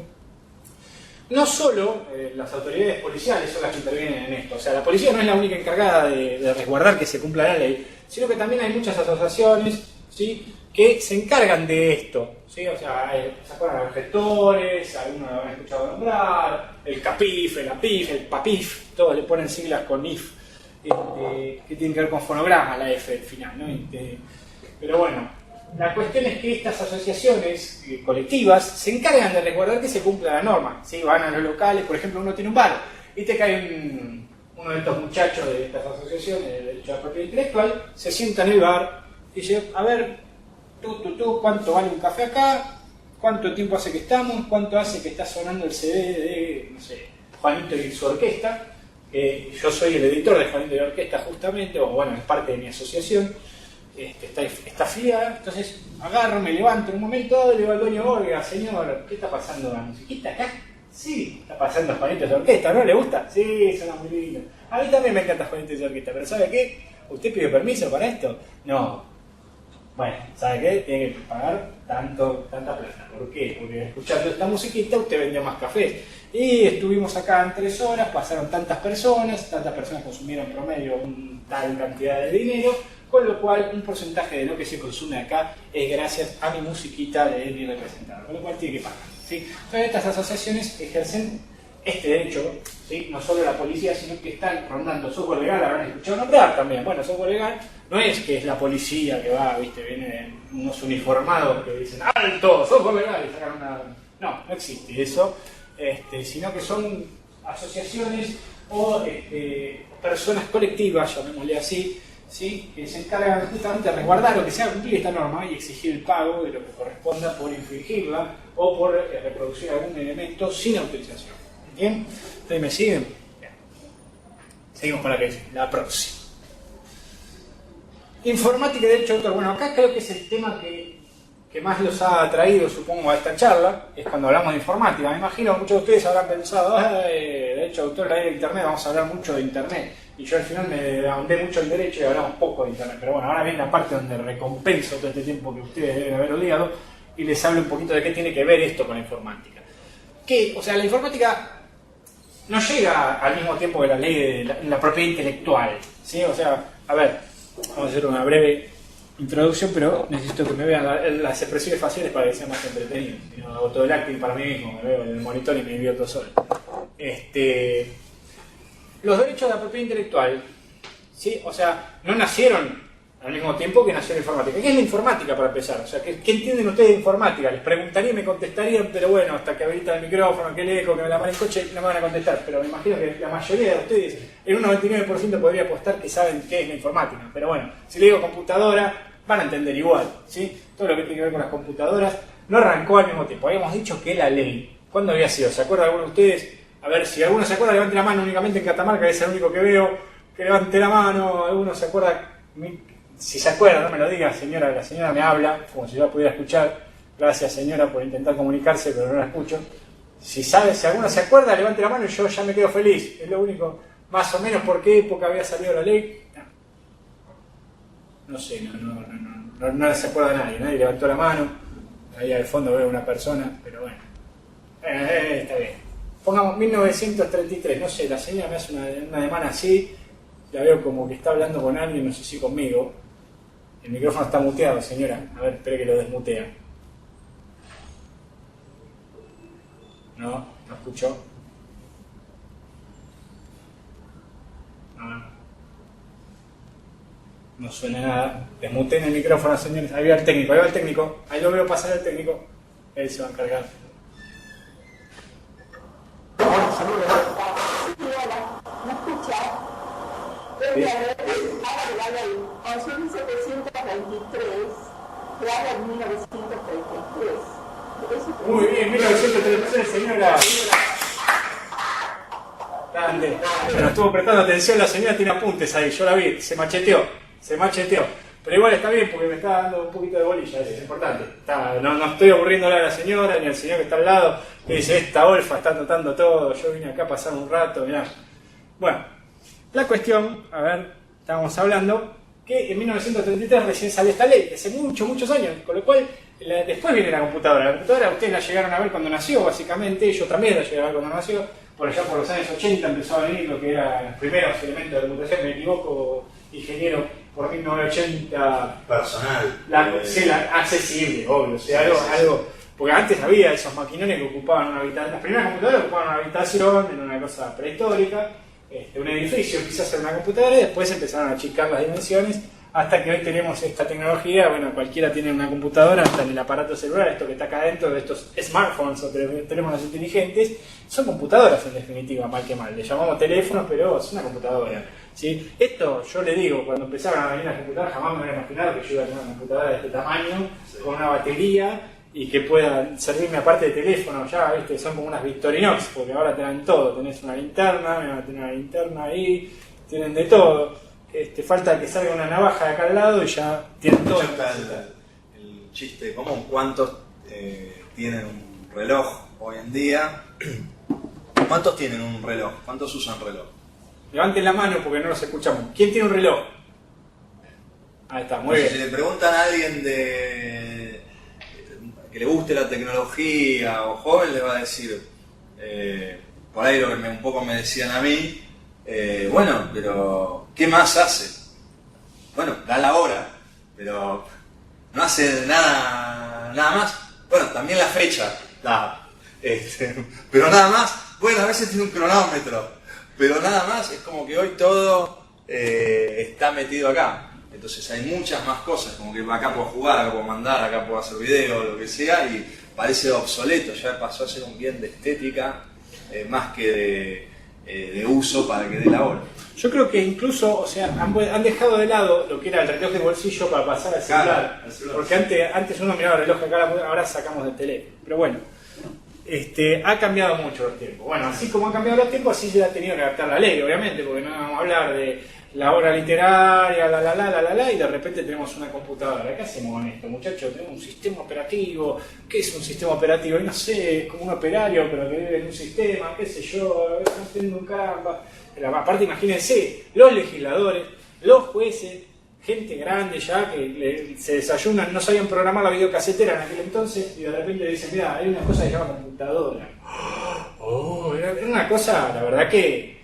No solo las autoridades policiales son las que intervienen en esto, o sea, la policía no es la única encargada de resguardar que se cumpla la ley, sino que también hay muchas asociaciones, ¿sí?, que se encargan de esto, ¿sí? O sea, se acuerdan de los gestores, algunos lo habrán escuchado nombrar, el CAPIF, el APIF, el PAPIF, todos le ponen siglas con IF, que tienen que ver con fonograma, la F al final, ¿no? Pero bueno, la cuestión es que estas asociaciones colectivas se encargan de resguardar que se cumpla la norma, ¿sí? Van a los locales, por ejemplo, uno tiene un bar y te cae uno de estos muchachos de estas asociaciones de derecho a la propiedad intelectual, se sienta en el bar y dice, a ver, ¿cuánto vale un café acá? ¿Cuánto tiempo hace que estamos? ¿Cuánto hace que está sonando el CD de, no sé, Juanito y su orquesta? Yo soy el editor de Juanito y la orquesta justamente, o bueno, es parte de mi asociación. Está afiliada, entonces agarro, me levanto en un momento y le digo al dueño, oiga, señor, ¿qué está pasando la musiquita acá? Sí, está pasando Juanito y su orquesta, ¿no le gusta? Sí, suena muy lindo. A mí también me encanta Juanito y su orquesta, pero ¿sabe qué? ¿Usted pidió permiso para esto? No. Bueno, ¿sabe qué? Tiene que pagar tanta plata. ¿Por qué? Porque escuchando esta musiquita usted vendió más cafés. Y estuvimos acá en 3 horas, pasaron tantas personas consumieron en promedio tal cantidad de dinero, con lo cual un porcentaje de lo que se consume acá es gracias a mi musiquita de mi representado, con lo cual tiene que pagar, ¿sí? Entonces estas asociaciones ejercen este derecho, ¿sí? No solo la policía, sino que están rondando software legal, habrán escuchado nombrar también. Bueno, software legal no es que es la policía que va, ¿viste? Vienen unos uniformados que dicen ¡alto! ¡Software legal! Y sacan una... No existe eso, sino que son asociaciones o personas colectivas, llamémosle así, ¿sí? Que se encargan justamente de resguardar o que se haga cumplir esta norma y exigir el pago de lo que corresponda por infringirla o por reproducir algún elemento sin autorización. ¿Bien? ¿Ustedes me siguen? Bien. Seguimos con la próxima. Informática y derecho de autor. Bueno, acá creo que es el tema que más los ha atraído, supongo, a esta charla, es cuando hablamos de informática. Me imagino que muchos de ustedes habrán pensado, derecho de autor, la era de internet, vamos a hablar mucho de internet. Y yo al final me ahondé mucho en derecho y hablamos poco de internet. Pero bueno, ahora viene la parte donde recompenso todo este tiempo que ustedes deben haber odiado y les hablo un poquito de qué tiene que ver esto con la informática. O sea, la informática no llega al mismo tiempo que la ley de la propiedad intelectual, ¿sí? O sea, a ver, vamos a hacer una breve introducción, pero necesito que me vean las expresiones faciales para que sea más entretenido. Si no, hago todo el acting para mí mismo, me veo en el monitor y me divierto solo. Los derechos de la propiedad intelectual, ¿sí? O sea, no nacieron al mismo tiempo que nació la informática. ¿Qué es la informática para empezar? O sea, ¿qué entienden ustedes de informática? Les preguntaría y me contestarían, pero bueno, hasta que habilitan el micrófono, que el eco, que me la van el coche, no me van a contestar. Pero me imagino que la mayoría de ustedes, en un 99% podría apostar que saben qué es la informática. Pero bueno, si le digo computadora, van a entender igual, ¿sí? Todo lo que tiene que ver con las computadoras no arrancó al mismo tiempo. Habíamos dicho que la ley, ¿cuándo había sido? ¿Se acuerda alguno de ustedes? A ver, si alguno se acuerda, levante la mano únicamente en Catamarca, que es el único que veo, que levante la mano. ¿Alguno se acuerda? Si se acuerda, no me lo diga, señora. La señora me habla, como si yo la pudiera escuchar. Gracias, señora, por intentar comunicarse, pero no la escucho. Si alguno se acuerda, levante la mano y yo ya me quedo feliz. Es lo único, más o menos, por qué época había salido la ley. No sé, no se acuerda nadie levantó la mano. Ahí al fondo veo una persona, pero bueno. Está bien. Pongamos 1933, no sé, la señora me hace una demanda así, la veo como que está hablando con alguien, no sé si conmigo. El micrófono está muteado, señora. A ver, espere que lo desmutea. No escuchó. No suena nada. Desmuteen el micrófono, señores. Ahí va el técnico, ahí va el técnico. Ahí lo veo pasar el técnico. Él se va a encargar. ¿Me escucha? Debe haber agregado el 11.723, grado en 1933. Muy bien, 1933, señora. Grande. Pero estuvo prestando atención, la señora tiene apuntes ahí, yo la vi, se macheteó. Pero igual está bien porque me está dando un poquito de bolilla, eso es importante. No estoy aburriéndola a la señora ni al señor que está al lado, que dice, esta olfa está anotando todo, yo vine acá a pasar un rato, mirá. Bueno, la cuestión, a ver, estábamos hablando que en 1933 recién salió esta ley, hace muchos años, con lo cual después viene la computadora. La computadora ustedes la llegaron a ver cuando nació, básicamente, yo también la llegué a ver cuando nació, por allá por los años 80 empezó a venir lo que eran los primeros elementos de computación, me equivoco, ingeniero, por 1980... Personal. Accesible, obvio, o sea, algo... Porque antes había esos maquinones que ocupaban una habitación, las primeras computadoras ocupaban una habitación, en una cosa prehistórica, un edificio quizás era una computadora, y después empezaron a achicar las dimensiones, hasta que hoy tenemos esta tecnología, bueno, cualquiera tiene una computadora, hasta en el aparato celular, esto que está acá dentro de estos smartphones o teléfonos inteligentes, son computadoras en definitiva, mal que mal. Le llamamos teléfonos, pero es una computadora. ¿Sí? Esto yo le digo, cuando empezaron a venir las computadoras, jamás me hubiera imaginado que yo iba a tener una computadora de este tamaño, con una batería, y que pueda servirme aparte de teléfono, ya viste, son como unas Victorinox, porque ahora te dan todo, tenés una linterna, me van a tener una linterna ahí, tienen de todo. Falta que salga una navaja de acá al lado y ya tienen todo. El chiste común, ¿cuántos tienen un reloj hoy en día? ¿Cuántos tienen un reloj? ¿Cuántos usan reloj? Levanten la mano porque no los escuchamos. ¿Quién tiene un reloj? Ahí está, muy bien. Si le preguntan a alguien que le guste la tecnología o joven, le va a decir, por ahí lo que un poco me decían a mí, bueno, pero ¿qué más hace? Bueno, da la hora, pero no hace nada más. Bueno, también la fecha, pero nada más. Bueno, a veces tiene un cronómetro, pero nada más. Es como que hoy todo está metido acá. Entonces hay muchas más cosas, como que acá puedo jugar, acá puedo mandar, acá puedo hacer video, lo que sea, y parece obsoleto, ya pasó a ser un bien de estética más que de uso para que dé la hora. Yo creo que incluso, o sea, han dejado de lado lo que era el reloj de bolsillo para pasar al celular. Claro, celular. Porque antes uno miraba el reloj acá, ahora sacamos del teléfono. Pero bueno, ha cambiado mucho los tiempos. Bueno, así como han cambiado los tiempos, así se ha tenido que adaptar la ley, obviamente, porque no vamos a hablar de la hora literaria, y de repente tenemos una computadora. ¿Qué hacemos con esto, muchachos? Tenemos un sistema operativo. ¿Qué es un sistema operativo? No sé, es como un operario, pero que vive en un sistema, qué sé yo, no entiendo un caramba. Aparte, imagínense, los legisladores, los jueces, gente grande ya que se desayunan, no sabían programar la videocasetera en aquel entonces, y de repente dicen, mira, hay una cosa que se llama computadora. Era una cosa, la verdad que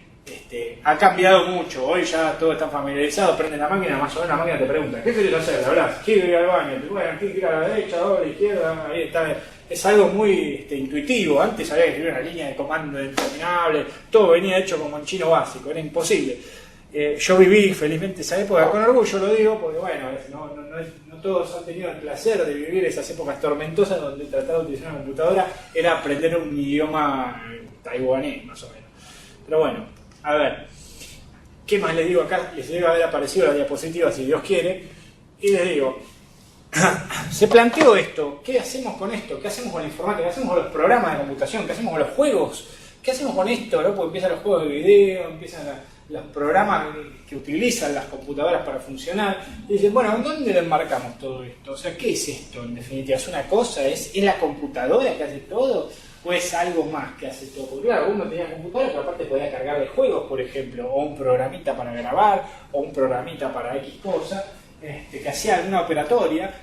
ha cambiado mucho. Hoy ya todo está familiarizado, prende la máquina, más o menos la máquina te pregunta, ¿qué querés hacer? Hablas, quiero ir al baño, bueno, quiero ir a la derecha, a la izquierda, ahí está. Es algo muy intuitivo. Antes había que escribir una línea de comando interminable, todo venía hecho como en chino básico, era imposible. Yo viví felizmente esa época, con orgullo lo digo, porque bueno, no todos han tenido el placer de vivir esas épocas tormentosas donde tratar de utilizar una computadora era aprender un idioma taiwanés, más o menos. Pero bueno, a ver, ¿qué más les digo acá? Les debe haber aparecido la diapositiva si Dios quiere, y les digo, se planteó esto, ¿qué hacemos con esto? ¿Qué hacemos con la informática? ¿Qué hacemos con los programas de computación? ¿Qué hacemos con los juegos? ¿Qué hacemos con esto? ¿No? Porque empiezan los juegos de video, empiezan los programas que utilizan las computadoras para funcionar, y dicen, bueno, ¿dónde lo enmarcamos todo esto? O sea, ¿qué es esto en definitiva? ¿Es una cosa? ¿Es la computadora que hace todo? ¿O es algo más que hace todo? Porque claro, uno tenía computadora, pero aparte podía cargarle juegos, por ejemplo, o un programita para grabar, o un programita para X cosa, que hacía alguna operatoria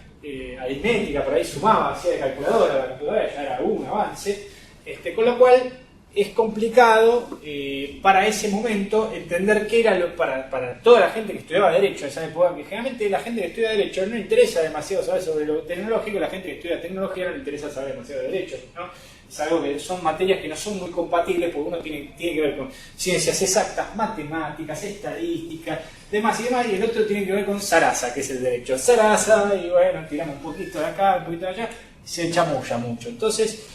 aritmética, por ahí sumaba, hacía de calculadora, la computadora ya era un avance, con lo cual es complicado para ese momento entender qué era para toda la gente que estudiaba Derecho en esa época, que generalmente la gente que estudia Derecho no le interesa demasiado saber sobre lo tecnológico, la gente que estudia Tecnología no le interesa saber demasiado de Derecho, ¿no? Es algo que son materias que no son muy compatibles porque uno tiene que ver con ciencias exactas, matemáticas, estadísticas, demás y demás, y el otro tiene que ver con Sarasa, que es el Derecho. Sarasa, y bueno, tiramos un poquito de acá, un poquito de allá, y se chamulla mucho. Entonces,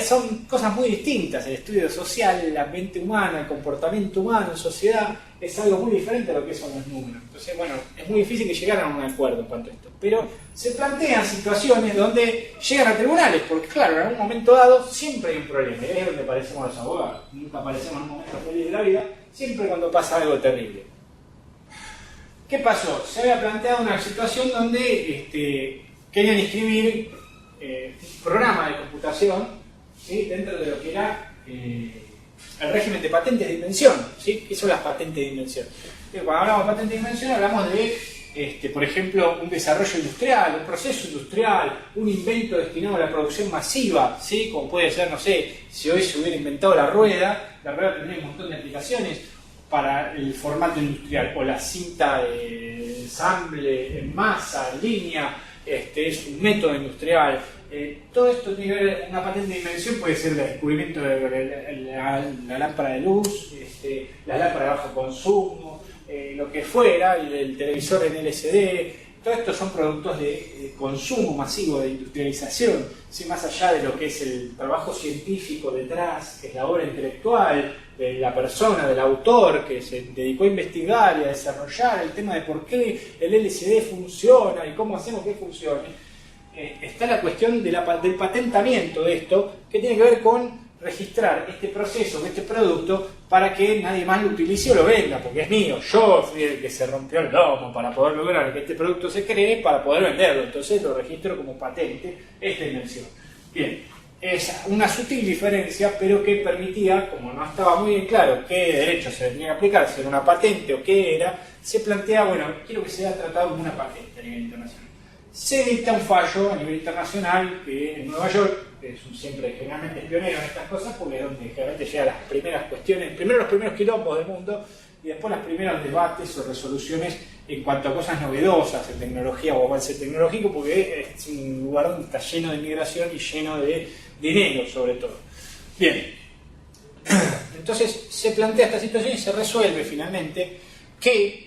son cosas muy distintas. El estudio social, la mente humana, el comportamiento humano en sociedad es algo muy diferente a lo que son los números. Entonces, bueno, es muy difícil que llegaran a un acuerdo en cuanto a esto. Pero se plantean situaciones donde llegan a tribunales, porque claro, en algún momento dado siempre hay un problema. Y es donde aparecemos los abogados. Nunca aparecemos en un momento feliz de la vida, siempre cuando pasa algo terrible. ¿Qué pasó? Se había planteado una situación donde querían inscribir un programa de computación, ¿sí?, dentro de lo que era el régimen de patentes de invención, ¿sí? ¿Qué son las patentes de invención? Cuando hablamos de patentes de invención hablamos de, por ejemplo, un desarrollo industrial, un proceso industrial, un invento destinado a la producción masiva, ¿sí? Como puede ser, no sé, si hoy se hubiera inventado la rueda tendría un montón de aplicaciones para el formato industrial, o la cinta de ensamble en masa, en línea, es un método industrial. Todo esto tiene que ver, una patente de invención puede ser el descubrimiento de la lámpara de luz, la lámpara de bajo consumo, lo que fuera, el televisor en LCD. Todo esto son productos de consumo masivo, de industrialización, ¿sí? Más allá de lo que es el trabajo científico detrás, que es la obra intelectual de la persona, del autor, que se dedicó a investigar y a desarrollar el tema de por qué el LCD funciona y cómo hacemos que funcione. Está la cuestión del patentamiento de esto, que tiene que ver con registrar este proceso, este producto, para que nadie más lo utilice o lo venda, porque es mío. Yo fui el que se rompió el lomo para poder lograr que este producto se cree, para poder venderlo. Entonces lo registro como patente, esta invención. Bien, es una sutil diferencia, pero que permitía, como no estaba muy bien claro qué derecho se tenía que aplicar, si era una patente o qué era, se plantea, bueno, quiero que sea tratado como una patente a nivel internacional. Se dicta un fallo a nivel internacional que en Nueva York, que es generalmente pionero en estas cosas, porque es donde generalmente llegan las primeras cuestiones, primero los primeros quilombos del mundo y después los primeros debates o resoluciones en cuanto a cosas novedosas en tecnología o avance tecnológico, porque es un lugar donde está lleno de migración y lleno de dinero sobre todo. Bien, entonces se plantea esta situación y se resuelve finalmente que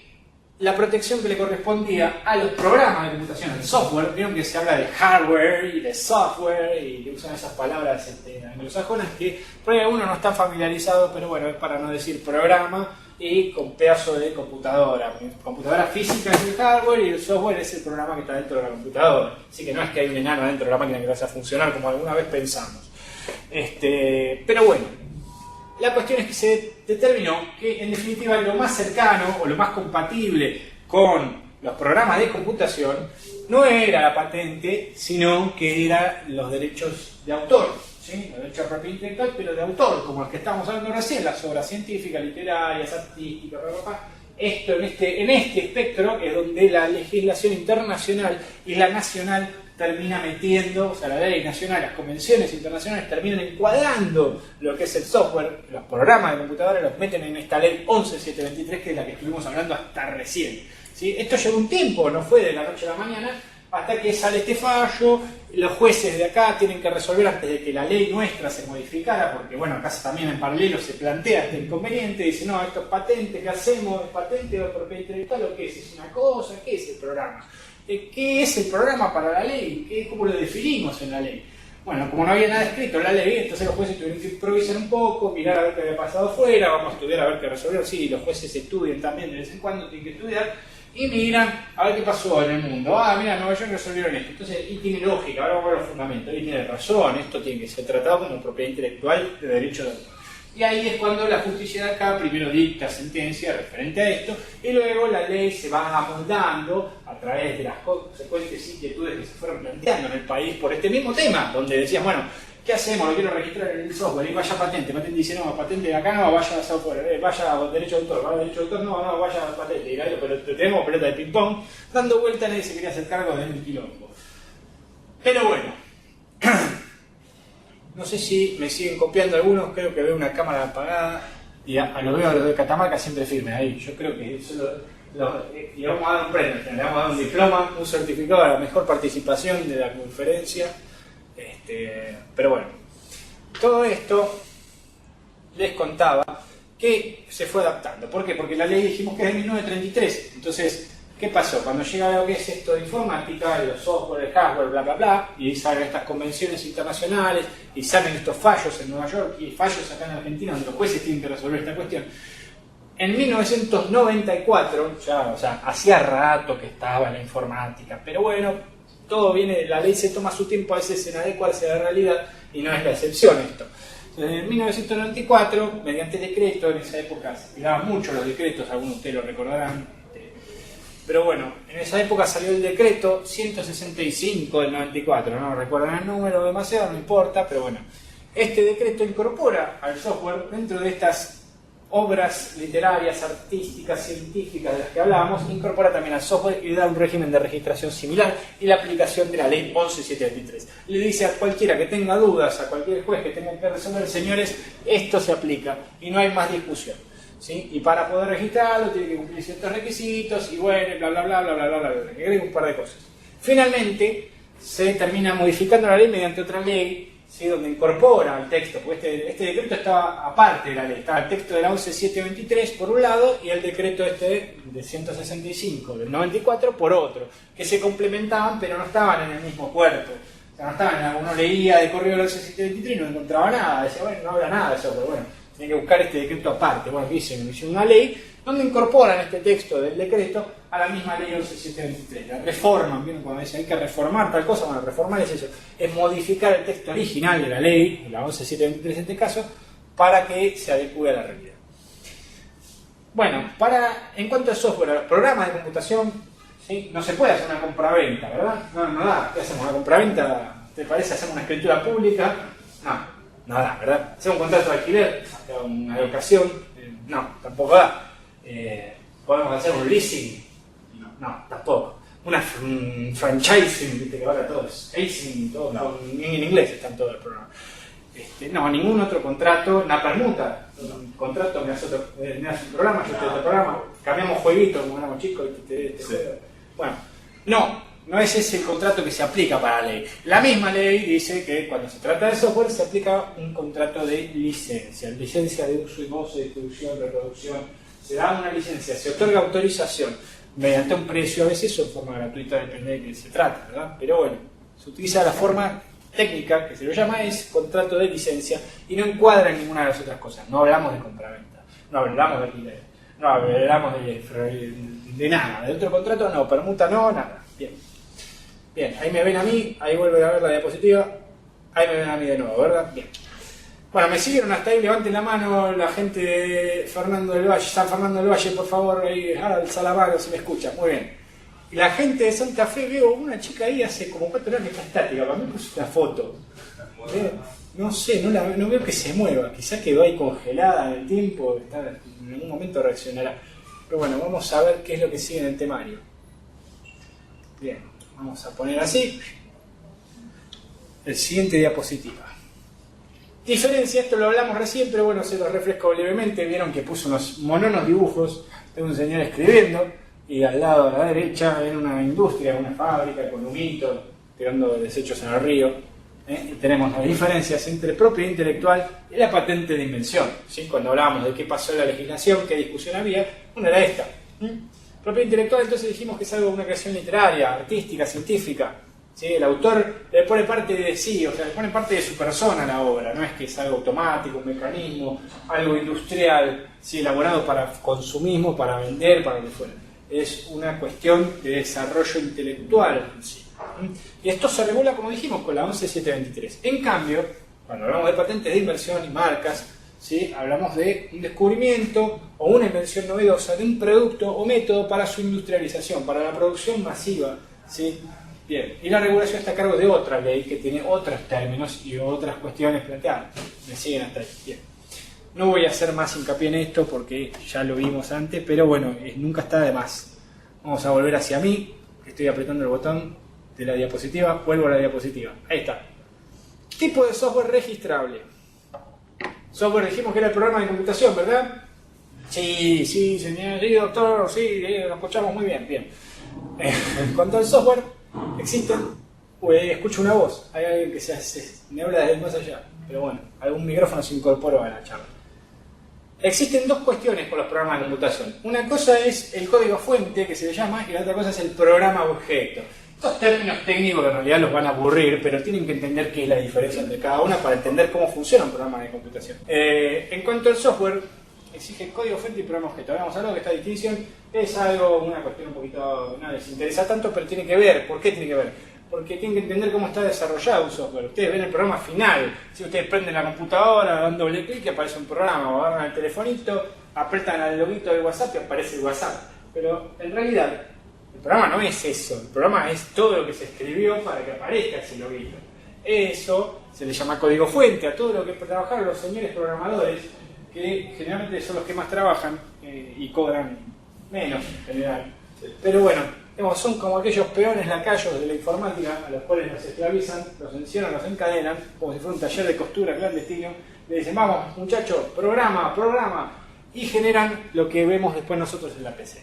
la protección que le correspondía a los programas de computación, al software, vieron que se habla de hardware y de software y que usan esas palabras anglosajonas que por ahí uno no está familiarizado, pero bueno, es para no decir programa y con pedazo de computadora. Computadora física es el hardware y el software es el programa que está dentro de la computadora. Así que no es que hay un enano dentro de la máquina que lo hace a funcionar como alguna vez pensamos. Pero bueno. La cuestión es que se determinó que, en definitiva, lo más cercano o lo más compatible con los programas de computación no era la patente, sino que eran los derechos de autor, ¿sí? Los derechos de propiedad intelectual, pero de autor, como los que estábamos hablando recién, las obras científicas, literarias, artísticas, Esto en este espectro es donde la legislación internacional y la nacional termina metiendo, o sea, la ley nacional, las convenciones internacionales terminan encuadrando lo que es el software, los programas de computadora, los meten en esta ley 11723, que es la que estuvimos hablando hasta recién, ¿sí? Esto lleva un tiempo, no fue de la noche a la mañana, hasta que sale este fallo, los jueces de acá tienen que resolver antes de que la ley nuestra se modificara, porque bueno, acá también en paralelo se plantea este inconveniente, dice, no, esto es patente, ¿qué hacemos? ¿Es patente o propiedad intelectual o qué es? ¿Es una cosa? ¿Qué es el programa? ¿Qué es el programa para la ley? ¿Cómo lo definimos en la ley? Bueno, como no había nada escrito en la ley, entonces los jueces tuvieron que improvisar un poco, mirar a ver qué había pasado afuera, vamos a estudiar a ver qué resolver. Sí, los jueces estudian también de vez en cuando, tienen que estudiar, y miran a ver qué pasó en el mundo. Ah, mira, Nueva York resolvieron esto. Entonces, y tiene lógica, ahora vamos a ver los fundamentos, y tiene razón, esto tiene que ser tratado como propiedad intelectual de derecho de autor. Y ahí es cuando la justicia de acá primero dicta sentencia referente a esto, y luego la ley se va amoldando a través de las consecuentes inquietudes que se fueron planteando en el país por este mismo tema, donde decían, bueno, ¿qué hacemos? Lo quiero registrar en el software, y vaya patente. Patente dice, no, patente de acá no, vaya software, vaya derecho de autor, vaya derecho de autor, no, vaya patente. Y ahí tenemos pelota de ping-pong, dando vuelta, nadie se quería hacer cargo de un quilombo. Pero bueno, No sé si me siguen copiando algunos, creo que veo una cámara apagada y a lo veo a los de Catamarca siempre firme ahí. Yo creo que eso le vamos a dar un premio, le vamos a dar un diploma, un certificado a la mejor participación de la conferencia. Pero bueno, todo esto les contaba que se fue adaptando. ¿Por qué? Porque la ley dijimos que es de 1933. Entonces, ¿qué pasó? Cuando llega lo que es esto de informática, los software, el hardware, bla, bla, bla, y salen estas convenciones internacionales, y salen estos fallos en Nueva York, y fallos acá en Argentina, donde los jueces tienen que resolver esta cuestión. En 1994, ya, o sea, hacía rato que estaba la informática, pero bueno, todo viene, la ley se toma su tiempo a veces en adecuarse a la realidad, y no es la excepción esto. En 1994, mediante decreto, en esa época se tiraban mucho los decretos, algunos de ustedes lo recordarán, pero bueno, en esa época salió el decreto 165 del 94, no recuerdan el número demasiado, no importa, pero bueno, este decreto incorpora al software dentro de estas obras literarias, artísticas, científicas de las que hablábamos, incorpora también al software y le da un régimen de registración similar y la aplicación de la ley 11723. Le dice a cualquiera que tenga dudas, a cualquier juez que tenga que resolver, señores, esto se aplica y no hay más discusión, ¿sí? Y para poder registrarlo tiene que cumplir ciertos requisitos y bueno, bla bla bla bla bla bla bla, que agrega un par de cosas. Finalmente se termina modificando la ley mediante otra ley, ¿sí? Donde incorpora el texto, porque este decreto estaba aparte de la ley, estaba el texto de la 11723 por un lado y el decreto de 165 del 94 por otro, que se complementaban pero no estaban en el mismo cuerpo. O sea, no estaban, uno leía de corrido la 11723 y no encontraba nada, decía, bueno, no habla nada de eso, pero bueno, tiene que buscar este decreto aparte. Bueno, hicieron una ley donde incorporan este texto del decreto a la misma ley 11723. La reforman, ¿vieron? Cuando dicen hay que reformar tal cosa, bueno, reformar es eso, es modificar el texto original de la ley, la 11723 en este caso, para que se adecue a la realidad. Bueno, en cuanto al software, a los programas de computación, ¿sí? No se puede hacer una compraventa, ¿verdad? No da. ¿Qué hacemos? ¿Una compraventa? ¿Te parece hacer una escritura pública? No da, ¿verdad? ¿Hacer un contrato de alquiler? ¿Una educación? No, tampoco da. ¿Podemos hacer un leasing? No, tampoco. Un franchising, viste que ahora todo es leasing, todo, no. En inglés están todos los programas. No, ningún otro contrato, una permuta. Un contrato, me hace un programa, yo te doy otro programa. Cambiamos jueguitos, como éramos chicos. Sí. Bueno, no es ese el contrato que se aplica para la ley. La misma ley dice que cuando se trata de software se aplica un contrato de licencia. Licencia de uso y goce, distribución, reproducción. Se da una licencia, se otorga autorización mediante un precio, a veces o de forma gratuita, depende de qué se trata, ¿verdad? Pero bueno, se utiliza la forma técnica, que se lo llama, es contrato de licencia y no encuadra en ninguna de las otras cosas. No hablamos de compraventa, no hablamos de alquiler, no hablamos de nada, de otro contrato no, permuta no, nada. Bien, ahí me ven a mí, ahí vuelven a ver la diapositiva, ahí me ven a mí de nuevo, ¿verdad? Bien. Bueno, me siguieron hasta ahí, levanten la mano la gente de Fernando del Valle, San Fernando del Valle, por favor, ahí, alza la mano si me escuchan, muy bien. Y la gente de Santa Fe, veo una chica ahí hace como 4 horas que está estática, para mí puso una foto. No sé, no veo que se mueva, quizás quedó ahí congelada en el tiempo, en algún momento reaccionará. Pero bueno, vamos a ver qué es lo que sigue en el temario. Bien, vamos a poner así el siguiente diapositiva. Diferencia, esto lo hablamos recién, pero bueno, se los refresco brevemente. Vieron que puso unos mononos dibujos de un señor escribiendo y al lado a la derecha era una industria, una fábrica con humito tirando desechos en el río. Y tenemos las diferencias entre propiedad intelectual y la patente de invención, ¿sí? Cuando hablábamos de qué pasó en la legislación, qué discusión había, una era esta. Propiedad intelectual, entonces dijimos que es algo de una creación literaria, artística, científica. ¿Sí? El autor le pone parte de sí, o sea, le pone parte de su persona a la obra, no es que es algo automático, un mecanismo, algo industrial, ¿sí? Elaborado para consumismo, para vender, para lo que fuera. Es una cuestión de desarrollo intelectual en sí. Y esto se regula, como dijimos, con la 11723. En cambio, cuando hablamos de patentes de inversión y marcas, ¿sí? Hablamos de un descubrimiento o una invención novedosa de un producto o método para su industrialización, para la producción masiva, ¿sí? Bien, y la regulación está a cargo de otra ley que tiene otros términos y otras cuestiones planteadas. Me siguen hasta ahí. Bien. No voy a hacer más hincapié en esto porque ya lo vimos antes, pero bueno, nunca está de más. Vamos a volver hacia mí, que estoy apretando el botón de la diapositiva, vuelvo a la diapositiva. Ahí está. Tipo de software registrable. Software dijimos que era el programa de computación, ¿verdad? Sí, señor, sí, doctor, sí, lo escuchamos muy bien, bien. En cuanto al software, existen, escucho una voz, hay alguien que me habla desde más allá, pero bueno, algún micrófono se incorporó a la charla. Existen dos cuestiones con los programas de computación. Una cosa es el código fuente, que se le llama, y la otra cosa es el programa objeto. Estos términos técnicos que en realidad los van a aburrir, pero tienen que entender qué es la diferencia entre cada una para entender cómo funciona un programa de computación. En cuanto al software, exige código fuente y programa objeto. Habíamos hablado que esta distinción es una cuestión un poquito, no les interesa tanto, pero tiene que ver. ¿Por qué tiene que ver? Porque tienen que entender cómo está desarrollado un software. Ustedes ven el programa final. Si ustedes prenden la computadora, dan doble clic y aparece un programa, o agarran el telefonito, apretan al loguito de WhatsApp y aparece el WhatsApp. Pero en realidad, el programa no es eso. El programa es todo lo que se escribió para que aparezca ese loguito. Eso se le llama código fuente a todo lo que trabajaron los señores programadores, que generalmente son los que más trabajan y cobran menos en general. Pero bueno, son como aquellos peones lacayos de la informática a los cuales nos esclavizan, los encierran, los encadenan, como si fuera un taller de costura clandestino. Le dicen, vamos muchachos, programa, y generan lo que vemos después nosotros en la PC.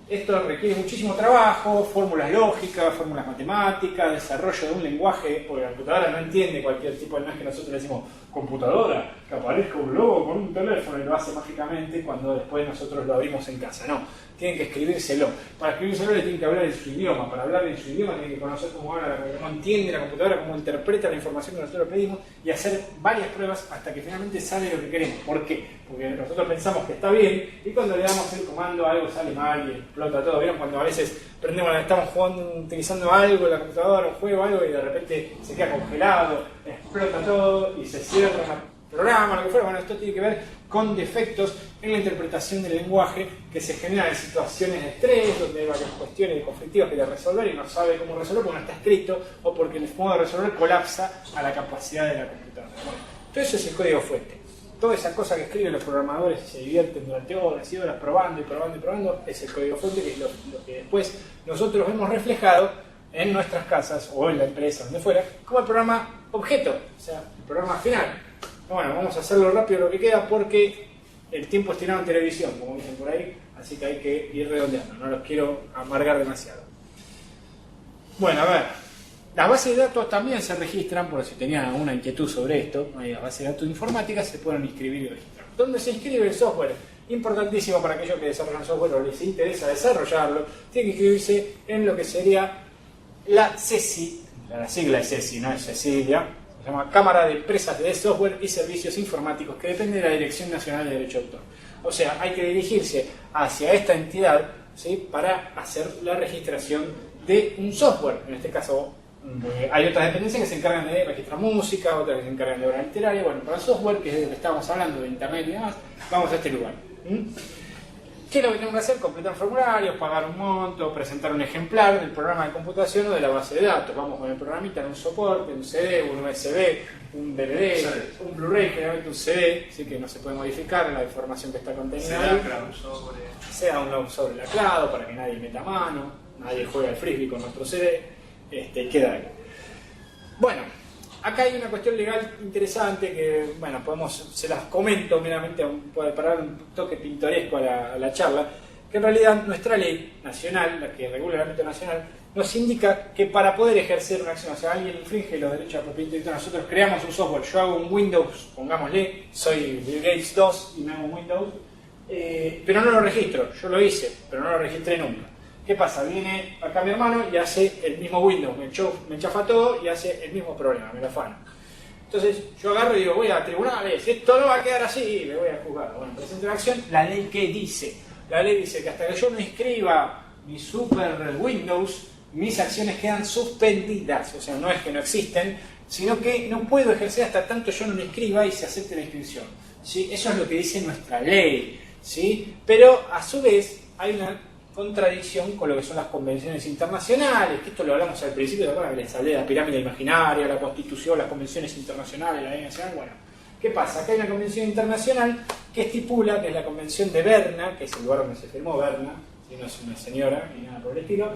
Esto requiere muchísimo trabajo, fórmulas lógicas, fórmulas matemáticas, desarrollo de un lenguaje, porque la computadora no entiende cualquier tipo de lenguaje que nosotros le decimos computadora, que aparezca un logo con un teléfono y lo hace mágicamente cuando después nosotros lo abrimos en casa. No, tienen que escribírselo. Para escribírselo le tienen que hablar en su idioma. Para hablar en su idioma tienen que conocer cómo habla, cómo entiende la computadora, cómo interpreta la información que nosotros pedimos y hacer varias pruebas hasta que finalmente sale lo que queremos. ¿Por qué? Porque nosotros pensamos que está bien y cuando le damos el comando algo sale mal y explota todo. ¿Vieron? Cuando a veces estamos jugando, utilizando algo en la computadora, un juego, algo, y de repente se queda congelado, explota todo y se cierra el programa, lo que fuera. Bueno, esto tiene que ver con defectos en la interpretación del lenguaje que se generan en situaciones de estrés, donde hay varias cuestiones conflictivas que hay que resolver y no sabe cómo resolver porque no está escrito o porque el modo de resolver colapsa a la capacidad de la computadora. Bueno, todo eso es el código fuente. Toda esa cosa que escriben los programadores y se divierten durante horas y horas probando es el código fuente, que es lo que después nosotros vemos reflejado en nuestras casas o en la empresa, donde fuera, como el programa objeto, o sea, el programa final. Bueno, vamos a hacerlo rápido lo que queda porque el tiempo es tirado en televisión, como dicen por ahí, así que hay que ir redondeando, no los quiero amargar demasiado. Bueno, a ver, las bases de datos también se registran, por si tenían alguna inquietud sobre esto, hay las bases de datos informáticas, se pueden inscribir y registrar. ¿Dónde se inscribe el software? Importantísimo para aquellos que desarrollan software o les interesa desarrollarlo, tiene que inscribirse en lo que sería la CESI, la sigla es CESI, no es Cecilia, se llama Cámara de Empresas de Software y Servicios Informáticos, que depende de la Dirección Nacional de Derecho de Autor. O sea, hay que dirigirse hacia esta entidad, ¿sí?, para hacer la registración de un software. En este caso, hay otras dependencias que se encargan de registrar música, otras que se encargan de obra literaria. Bueno, para el software, que es de lo que estábamos hablando, de internet y demás, vamos a este lugar. ¿Qué es lo que tenemos que hacer? Completar formularios, pagar un monto, presentar un ejemplar del programa de computación o de la base de datos. Vamos con el programita en un soporte, un CD, un USB, un DVD, un Blu-ray, generalmente un CD, así que no se puede modificar la información que está contenida ahí. Se da un sobre lacrado para que nadie meta mano, nadie juegue al frisbee con nuestro CD, queda ahí. Bueno, acá hay una cuestión legal interesante que, bueno, se las comento meramente para dar un toque pintoresco a la charla, que en realidad nuestra ley nacional, la que regula el ámbito nacional, nos indica que para poder ejercer una acción, o sea, alguien infringe los derechos de propiedad intelectual, nosotros creamos un software, yo hago un Windows, pongámosle, soy Bill Gates 2 y me hago un Windows, pero no lo registro, yo lo hice, pero no lo registré nunca. ¿Qué pasa? Viene acá mi hermano y hace el mismo Windows, me enchafa todo y hace el mismo problema, me lo afana. Entonces yo agarro y digo, voy a tribunales, esto no va a quedar así, me voy a juzgar. Bueno, presento la acción, la ley ¿qué dice? La ley dice que hasta que yo no inscriba mi super Windows, mis acciones quedan suspendidas, o sea, no es que no existen, sino que no puedo ejercer hasta tanto yo no lo inscriba y se acepte la inscripción. ¿Sí? Eso es lo que dice nuestra ley, ¿sí? Pero a su vez hay una contradicción con lo que son las convenciones internacionales, que esto lo hablamos al principio, ¿de acuerdo? Que les hablé de la pirámide imaginaria, la Constitución, las convenciones internacionales, la ley nacional. Bueno, ¿qué pasa? Acá hay una convención internacional que estipula, que es la Convención de Berna, que es el lugar donde se firmó Berna, y no es una señora ni nada por el estilo,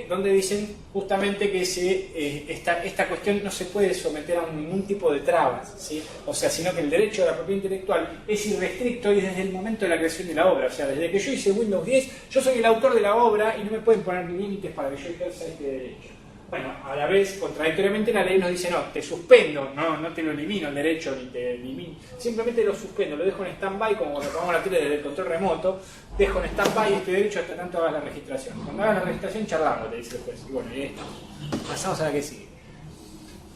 donde dicen justamente que esta cuestión no se puede someter a ningún tipo de trabas, ¿sí? O sea, sino que el derecho a la propiedad intelectual es irrestricto y desde el momento de la creación de la obra. O sea, desde que yo hice Windows 10, yo soy el autor de la obra y no me pueden poner límites para que yo ejerza este derecho. Bueno, a la vez, contradictoriamente, la ley nos dice, no, te suspendo, no te lo elimino el derecho, ni te elimino, simplemente lo suspendo, lo dejo en stand-by, como cuando apagamos la tele desde el control remoto, dejo en stand-by este derecho hasta tanto hagas la registración. Cuando hagas la registración, charlamos, te dice el juez. Y bueno, y esto. Pasamos a la que sigue.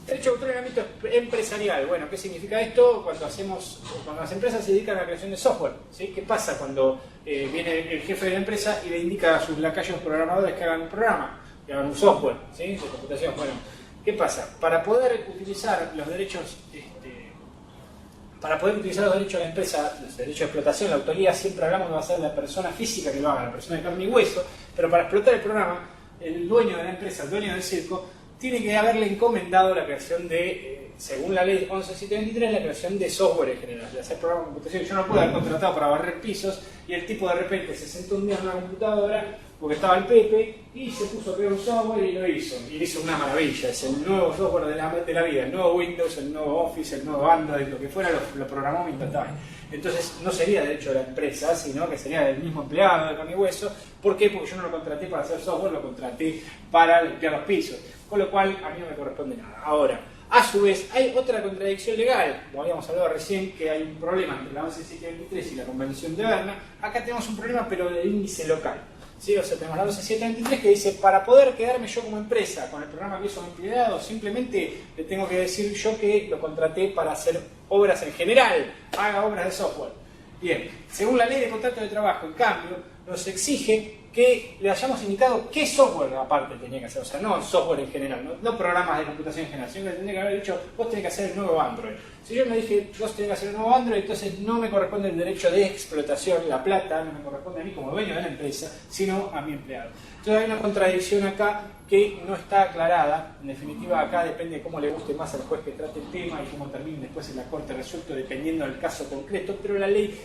Derecho de autor en el ámbito empresarial. Bueno, ¿qué significa esto? Cuando las empresas se dedican a la creación de software, ¿sí? ¿Qué pasa cuando viene el jefe de la empresa y le indica a sus lacayos programadores que hagan un programa? Que hagan un software, ¿sí? De computación. Bueno, ¿qué pasa? Para poder utilizar los derechos de la empresa, los derechos de explotación, la autoría, siempre hablamos que va a ser la persona física que lo haga, la persona de carne y hueso, pero para explotar el programa, el dueño de la empresa, el dueño del circo, tiene que haberle encomendado la creación de, según la ley 11723, la creación de software en general, de hacer programas de computación. Yo no puedo haber contratado para barrer pisos y el tipo de repente se sentó un día en una computadora porque estaba el Pepe y se puso a crear un software y lo hizo. Y lo hizo una maravilla, es el nuevo software de la vida, el nuevo Windows, el nuevo Office, el nuevo Android, lo que fuera, lo programó instantáneo. Entonces no sería derecho de la empresa, sino que sería del mismo empleado de carne y hueso. ¿Por qué? Porque yo no lo contraté para hacer software, lo contraté para limpiar los pisos. Con lo cual a mí no me corresponde nada. Ahora, a su vez, hay otra contradicción legal, como habíamos hablado recién, que hay un problema entre la 11723 y la Convención de Berna. Acá tenemos un problema, pero del índice local. ¿Sí? O sea, tenemos la 11723 que dice, para poder quedarme yo como empresa con el programa que hizo mi empleado, simplemente le tengo que decir yo que lo contraté para hacer obras en general, haga obras de software. Bien, según la ley de contrato de trabajo, en cambio, nos exige que le hayamos indicado qué software aparte tenía que hacer, o sea, no software en general, no programas de computación en general, sino que tendría que haber dicho, vos tenés que hacer el nuevo Android. Si yo me dije, vos tenés que hacer el nuevo Android, entonces no me corresponde el derecho de explotación, la plata, no me corresponde a mí como dueño de la empresa, sino a mi empleado. Entonces hay una contradicción acá que no está aclarada. En definitiva, acá depende de cómo le guste más al juez que trate el tema y cómo termine después en la corte resuelto, dependiendo del caso concreto, pero la ley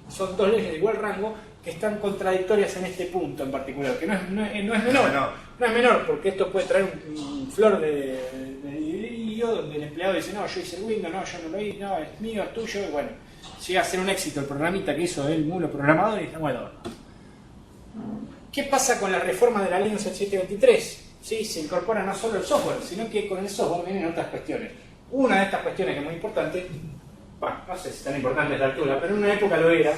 son dos leyes de igual rango que están contradictorias en este punto en particular, que no es menor, no es menor, porque esto puede traer un flor de delirio donde el empleado dice, no, yo hice el Windows, no, yo no lo hice, no, es mío, es tuyo, y bueno, llega a ser un éxito el programita que hizo el mulo programador y está bueno. ¿Qué pasa con la reforma de la ley 11723? ¿Sí? Se incorpora no solo el software, sino que con el software vienen otras cuestiones. Una de estas cuestiones que es muy importante, bueno, no sé si es tan importante a esta altura, pero en una época lo era,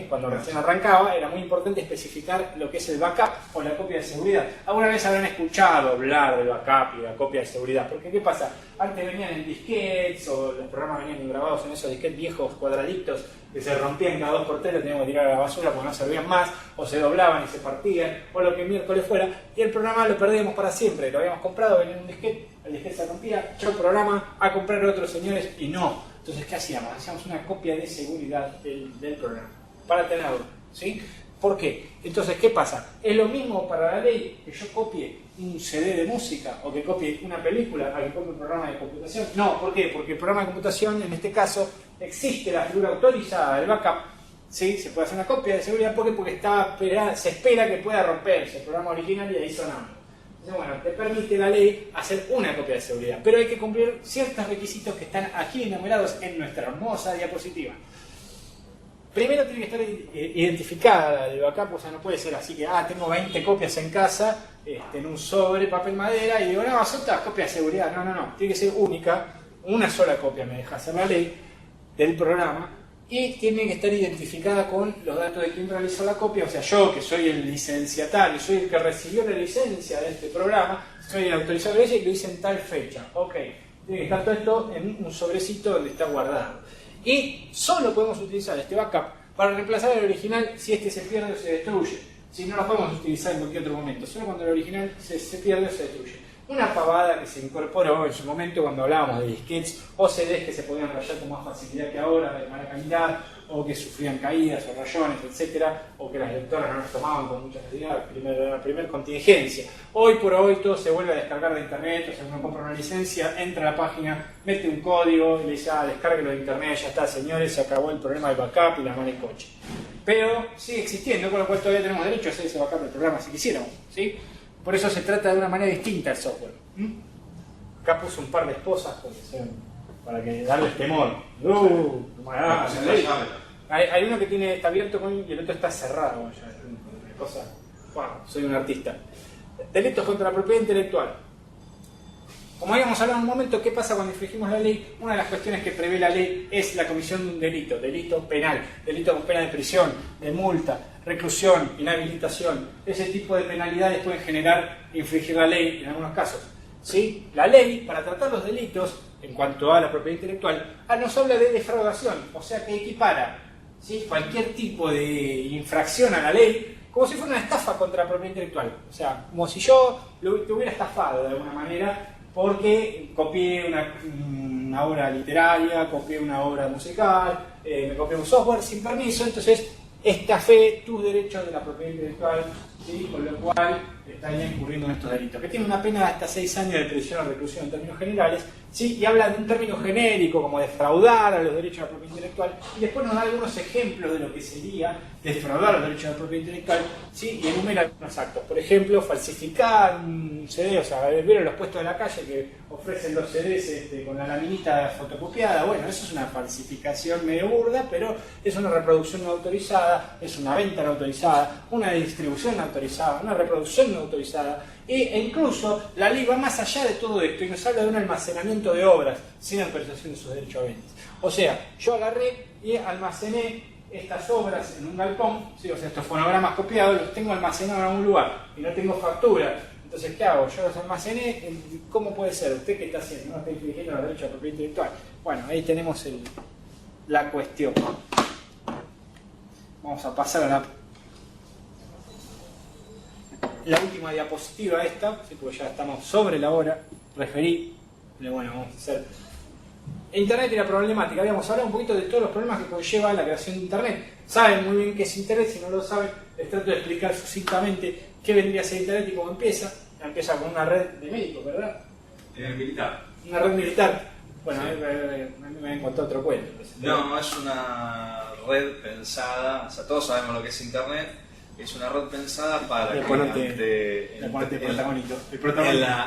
cuando recién arrancaba, era muy importante especificar lo que es el backup o la copia de seguridad. Alguna vez habrán escuchado hablar del backup y la copia de seguridad, porque ¿qué pasa? Antes venían en disquetes o los programas venían grabados en esos disquetes viejos cuadraditos que se rompían cada 2x3, lo teníamos que tirar a la basura porque no servían más, o se doblaban y se partían, o lo que miércoles fuera, y el programa lo perdíamos para siempre. Lo habíamos comprado, venía en un disquete, el disquete se rompía, echó el programa a comprar otros señores y no. Entonces, ¿qué hacíamos? Hacíamos una copia de seguridad del programa para tenerlo, ¿sí? ¿Por qué? Entonces, ¿qué pasa? ¿Es lo mismo para la ley que yo copie un CD de música o que copie una película a que copie un programa de computación? No, ¿por qué? Porque el programa de computación, en este caso, existe la figura autorizada del backup, ¿sí? Se puede hacer una copia de seguridad, ¿por qué? Porque se espera que pueda romperse el programa original y ahí sonamos. Entonces, bueno, te permite la ley hacer una copia de seguridad, pero hay que cumplir ciertos requisitos que están aquí enumerados en nuestra hermosa diapositiva. Primero tiene que estar identificada el backup, o sea, no puede ser así que, tengo 20 copias en casa, en un sobre, papel, madera, y digo, no, son todas copias de seguridad. No, tiene que ser única, una sola copia me deja hacer la ley del programa, y tiene que estar identificada con los datos de quien realizó la copia, o sea, yo que soy el licenciatario, soy el que recibió la licencia de este programa, soy el autorizado de ella y lo hice en tal fecha. Ok, tiene que estar todo esto en un sobrecito donde está guardado. Y solo podemos utilizar este backup para reemplazar el original si este se pierde o se destruye. Si no lo podemos utilizar en cualquier otro momento, solo cuando el original se pierde o se destruye. Una pavada que se incorporó en su momento cuando hablábamos de disquetes o CDs que se podían rayar con más facilidad que ahora, de mala calidad, o que sufrían caídas o rayones, etcétera, o que las lectoras no las tomaban con mucha facilidad, la primer contingencia. Hoy por hoy todo se vuelve a descargar de internet, o sea, uno compra una licencia, entra a la página, mete un código y le dice, descárguelo de internet, ya está, señores, se acabó el problema del backup y la mala coche. pero sigue existiendo, con lo cual todavía tenemos derecho a hacer ese backup del programa si quisiéramos, ¿sí? Por eso se trata de una manera distinta el software. Acá puse un par de esposas para que darles temor. Hay uno que está abierto y el otro está cerrado. Wow, soy un artista. Delitos contra la propiedad intelectual. Como habíamos hablado en un momento, ¿qué pasa cuando infringimos la ley? Una de las cuestiones que prevé la ley es la comisión de un delito penal, delito con pena de prisión, de multa, reclusión, inhabilitación. Ese tipo de penalidades pueden generar infringir la ley en algunos casos. ¿Sí? La ley, para tratar los delitos, en cuanto a la propiedad intelectual, nos habla de defraudación, o sea que equipara, ¿sí?, cualquier tipo de infracción a la ley como si fuera una estafa contra la propiedad intelectual. O sea, como si yo te hubiera estafado de alguna manera porque copié una obra literaria, copié una obra musical, me copié un software sin permiso, entonces estafé tus derechos de la propiedad intelectual, ¿sí?, con lo cual estaría incurriendo en estos delitos, que tiene una pena de hasta 6 años de prisión o reclusión en términos generales, ¿sí?, y habla de un término genérico como defraudar a los derechos de la propiedad intelectual, y después nos da algunos ejemplos de lo que sería defraudar a los derechos de la propiedad intelectual, ¿sí?, y enumera algunos actos. Por ejemplo, falsificar un CD, o sea, vieron los puestos de la calle que ofrecen los CDs con la laminita fotocopiada. Bueno, eso es una falsificación medio burda, pero es una reproducción no autorizada, es una venta no autorizada, una distribución no autorizada, una reproducción no autorizada, e incluso la ley va más allá de todo esto y nos habla de un almacenamiento de obras sin autorización de sus derechos a ventas. O sea, yo agarré y almacené estas obras en un galpón, ¿sí? O sea, estos fonogramas copiados los tengo almacenados en algún lugar y no tengo factura. Entonces, ¿qué hago? Yo los almacené, ¿cómo puede ser? ¿Usted qué está haciendo? ¿No está infringiendo los derechos de propiedad intelectual? Bueno, ahí tenemos la cuestión. Vamos a pasar a la última diapositiva esta, ¿sí?, porque ya estamos sobre la hora, referí, pero bueno, vamos a hacer Internet y la problemática. Habíamos hablado un poquito de todos los problemas que conlleva la creación de Internet. Saben muy bien qué es Internet, si no lo saben, les trato de explicar sucintamente qué vendría a ser Internet y cómo empieza. Empieza con una red de médicos, ¿verdad? Militar. Una red militar. Bueno, Sí. a mí me contó otro cuento. No, es una red pensada, o sea, todos sabemos lo que es Internet, es una red pensada para que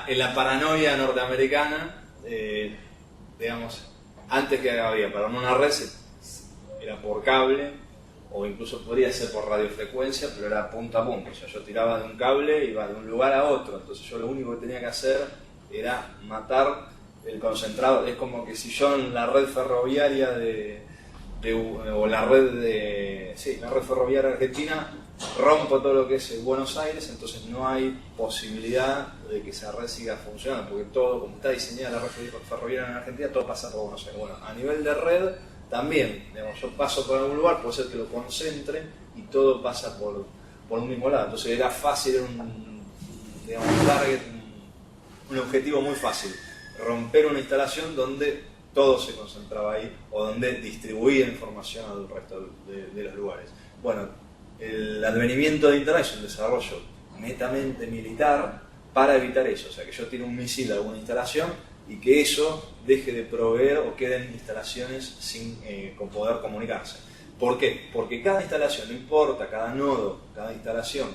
en la paranoia norteamericana, digamos, antes que había para una red era por cable o incluso podría ser por radiofrecuencia, pero era punta a punta. O sea, yo tiraba de un cable y iba de un lugar a otro, entonces yo lo único que tenía que hacer era matar el concentrado. Es como que si yo en la red ferroviaria o la red ferroviaria argentina rompo todo lo que es Buenos Aires, entonces no hay posibilidad de que esa red siga funcionando, porque todo, como está diseñada la red ferroviaria en Argentina, todo pasa por Buenos Aires. Bueno, a nivel de red también, digamos, yo paso por algún lugar, puede ser que lo concentre y todo pasa por un mismo lado. Entonces era fácil, un target, un objetivo muy fácil, romper una instalación donde todo se concentraba ahí o donde distribuía información al resto de los lugares. Bueno, el advenimiento de Internet es un desarrollo netamente militar para evitar eso, o sea, que yo tire un misil a alguna instalación y que eso deje de proveer o queden instalaciones con poder comunicarse. ¿Por qué? Porque cada instalación, no importa, cada nodo, cada instalación,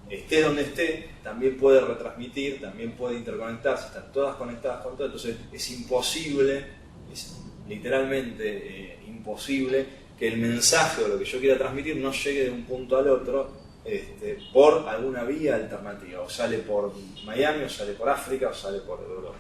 esté donde esté, también puede retransmitir, también puede interconectarse, están todas conectadas con todo, entonces es imposible, es literalmente imposible que el mensaje o lo que yo quiera transmitir no llegue de un punto al otro por alguna vía alternativa, o sale por Miami, o sale por África, o sale por Europa.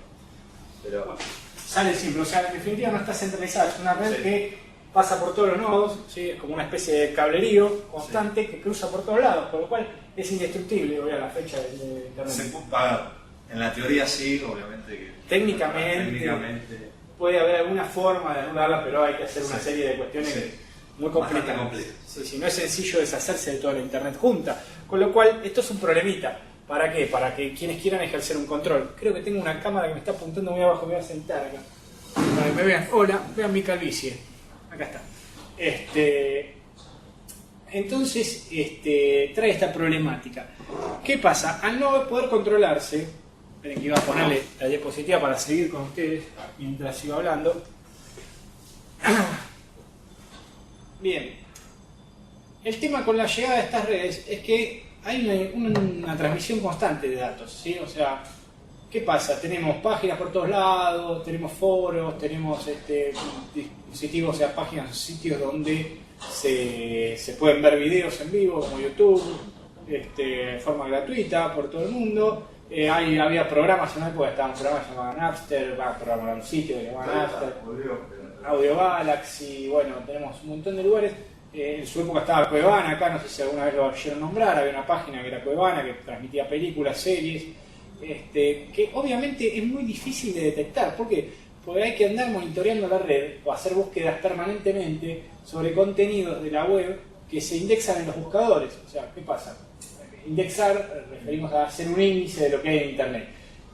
Pero sale simple, o sea, en definitiva no está centralizada, es una red que pasa por todos los nodos, ¿sí? Es como una especie de cablerío constante que cruza por todos lados, por lo cual es indestructible hoy a la fecha de Internet. se puede pagar. En la teoría sí, obviamente que Técnicamente puede haber alguna forma de anularla, pero hay que hacer una serie de cuestiones muy complicadas. Sí, no es sencillo deshacerse de toda la Internet junta, con lo cual esto es un problemita. ¿Para qué? Para que quienes quieran ejercer un control. Creo que tengo una cámara que me está apuntando muy abajo, me voy a sentar acá. Para que me vean. Hola, vean mi calvicie. Acá está. Entonces, trae esta problemática. ¿Qué pasa? Al no poder controlarse, esperen que iba a ponerle la diapositiva para seguir con ustedes mientras iba hablando. Bien. El tema con la llegada de estas redes es que hay una transmisión constante de datos, ¿sí? O sea, ¿qué pasa? Tenemos páginas por todos lados, tenemos foros, tenemos dispositivos, o sea, páginas, sitios donde se pueden ver videos en vivo, como YouTube, de forma gratuita por todo el mundo. Había programas en una época, estaban programas llamados Napster, un sitio que llamaban Napster, Audio Galaxy, bueno, tenemos un montón de lugares. En su época estaba Cuevana, acá no sé si alguna vez lo oyeron nombrar, había una página que era Cuevana que transmitía películas, series, que obviamente es muy difícil de detectar. ¿Por qué? Porque hay que andar monitoreando la red o hacer búsquedas permanentemente sobre contenidos de la web que se indexan en los buscadores. O sea, ¿qué pasa? Indexar, referimos a hacer un índice de lo que hay en Internet.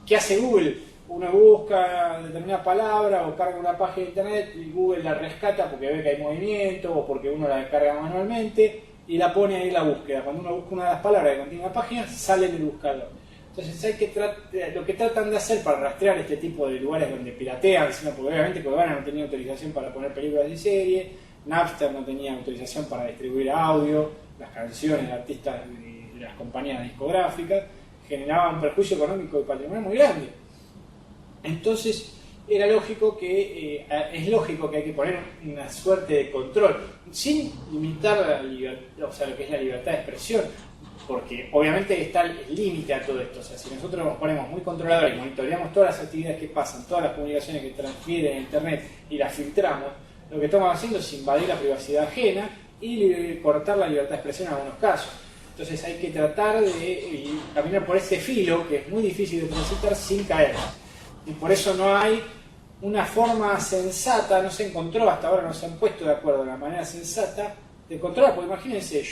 ¿Qué hace Google? Uno busca determinada palabra o carga una página de Internet y Google la rescata porque ve que hay movimiento o porque uno la descarga manualmente y la pone ahí en la búsqueda. Cuando uno busca una de las palabras que contiene la página, sale en el buscador. Entonces lo que tratan de hacer para rastrear este tipo de lugares donde piratean, porque obviamente Cuevana no tenía autorización para poner películas y series, Napster no tenía autorización para distribuir audio, las canciones de artistas de las compañías discográficas, generaban un perjuicio económico y patrimonial muy grande. Entonces es lógico que hay que poner una suerte de control, sin limitar la libertad, o sea, lo que es la libertad de expresión, porque obviamente está el límite a todo esto. O sea, si nosotros nos ponemos muy controladores y monitoreamos todas las actividades que pasan, todas las comunicaciones que transfieren en Internet y las filtramos, lo que estamos haciendo es invadir la privacidad ajena y cortar la libertad de expresión en algunos casos. Entonces hay que tratar de caminar por ese filo que es muy difícil de transitar sin caer. Y por eso no hay una forma sensata, no se encontró, hasta ahora no se han puesto de acuerdo en la manera sensata de controlar, porque imagínense,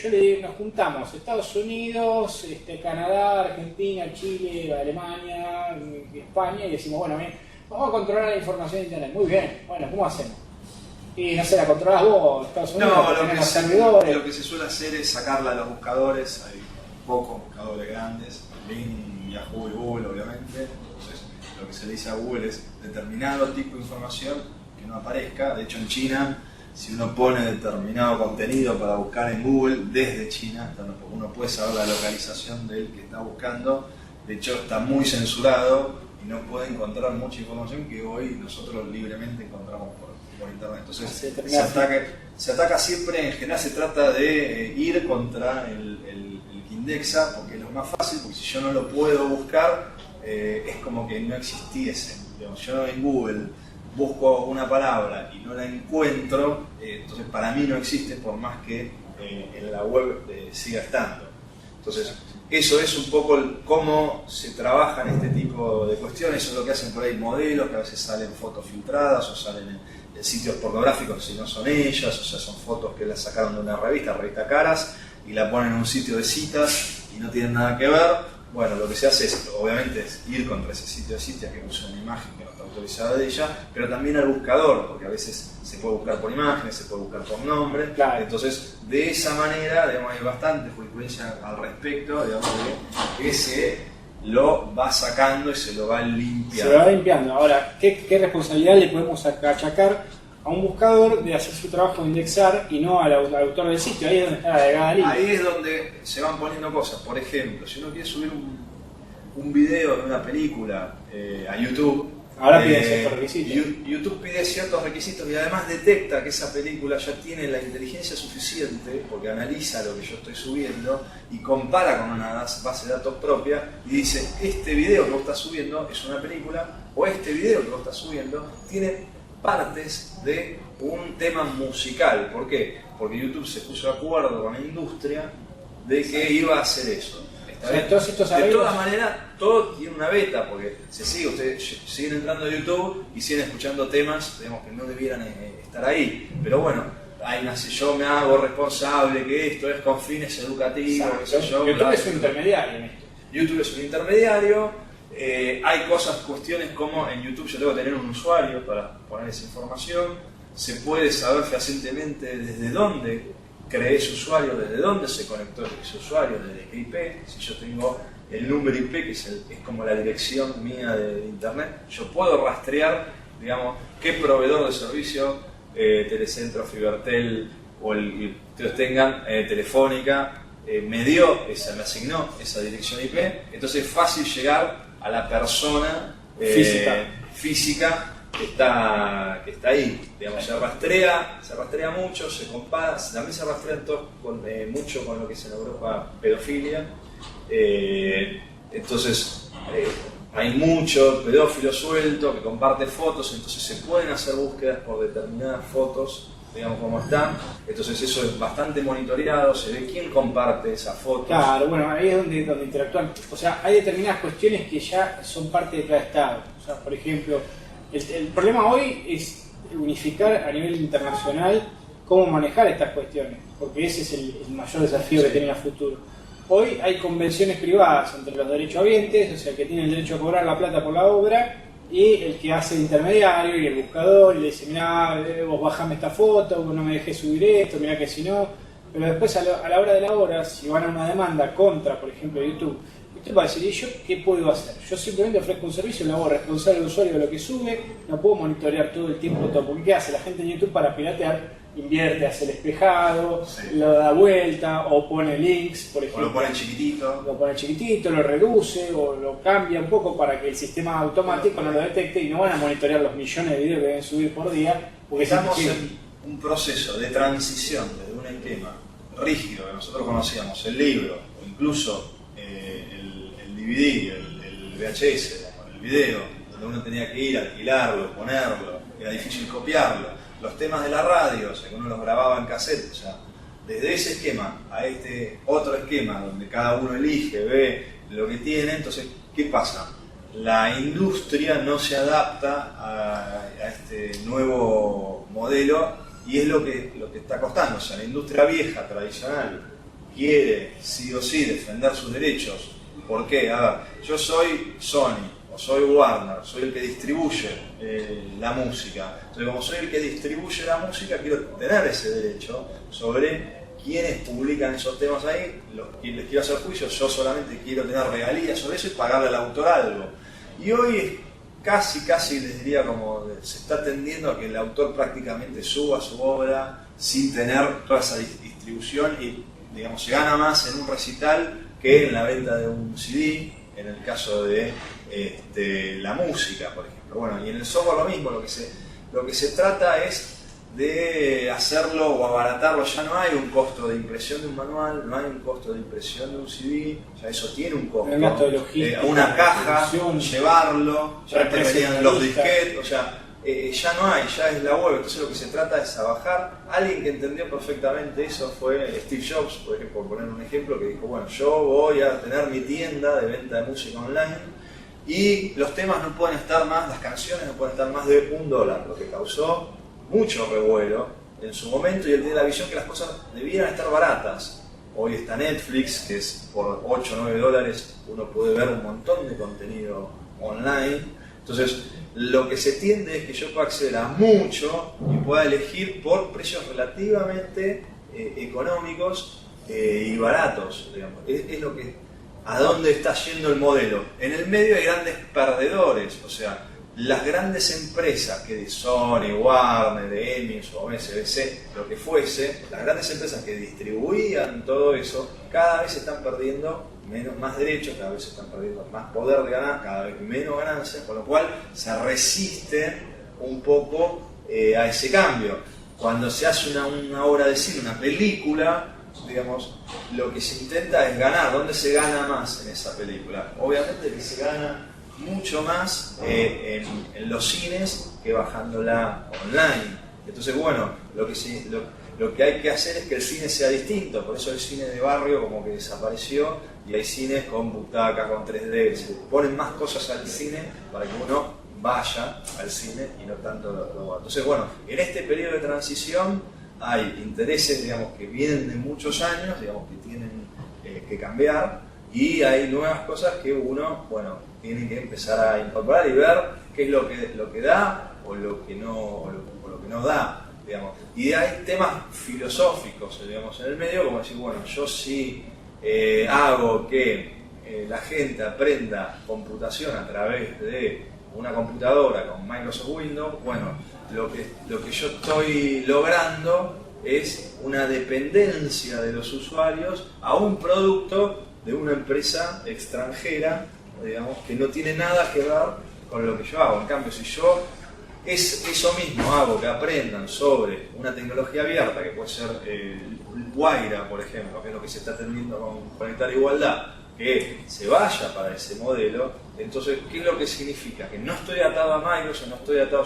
nos juntamos Estados Unidos, Canadá, Argentina, Chile, Alemania, España, y decimos, bueno, bien, vamos a controlar la información de Internet. Muy bien, bueno, ¿cómo hacemos? Y no sé, la controlas vos, Estados Unidos, lo que se suele hacer es sacarla a los buscadores, hay pocos buscadores grandes, Bing, Yahoo y Google, obviamente. Entonces, lo que se le dice a Google es determinado tipo de información que no aparezca. De hecho, en China, si uno pone determinado contenido para buscar en Google desde China, uno puede saber la localización del que está buscando. De hecho, está muy censurado y no puede encontrar mucha información que hoy nosotros libremente encontramos por Internet. Entonces, se ataca siempre, en general se trata de ir contra el que indexa, porque es lo más fácil, porque si yo no lo puedo buscar, es como que no existiese. Digamos, yo en Google busco una palabra y no la encuentro, entonces para mí no existe, por más que en la web siga estando. Entonces, eso es un poco cómo se trabaja en este tipo de cuestiones. Eso es lo que hacen por ahí modelos, que a veces salen fotos filtradas o salen en sitios pornográficos si no son ellas, o sea, son fotos que las sacaron de una revista Caras, y la ponen en un sitio de citas y no tienen nada que ver. Bueno, lo que se hace es, obviamente, es ir contra ese sitio de citas que usa una imagen que no está autorizada de ella, pero también al buscador, porque a veces se puede buscar por imágenes, se puede buscar por nombre. Claro. Entonces, de esa manera, digamos, hay bastante jurisprudencia al respecto, digamos, que se lo va sacando y se lo va limpiando. Se lo va limpiando. Ahora, ¿qué responsabilidad le podemos achacar a un buscador de hacer su trabajo de indexar y no al autor del sitio? Ahí es donde está la delgada línea. Ahí es donde se van poniendo cosas. Por ejemplo, si uno quiere subir un video de una película a YouTube, ahora pide ciertos requisitos. YouTube pide ciertos requisitos y además detecta que esa película ya tiene la inteligencia suficiente, porque analiza lo que yo estoy subiendo y compara con una base de datos propia y dice, este video que vos estás subiendo es una película, o este video que vos estás subiendo tiene partes de un tema musical. ¿Por qué? Porque YouTube se puso de acuerdo con la industria de que iba a hacer eso. De todas maneras, todo tiene una beta, porque ustedes siguen entrando a YouTube y siguen escuchando temas, digamos, que no debieran estar ahí. Pero bueno, yo me hago responsable que esto es con fines educativos. YouTube es un intermediario en esto. YouTube es un intermediario. Hay cuestiones como en YouTube yo tengo que tener un usuario para poner esa información. Se puede saber fehacientemente desde dónde creé ese usuario, desde dónde se conectó ese usuario, desde qué IP. Si yo tengo el número IP, que es como la dirección mía de Internet, yo puedo rastrear, digamos, qué proveedor de servicio, Telecentro, Fibertel o el que ustedes tengan, Telefónica, me asignó esa dirección IP, entonces es fácil llegar a la persona física que está ahí, digamos, se rastrea mucho, se compara, también se rastrea mucho con lo que es en Europa pedofilia, entonces hay mucho pedófilo suelto que comparte fotos, entonces se pueden hacer búsquedas por determinadas fotos, digamos cómo están, entonces eso es bastante monitoreado, se ve quién comparte esas fotos. Claro, bueno, ahí es donde interactúan, o sea, hay determinadas cuestiones que ya son parte de cada estado, o sea, por ejemplo, el problema hoy es unificar a nivel internacional cómo manejar estas cuestiones, porque ese es el mayor desafío que tiene a futuro. Hoy hay convenciones privadas entre los derechohabientes, o sea, el que tiene el derecho a cobrar la plata por la obra, y el que hace el intermediario y el buscador, y le dice, mirá, vos bajame esta foto, vos no me dejés subir esto, mirá que si no. Pero después a la hora de la hora, si van a una demanda contra, por ejemplo, YouTube, usted va a decir, ¿y yo qué puedo hacer? Yo simplemente ofrezco un servicio, lo hago responsable al usuario de lo que sube, no puedo monitorear todo el tiempo todo, porque ¿qué hace la gente en YouTube para piratear? Invierte, hace el espejado, lo da vuelta, o pone links, por ejemplo. O lo pone chiquitito. Lo pone chiquitito, lo reduce, o lo cambia un poco para que el sistema automático no lo detecte y no van a monitorear los millones de videos que deben subir por día. Porque estamos en un proceso de transición desde un esquema rígido que nosotros conocíamos, el libro, o incluso el DVD, el VHS, el video, donde uno tenía que ir, alquilarlo, ponerlo, era difícil copiarlo. Los temas de la radio, o sea, que uno los grababa en cassette, o sea, desde ese esquema a este otro esquema donde cada uno elige, ve lo que tiene, entonces, ¿qué pasa? La industria no se adapta a este nuevo modelo y es lo que está costando. O sea, la industria vieja, tradicional, quiere sí o sí defender sus derechos. ¿Por qué? A ver, yo soy Sony, o soy Warner, soy el que distribuye la música. Entonces, como soy el que distribuye la música, quiero tener ese derecho sobre quienes publican esos temas ahí, les quiero hacer juicio, yo solamente quiero tener regalías sobre eso y pagarle al autor algo. Y hoy es casi les diría como se está tendiendo a que el autor prácticamente suba su obra sin tener toda esa distribución y, digamos, se gana más en un recital que en la venta de un CD, en el caso de la música, por ejemplo. Bueno, y en el software lo mismo, lo que se trata es de hacerlo o abaratarlo. Ya no hay un costo de impresión de un manual, no hay un costo de impresión de un CD, ya eso tiene un costo. Una caja, llevarlo, ya te venían los disquetes, o sea, ya no hay, ya es la web. Entonces lo que se trata es a bajar. Alguien que entendió perfectamente eso fue Steve Jobs, por ejemplo, por poner un ejemplo, que dijo, bueno, yo voy a tener mi tienda de venta de música online y los temas no pueden estar más, las canciones no pueden estar más de $1, lo que causó mucho revuelo en su momento, y él tiene la visión que las cosas debieran estar baratas. Hoy está Netflix, que es por $8 o $9 uno puede ver un montón de contenido online. Entonces lo que se tiende es que yo pueda acceder a mucho y pueda elegir por precios relativamente económicos y baratos, digamos. Es lo que, a dónde está yendo el modelo. En el medio hay grandes perdedores, o sea, las grandes empresas que de Sony, Warner, de EMI o SBC, lo que fuese, las grandes empresas que distribuían todo eso, cada vez están perdiendo más derechos, cada vez están perdiendo más poder de ganar, cada vez menos ganancias, con lo cual se resiste un poco a ese cambio. Cuando se hace una obra de cine, una película, digamos, lo que se intenta es ganar. ¿Dónde se gana más en esa película? Obviamente que se gana mucho más en los cines que bajándola online. Entonces, bueno, lo que hay que hacer es que el cine sea distinto. Por eso el cine de barrio como que desapareció y hay cines con butacas, con 3D. Se ponen más cosas al cine para que uno vaya al cine y no tanto lo. Entonces, bueno, en este periodo de transición hay intereses, digamos, que vienen de muchos años, digamos, que tienen que cambiar, y hay nuevas cosas que uno, bueno, tiene que empezar a incorporar y ver qué es lo que da o lo que no da, digamos. Y hay temas filosóficos, digamos, en el medio, como decir, bueno, yo sí hago que la gente aprenda computación a través de una computadora con Microsoft Windows. Bueno, lo que yo estoy logrando es una dependencia de los usuarios a un producto de una empresa extranjera, digamos, que no tiene nada que ver con lo que yo hago. En cambio, si yo eso mismo hago, que aprendan sobre una tecnología abierta, que puede ser Guaira, por ejemplo, que es lo que se está atendiendo con Conectar Igualdad, que se vaya para ese modelo, entonces, ¿qué es lo que significa? Que no estoy atado a Microsoft, no estoy atado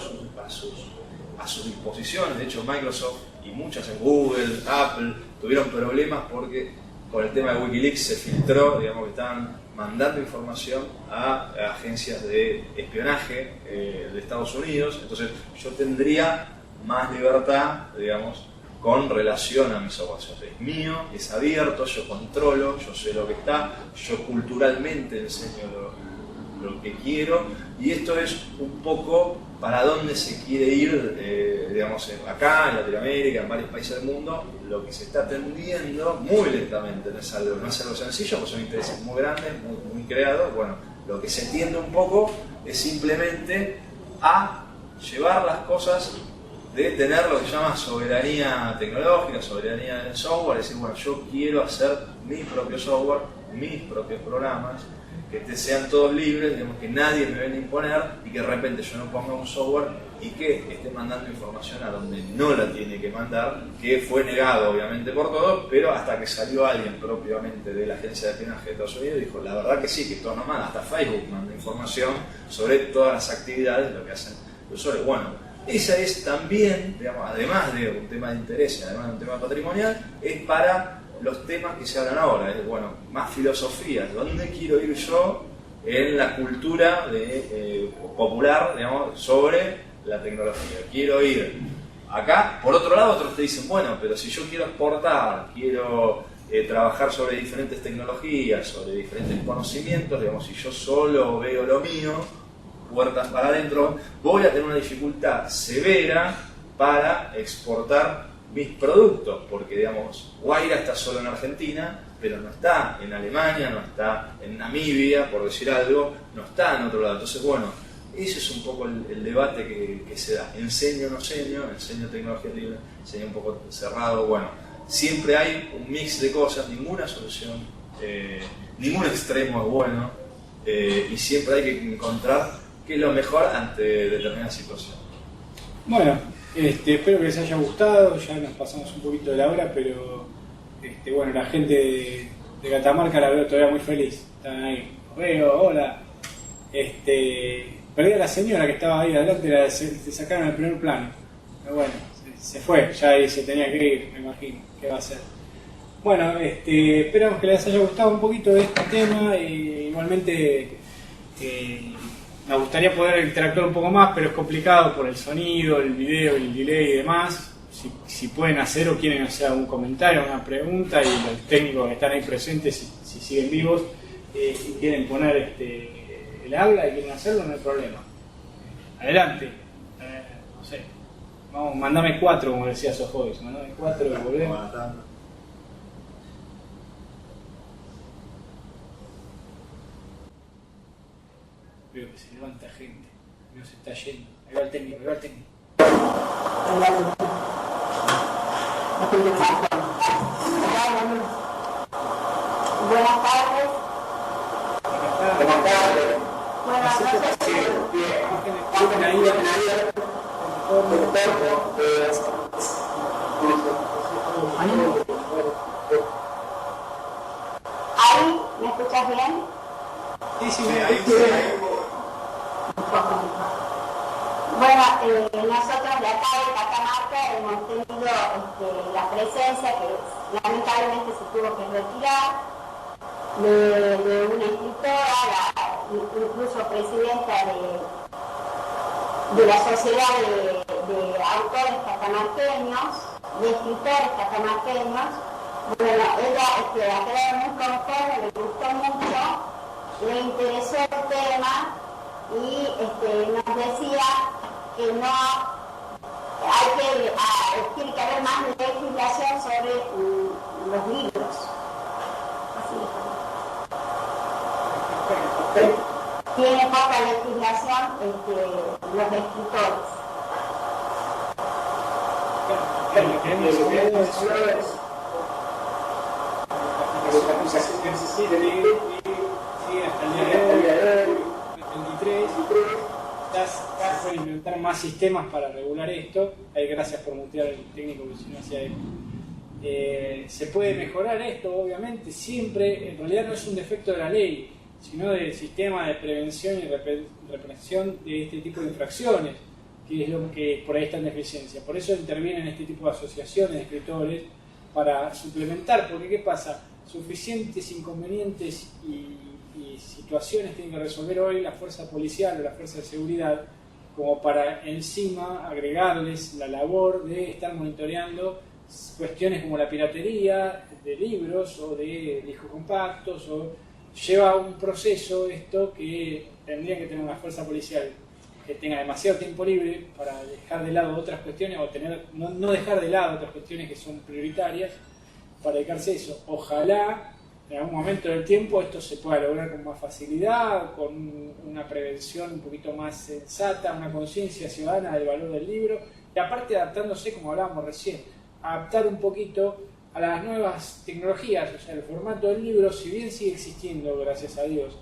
a sus disposiciones. De hecho, Microsoft y muchas en Google, Apple, tuvieron problemas porque con el tema de Wikileaks se filtró, digamos, que estaban mandando información a agencias de espionaje de Estados Unidos. Entonces yo tendría más libertad, digamos, con relación a mi software. Es mío, es abierto, yo controlo, yo sé lo que está, yo culturalmente enseño lo que quiero, y esto es un poco para dónde se quiere ir, digamos, acá en Latinoamérica, en varios países del mundo. Lo que se está atendiendo muy lentamente, no es algo sencillo, porque son intereses muy grandes, muy creados. Bueno, lo que se tiende un poco es simplemente a llevar las cosas de tener lo que se llama soberanía tecnológica, soberanía del software, es decir, bueno, yo quiero hacer mi propio software, mis propios programas, que sean todos libres, digamos, que nadie me venga a imponer, y que de repente yo no ponga un software y que esté mandando información a donde no la tiene que mandar, que fue negado obviamente por todos, pero hasta que salió alguien propiamente de la agencia de espionaje de Estados Unidos y dijo, la verdad que sí, que todos no mandan, hasta Facebook manda información sobre todas las actividades, lo que hacen los usuarios. Bueno, esa es también, digamos, además de un tema de interés, además de un tema patrimonial, es para los temas que se hablan ahora, es, bueno, más filosofías. ¿Dónde quiero ir yo en la cultura popular, digamos, sobre la tecnología? Quiero ir acá. Por otro lado, otros te dicen, bueno, pero si yo quiero exportar, quiero trabajar sobre diferentes tecnologías, sobre diferentes conocimientos, digamos, si yo solo veo lo mío, puertas para adentro, voy a tener una dificultad severa para exportar mis productos, porque, digamos, Guaira está solo en Argentina, pero no está en Alemania, no está en Namibia, por decir algo, no está en otro lado. Entonces, bueno, ese es un poco el debate que se da. Enseño, no enseño tecnología libre, enseño un poco cerrado. Bueno, siempre hay un mix de cosas, ninguna solución, ningún extremo es bueno, y siempre hay que encontrar qué es lo mejor ante determinada situación. Bueno, espero que les haya gustado. Ya nos pasamos un poquito de la hora, pero bueno, la gente de Catamarca la veo todavía muy feliz. Están ahí, veo, hola. Perdí a la señora que estaba ahí adelante, se sacaron el primer plano. Pero bueno, se fue, ya ahí se tenía que ir, me imagino. ¿Qué va a hacer? Bueno, esperamos que les haya gustado un poquito de este tema. Igualmente, me gustaría poder interactuar un poco más, pero es complicado por el sonido, el video, el delay y demás. Si pueden hacer o quieren hacer algún comentario, una pregunta, y los técnicos que están ahí presentes, si siguen vivos, y quieren poner el habla y quieren hacerlo, no hay problema. Adelante. No sé. Vamos, mandame 4, como decía Sofois. Mandame 4 y volvemos. Veo que se levanta gente, veo que se está yendo. Ahí va el técnico, ahí va el técnico. Buenas tardes. Buenas tardes. Buenas noches. Bajen ahí, ¿Ahí? ¿Me escuchas bien? Sí, ahí. Bueno, nosotros de acá de Catamarca hemos tenido la presencia, que lamentablemente se tuvo que retirar, de una escritora, incluso presidenta de la Sociedad de Autores Catamarqueños, de Escritores Catamarqueños. Bueno, ella ha quedado muy conforme, le gustó mucho, le interesó el tema, y nos decía que no tiene que haber más legislación sobre los libros. Así es. Tiene poca legislación los escritores. Claro, lo que hemos estudiado es la aplicación que necesita y hasta el día de hoy, 23, se pueden implementar más sistemas para regular esto. Gracias por mutear el técnico que si no hacía esto. Se puede mejorar esto, obviamente, siempre. En realidad no es un defecto de la ley, sino del sistema de prevención y represión de este tipo de infracciones, que es lo que por ahí está en deficiencia. Por eso intervienen este tipo de asociaciones de escritores para suplementar, porque ¿qué pasa? Suficientes inconvenientes y situaciones tienen que resolver hoy la fuerza policial o la fuerza de seguridad como para encima agregarles la labor de estar monitoreando cuestiones como la piratería de libros o de discos compactos. Lleva un proceso esto que tendría que tener una fuerza policial que tenga demasiado tiempo libre para dejar de lado otras cuestiones o no dejar de lado otras cuestiones que son prioritarias para dedicarse a eso. Ojalá en algún momento del tiempo esto se pueda lograr con más facilidad, con una prevención un poquito más sensata, una conciencia ciudadana del valor del libro y aparte adaptándose, como hablábamos recién, adaptar un poquito a las nuevas tecnologías. O sea, el formato del libro, si bien sigue existiendo, gracias a Dios,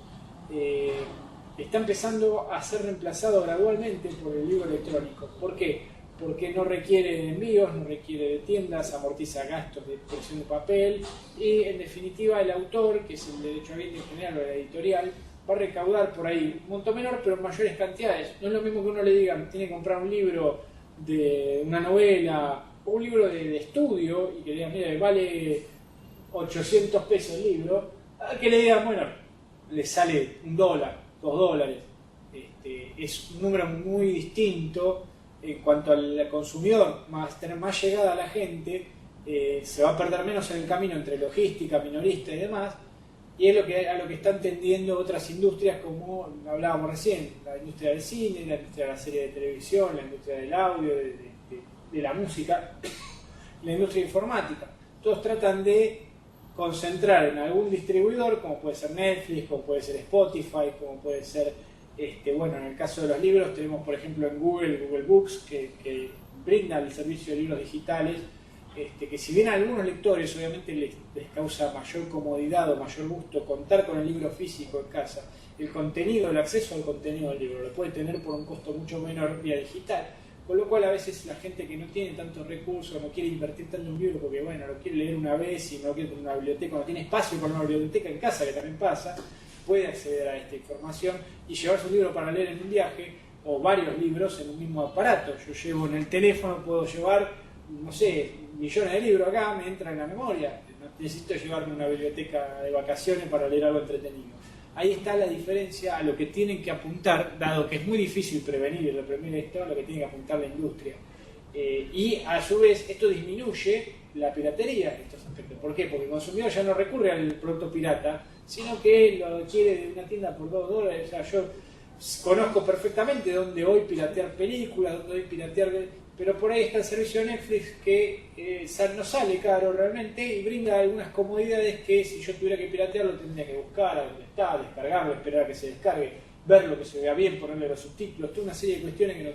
está empezando a ser reemplazado gradualmente por el libro electrónico. ¿Por qué? Porque no requiere de envíos, no requiere de tiendas, amortiza gastos de impresión de papel y, en definitiva, el autor, que es el derechohabiente en general o la editorial, va a recaudar por ahí un monto menor pero en mayores cantidades. No es lo mismo que uno le diga tiene que comprar un libro de una novela o un libro de estudio y que le digan, mira, vale 800 pesos el libro, a que le digan, bueno, le sale $1, $2. Es un número muy distinto en cuanto al consumidor, tener más llegada a la gente, se va a perder menos en el camino entre logística, minorista y demás, y es a lo que están tendiendo otras industrias como hablábamos recién, la industria del cine, la industria de la serie de televisión, la industria del audio, de la música, la industria informática. Todos tratan de concentrar en algún distribuidor, como puede ser Netflix, como puede ser Spotify, como puede ser, bueno, en el caso de los libros tenemos por ejemplo en Google Books, que brinda el servicio de libros digitales, que si bien a algunos lectores obviamente les causa mayor comodidad o mayor gusto contar con el libro físico en casa, el contenido, el acceso al contenido del libro lo puede tener por un costo mucho menor vía digital. Con lo cual a veces la gente que no tiene tantos recursos, no quiere invertir tanto en un libro porque bueno, lo quiere leer una vez y no quiere tener una biblioteca, no tiene espacio para una biblioteca en casa, que también pasa, puede acceder a esta información y llevarse un libro para leer en un viaje o varios libros en un mismo aparato. Yo llevo en el teléfono, puedo llevar, no sé, millones de libros acá, me entra en la memoria, no necesito llevarme una biblioteca de vacaciones para leer algo entretenido. Ahí está la diferencia a lo que tienen que apuntar, dado que es muy difícil prevenir y reprimir esto, a lo que tiene que apuntar la industria. Y a su vez esto disminuye la piratería en estos aspectos. ¿Por qué? Porque el consumidor ya no recurre al producto pirata, sino que lo adquiere de una tienda por $2. O sea, yo conozco perfectamente dónde hoy piratear películas, dónde hoy piratear... Pero por ahí está el servicio de Netflix que no sale caro realmente y brinda algunas comodidades que si yo tuviera que piratearlo tendría que buscar a dónde está, descargarlo, esperar a que se descargue, verlo que se vea bien, ponerle los subtítulos, toda una serie de cuestiones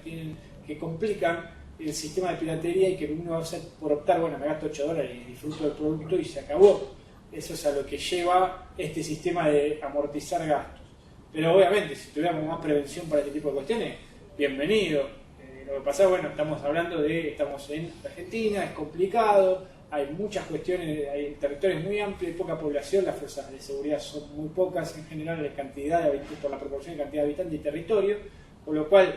que complican el sistema de piratería y que uno va a hacer por optar, bueno, me gasto $8 y disfruto del producto y se acabó. Eso es a lo que lleva este sistema de amortizar gastos. Pero obviamente, si tuviéramos más prevención para este tipo de cuestiones, bienvenido. Lo que pasa es, bueno, estamos en Argentina, es complicado, hay muchas cuestiones, hay territorios muy amplios, poca población, las fuerzas de seguridad son muy pocas en general en cantidad por la proporción de cantidad de habitantes y territorio, con lo cual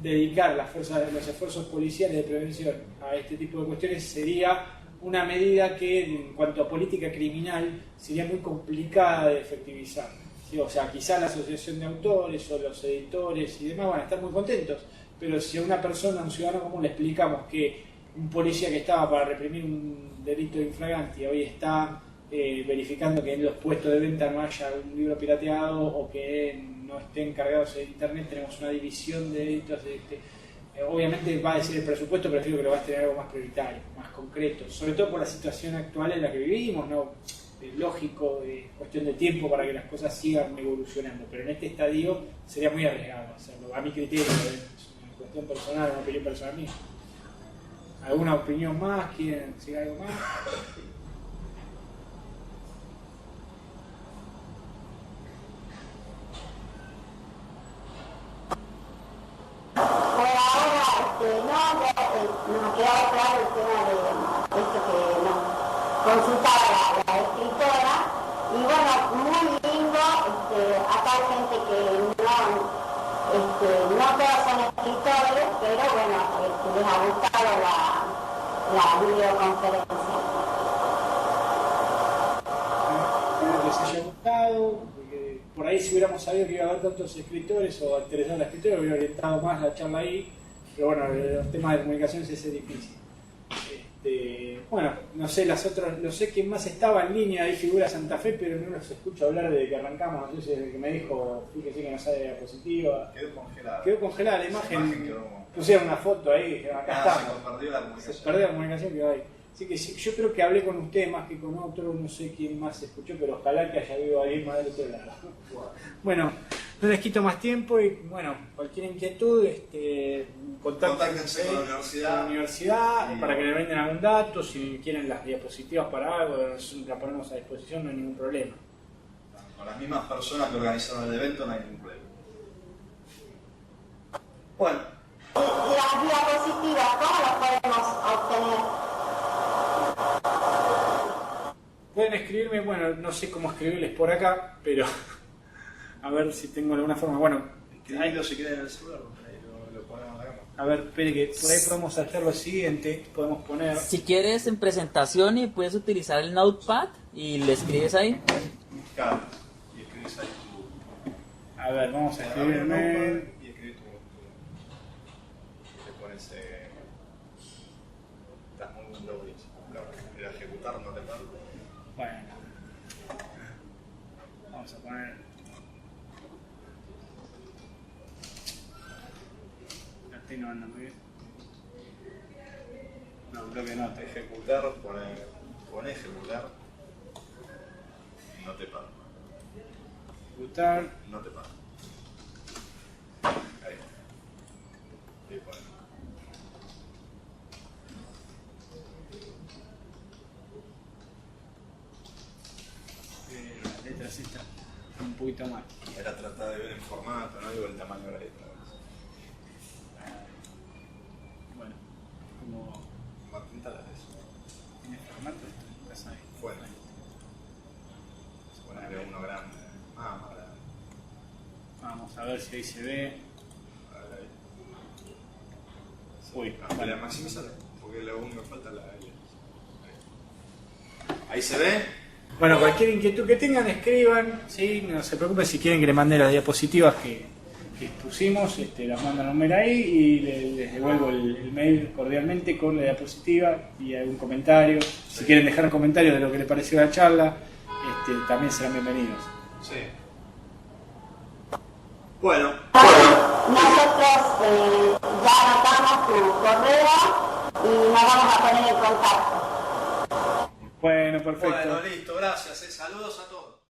dedicar los esfuerzos policiales de prevención a este tipo de cuestiones sería una medida que en cuanto a política criminal sería muy complicada de efectivizar. ¿Sí? O sea, quizá la asociación de autores o los editores y demás van a estar muy contentos, pero si a una persona, a un ciudadano común, le explicamos que un policía que estaba para reprimir un delito de infraganti hoy está verificando que en los puestos de venta no haya un libro pirateado o que no estén cargados en internet, tenemos una división de delitos. Obviamente va a decir el presupuesto, prefiero que lo vas a tener algo más prioritario, más concreto, sobre todo por la situación actual en la que vivimos, ¿no? Lógico, cuestión de tiempo para que las cosas sigan evolucionando, pero en este estadio sería muy arriesgado hacerlo, a mi criterio, es una cuestión personal, una opinión personal mía. ¿Alguna opinión más? ¿Quieren decir algo más? Por ahora, no, ya nos ha quedado claro el tema de esto que nos consultaba la escritora. Y bueno, muy lindo, acá hay gente que no todos son escritores, pero bueno, les ha gustado la videoconferencia. Espero que les haya gustado, porque por ahí si hubiéramos sabido que iba a haber tantos escritores o interesados a escritores, hubiera orientado más la charla ahí, pero bueno, los temas de comunicación sí es difícil. Bueno, no sé las otras, no sé quién más estaba en línea, ahí figura Santa Fe, pero no los escucho hablar desde que arrancamos, no sé si desde que me dijo, fíjese que no sale diapositiva. Quedó congelada la imagen, pusieron una foto ahí, acá está. Se perdió la comunicación. Se perdió la comunicación que hay. Así que sí, yo creo que hablé con usted más que con otro, no sé quién más escuchó, pero ojalá que haya habido alguien más del otro lado. Bueno, no les quito más tiempo y bueno, cualquier inquietud, Contáctense con la universidad. para que le brinden algún dato, si quieren las diapositivas para algo, la ponemos a disposición, no hay ningún problema. Con las mismas personas que organizaron el evento no hay ningún problema. Bueno. Las diapositivas, ¿cómo las podemos obtener? Pueden escribirme, bueno, no sé cómo escribirles por acá, pero a ver si tengo alguna forma. Bueno, Escribirlo si quieren en el celular, lo ponemos acá. a ver, espere que por ahí podemos hacer lo siguiente, podemos poner... Si quieres en presentación y puedes utilizar el Notepad y le escribes ahí. Claro, y escribís ahí tu... A ver, vamos a escribirme... Y escribís tu... Te pones... Estás muy low y el ejecutar no te pasa. Bueno, vamos a poner... Este no anda muy bien. No, creo que no, te Ejecutar, pone ejecutar. No te pasa. ejecutar. No te pasa. Ahí. Ahí pone. Las letras estas un poquito más. Era tratar de ver el formato, no digo el tamaño de la letra. Bueno, como Martín Talares. tiene formato, estás ahí. Bueno. Ponerle uno grande. Más grande. Vamos a ver si ahí se ve. A ver ahí. Uy, No, la maximizar, porque lo único que falta es la L. Ahí se ve. Bueno, cualquier inquietud que tengan, escriban, ¿sí? No se preocupen si quieren que les mande las diapositivas que pusimos, las mandan a un mail ahí y les devuelvo el mail cordialmente con la diapositiva y algún comentario. Si quieren dejar un comentario de lo que les pareció la charla, también serán bienvenidos. Sí. Bueno. Nosotros ya anotamos tu correo y nos vamos a poner en contacto. Bueno, perfecto. Bueno, listo, gracias. Saludos a todos.